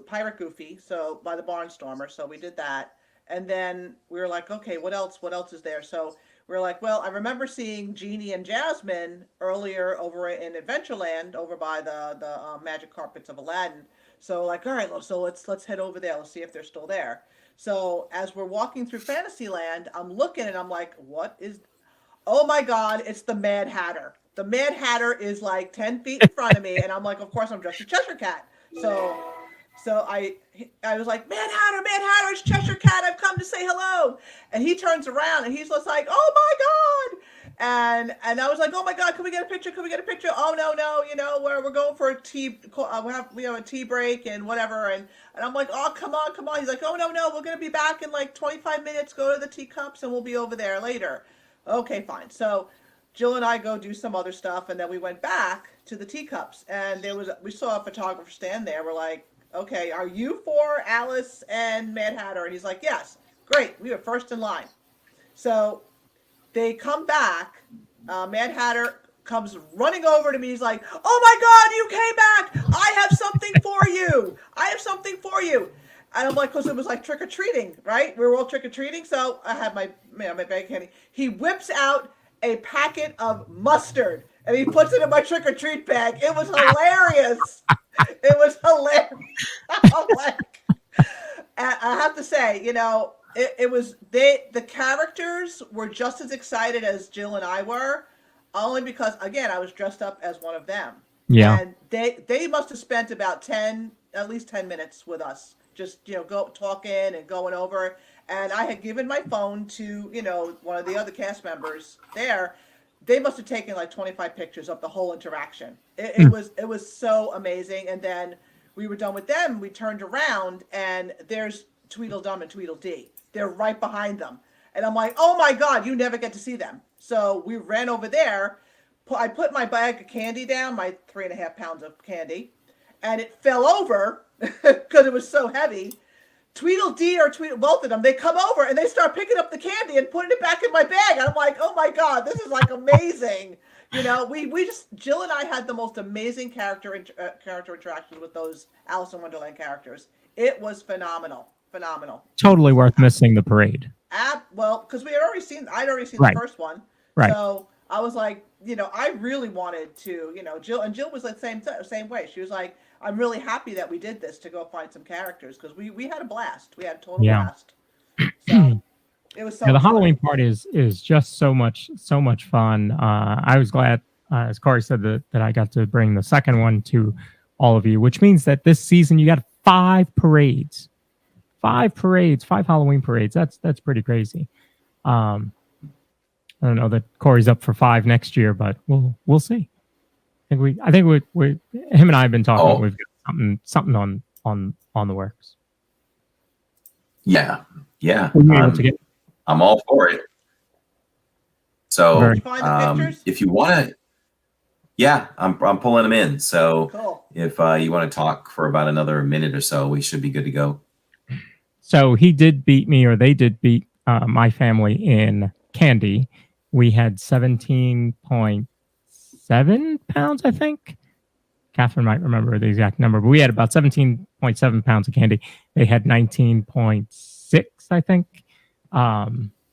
Pirate Goofy, so by the Barnstormer. So we did that. And then we were like, okay, what else? What else is there? So we were like, well, I remember seeing Genie and Jasmine earlier over in Adventureland, over by the Magic Carpets of Aladdin. So like, all right, so let's head over there. Let's see if they're still there. So as we're walking through Fantasyland, I'm looking and I'm like, what is? Oh my God, it's the Mad Hatter. The Mad Hatter is like 10 feet in front of me, and I'm like, of course, I'm just a Cheshire Cat. So I was like, Mad Hatter, it's Cheshire Cat. I've come to say hello. And he turns around and he's just like, oh my God. And I was like, oh my God, can we get a picture? Oh no, you know, we're going for a tea. We have a tea break and whatever. And I'm like, oh come on. He's like, oh no, we're gonna be back in like 25 minutes. Go to the teacups and we'll be over there later. Okay, fine. So Jill and I go do some other stuff, and then we went back to the teacups, and we saw a photographer stand there. We're like, okay, are you for Alice and Mad Hatter? And he's like, yes. Great, we were first in line. So they come back. Mad Hatter comes running over to me. He's like, oh my God, you came back. I have something for you. And I'm like, because it was like trick-or-treating, right? We were all trick-or-treating. So I had my bag of candy. He whips out a packet of mustard and he puts it in my trick-or-treat bag. It was hilarious. I have to say, you know, the characters were just as excited as Jill and I were, only because, again, I was dressed up as one of them. Yeah. And they must have spent about at least 10 minutes with us, just, you know, talking and going over. And I had given my phone to, you know, one of the other cast members there. They must have taken like 25 pictures of the whole interaction. It was so amazing. And then we were done with them. We turned around and there's Tweedledum and Tweedledee. They're right behind them. And I'm like, oh my God, you never get to see them. So we ran over there. I put my bag of candy down, my 3.5 pounds of candy, and it fell over because it was so heavy. Tweedledee or both of them, they come over and they start picking up the candy and putting it back in my bag. I'm like, oh my God, this is like amazing. You know, we just, Jill and I had the most amazing character interactions with those Alice in Wonderland characters. It was phenomenal. Totally worth missing the parade. Well, because I'd already seen Right. the first one. Right. So I was like, you know, I really wanted to, you know, Jill was the same way. She was like, I'm really happy that we did this to go find some characters because we had a blast. We had a total blast. So it was so the fun. Halloween party is just so much fun. I was glad, as Corey said, that I got to bring the second one to all of you, which means that this season you got 5 parades. 5 Halloween parades. That's pretty crazy. I don't know that Corey's up for 5 next year, but we'll see. I think we him and I have been talking. Oh. We've got something on the works. Yeah. We'll be able to get. I'm all for it. So Did you find the pictures? if you want to, yeah, I'm pulling them in. So Cool. if you want to talk for about another minute or so, we should be good to go. So he did beat me, or they did beat my family in candy. We had 17.7 pounds, I think. Catherine might remember the exact number, but we had about 17.7 pounds of candy. They had 19.6, I think.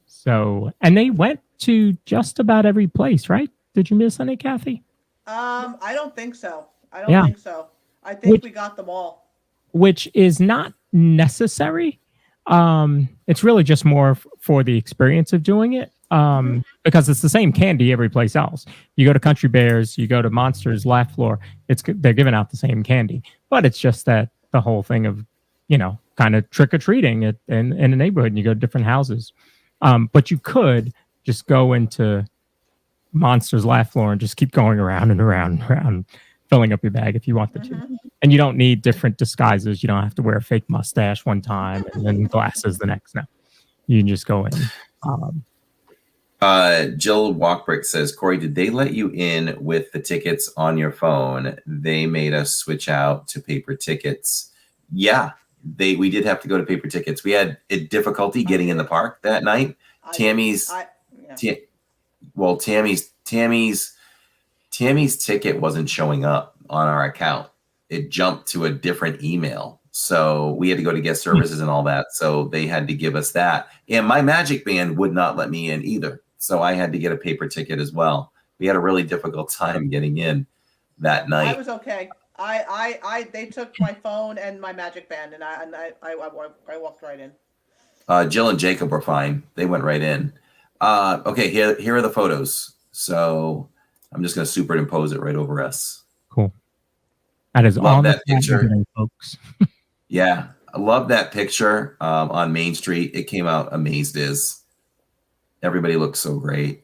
So, and they went to just about every place, right? Did you miss any, Kathy? I don't think so. I think we got them all. Which is not necessary. It's really just more for the experience of doing it. Because it's the same candy every place else. You go to Country Bears, you go to Monsters, Laugh Floor, they're giving out the same candy. But it's just that the whole thing of, you know, kind of trick-or-treating in a neighborhood, and you go to different houses. But you could just go into Monsters, Laugh Floor and just keep going around and around and around, filling up your bag if you wanted to. And you don't need different disguises. You don't have to wear a fake mustache one time and then glasses the next. No, you can just go in. Jill Walkbrick says, Corey, did they let you in with the tickets on your phone? They made us switch out to paper tickets. Yeah, we did have to go to paper tickets. We had a difficulty getting in the park that night. Tammy's ticket wasn't showing up on our account. It jumped to a different email. So we had to go to guest services and all that. So they had to give us that. And my Magic Band would not let me in either. So I had to get a paper ticket as well. We had a really difficult time getting in that night. I was okay. They took my phone and my Magic Band, and I walked right in. Jill and Jacob were fine. They went right in. Okay, here are the photos. So I'm just going to superimpose it right over us. Cool. That is love on that the picture, today, folks. Yeah, I love that picture on Main Street. It came out amazed. Everybody looks so great.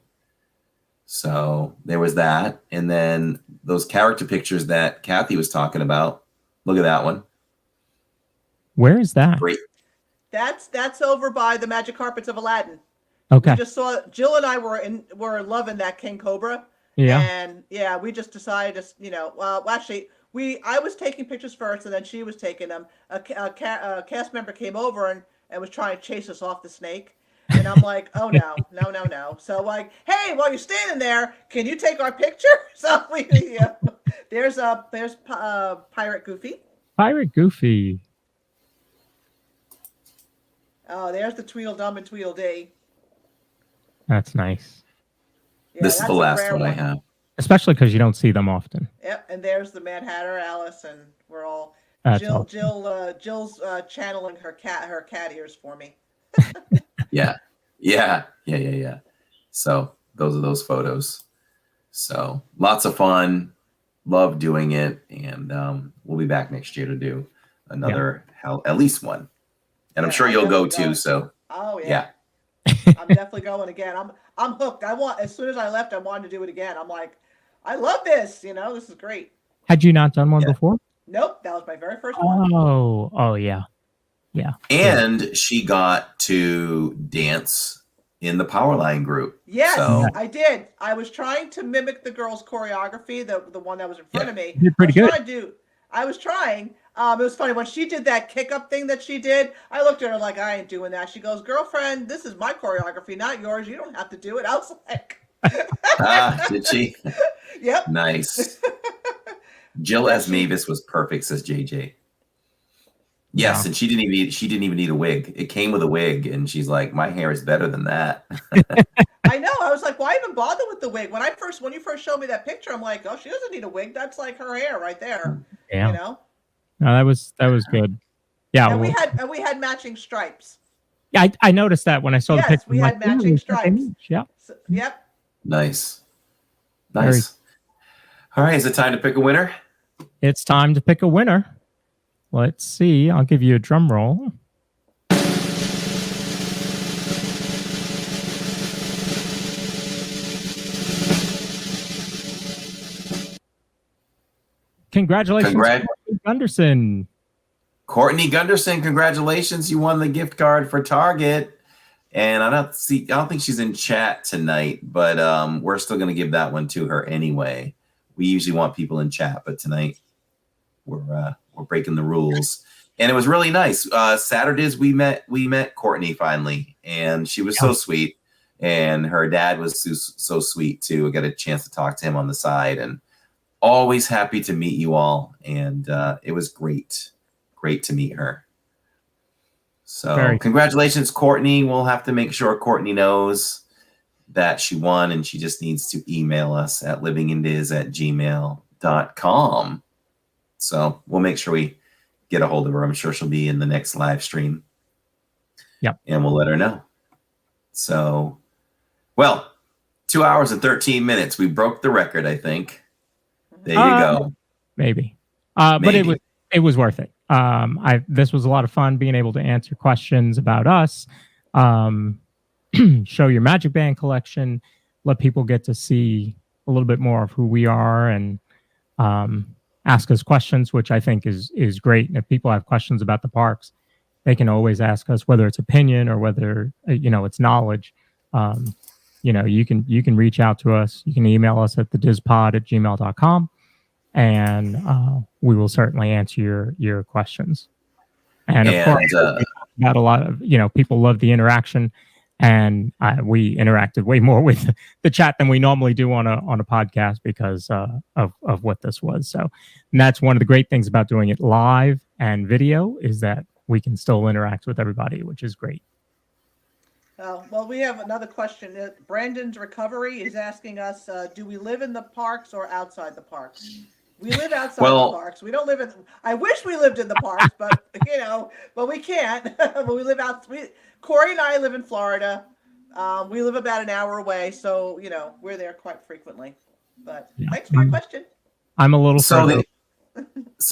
So there was that. And then those character pictures that Kathy was talking about. Look at that one. Where is that? Great. That's over by the Magic Carpets of Aladdin. Okay. We just saw, Jill and I were loving that King Cobra. Yeah. And yeah, we just decided to, you know, actually I was taking pictures first and then she was taking them. A cast member came over and was trying to chase us off the snake. And I'm like, oh no. So like, hey, while you're standing there, can you take our picture? So there's Pirate Goofy. Pirate Goofy. Oh, there's the Tweedledum and Tweedledee. That's nice. Yeah, this is the last one I have. Especially because you don't see them often. Yep, and there's the Mad Hatter, Alice, and we're all Jill's channeling her cat ears for me. Yeah. So those are those photos. So lots of fun. Love doing it. And we'll be back next year to do another at least one. And I'm sure you'll go too. So yeah. I'm definitely going again. I'm hooked. As soon as I left, I wanted to do it again. I'm like, I love this. You know, this is great. Had you not done one before? Nope, that was my very first one. Oh yeah. And she got to dance in the Powerline group. Yes, so. I did. I was trying to mimic the girls' choreography, the one that was in front of me. You did pretty good. I was trying. It was funny when she did that kick up thing that she did. I looked at her like, I ain't doing that. She goes, girlfriend, this is my choreography, not yours. You don't have to do it. I was like, did she? Yep. Nice. Jill as Mavis was perfect, says JJ. Yes, and she didn't even need a wig. It came with a wig, and she's like, my hair is better than that. I know. I was like, why even bother with the wig? When you first showed me that picture, I'm like, oh, she doesn't need a wig. That's like her hair right there. Yeah. You know? No, that was good. Yeah. And we had matching stripes. Yeah, I noticed that when I saw the picture. We had matching stripes. Yeah. So, yep. Nice. All right, is it time to pick a winner? It's time to pick a winner. Let's see. I'll give you a drum roll. Congratulations, Courtney Gunderson. Courtney Gunderson, congratulations. You won the gift card for Target. And I don't think she's in chat tonight, but we're still going to give that one to her anyway. We usually want people in chat, but tonight we're breaking the rules. And it was really nice. Saturdays we met Courtney finally, and she was so sweet. And her dad was so sweet too. I got a chance to talk to him on the side, and always happy to meet you all. And it was great to meet her. So congratulations, Courtney. We'll have to make sure Courtney knows that she won, and she just needs to email us at livingindiz@gmail.com. So we'll make sure we get a hold of her. I'm sure she'll be in the next live stream. Yep. And we'll let her know. So, well, 2 hours and 13 minutes. We broke the record, I think. There you go. Maybe. But it was worth it. This was a lot of fun being able to answer questions about us, show your Magic Band collection, let people get to see a little bit more of who we are, and ask us questions, which I think is great. And if people have questions about the Parkz, they can always ask us, whether it's opinion or whether it's knowledge. You can reach out to us. You can email us at thedizpod@gmail.com. And we will certainly answer your questions. And of course, we got a lot of people love the interaction, and we interacted way more with the chat than we normally do on a podcast because of what this was. So, and that's one of the great things about doing it live and video, is that we can still interact with everybody, which is great. Well, we have another question. Brandon's Recovery is asking us, do we live in the Parkz or outside the Parkz? We live outside the Parkz. We don't live in. I wish we lived in the Parkz, but but we can't. But we live out. Corey and I live in Florida. We live about an hour away, so we're there quite frequently. But thanks for your question. I'm a little so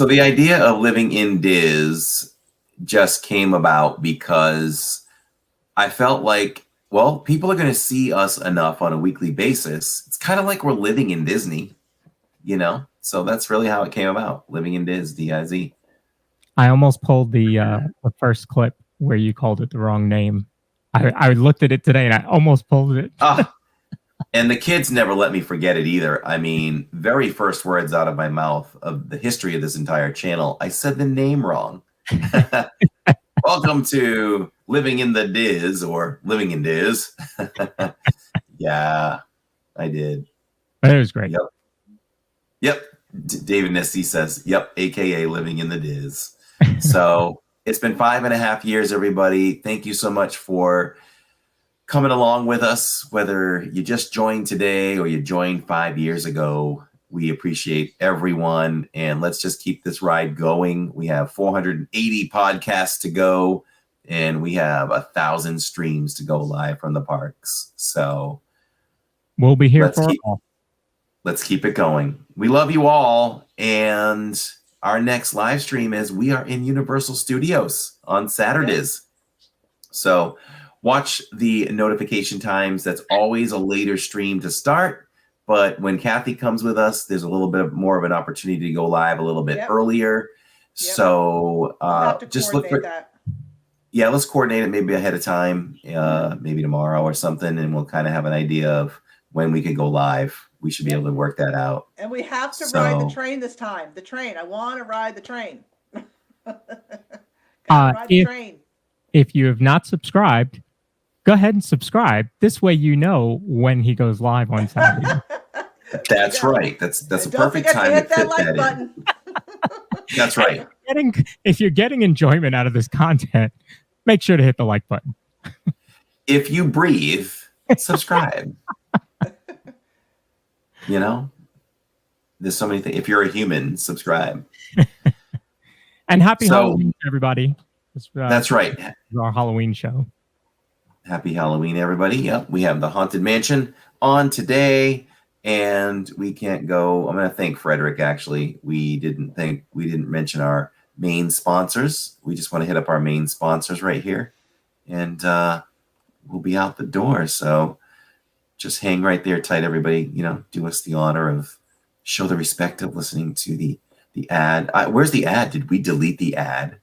the idea of living in Diz just came about because I felt like, well, people are going to see us enough on a weekly basis. It's kind of like we're living in Disney, So that's really how it came about, living in Diz, DIZ. I almost pulled the first clip where you called it the wrong name. I looked at it today and I almost pulled it. And the kids never let me forget it either. I mean, very first words out of my mouth of the history of this entire channel, I said the name wrong. Welcome to Living in the Diz, or Living in Diz. Yeah, I did. But it was great. Yep. David Nessie says, yep, AKA Living in the Diz. So it's been 5.5 years, everybody. Thank you so much for coming along with us, whether you just joined today or you joined 5 years ago. We appreciate everyone, and let's just keep this ride going. We have 480 podcasts to go, and we have 1,000 streams to go live from the Parkz. So we'll be here for all. Let's keep it going. We love you all. And our next live stream is we are in Universal Studios on Saturdays. So watch the notification times. That's always a later stream to start. But when Kathy comes with us, there's a little bit more of an opportunity to go live a little bit earlier. So just look for that. Yeah, let's coordinate it maybe ahead of time, maybe tomorrow or something. And we'll kind of have an idea of when we can go live. We should be able to work that out. And we have to ride the train this time. The train. I want to ride the train. Ride the train. If you have not subscribed, go ahead and subscribe. This way you know when he goes live on Saturday. That's right. That's a perfect time to hit that fit like that button. in. That's right. If you're getting enjoyment out of this content, make sure to hit the like button. If you breathe, subscribe. You know, there's so many things. If you're a human, subscribe. And happy Halloween, everybody. That's right. Our Halloween show. Happy Halloween, everybody. Yep, we have the Haunted Mansion on today, and we can't go. I'm going to thank Frederick, actually. We didn't mention our main sponsors. We just want to hit up our main sponsors right here, and we'll be out the door. So just hang right there tight, everybody. You know, do us the honor of show the respect of listening to the ad. Where's the ad? Did we delete the ad?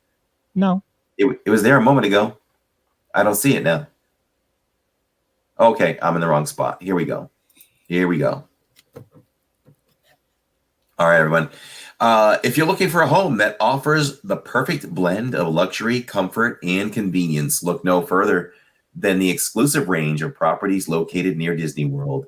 No. It was there a moment ago. I don't see it now. Okay, I'm in the wrong spot. Here we go. All right, everyone. If you're looking for a home that offers the perfect blend of luxury, comfort, and convenience, look no further than the exclusive range of properties located near Disney World.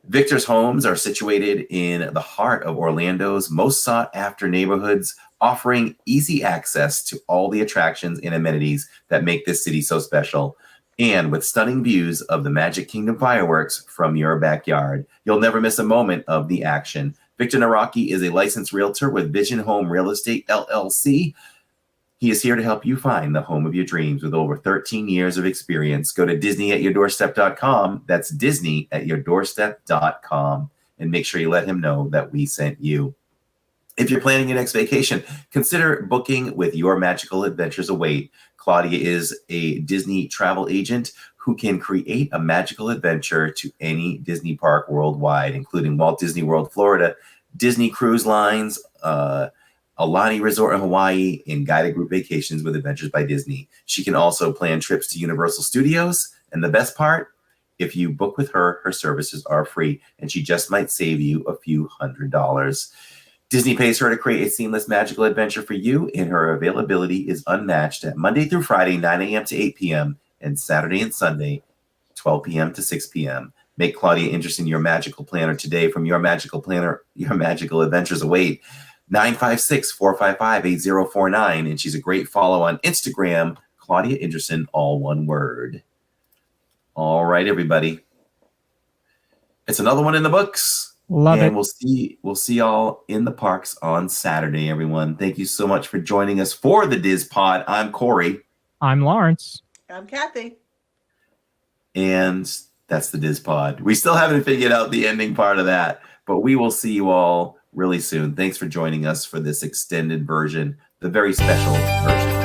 Victor's homes are situated in the heart of Orlando's most sought-after neighborhoods, offering easy access to all the attractions and amenities that make this city so special. And with stunning views of the Magic Kingdom fireworks from your backyard, you'll never miss a moment of the action. Victor Naraki is a licensed realtor with Vision Home Real Estate, LLC. He is here to help you find the home of your dreams with over 13 years of experience. Go to DisneyAtYourDoorstep.com. That's DisneyAtYourDoorstep.com. And make sure you let him know that we sent you. If you're planning your next vacation, consider booking with Your Magical Adventures Await. Claudia is a Disney travel agent who can create a magical adventure to any Disney park worldwide, including Walt Disney World, Florida, Disney Cruise Lines, Alani Resort in Hawaii, and guided group vacations with Adventures by Disney. She can also plan trips to Universal Studios. And the best part, if you book with her, her services are free, and she just might save you a few $100s. Disney pays her to create a seamless magical adventure for you, and her availability is unmatched at Monday through Friday, 9 a.m. to 8 p.m., and Saturday and Sunday, 12 p.m. to 6 p.m. Make Claudia interested in your magical planner today. From Your Magical Planner, Your Magical Adventures Await. 956-455-8049, and she's a great follow on Instagram, Claudia Anderson, all one word. All right, everybody. It's another one in the books. Love it. We'll see y'all in the parks on Saturday, everyone. Thank you so much for joining us for the DIZ Pod. I'm Corey. I'm Lawrence. I'm Kathy. And that's the DIZ Pod. We still haven't figured out the ending part of that, but we will see you all really soon. Thanks for joining us for this extended version, the very special version.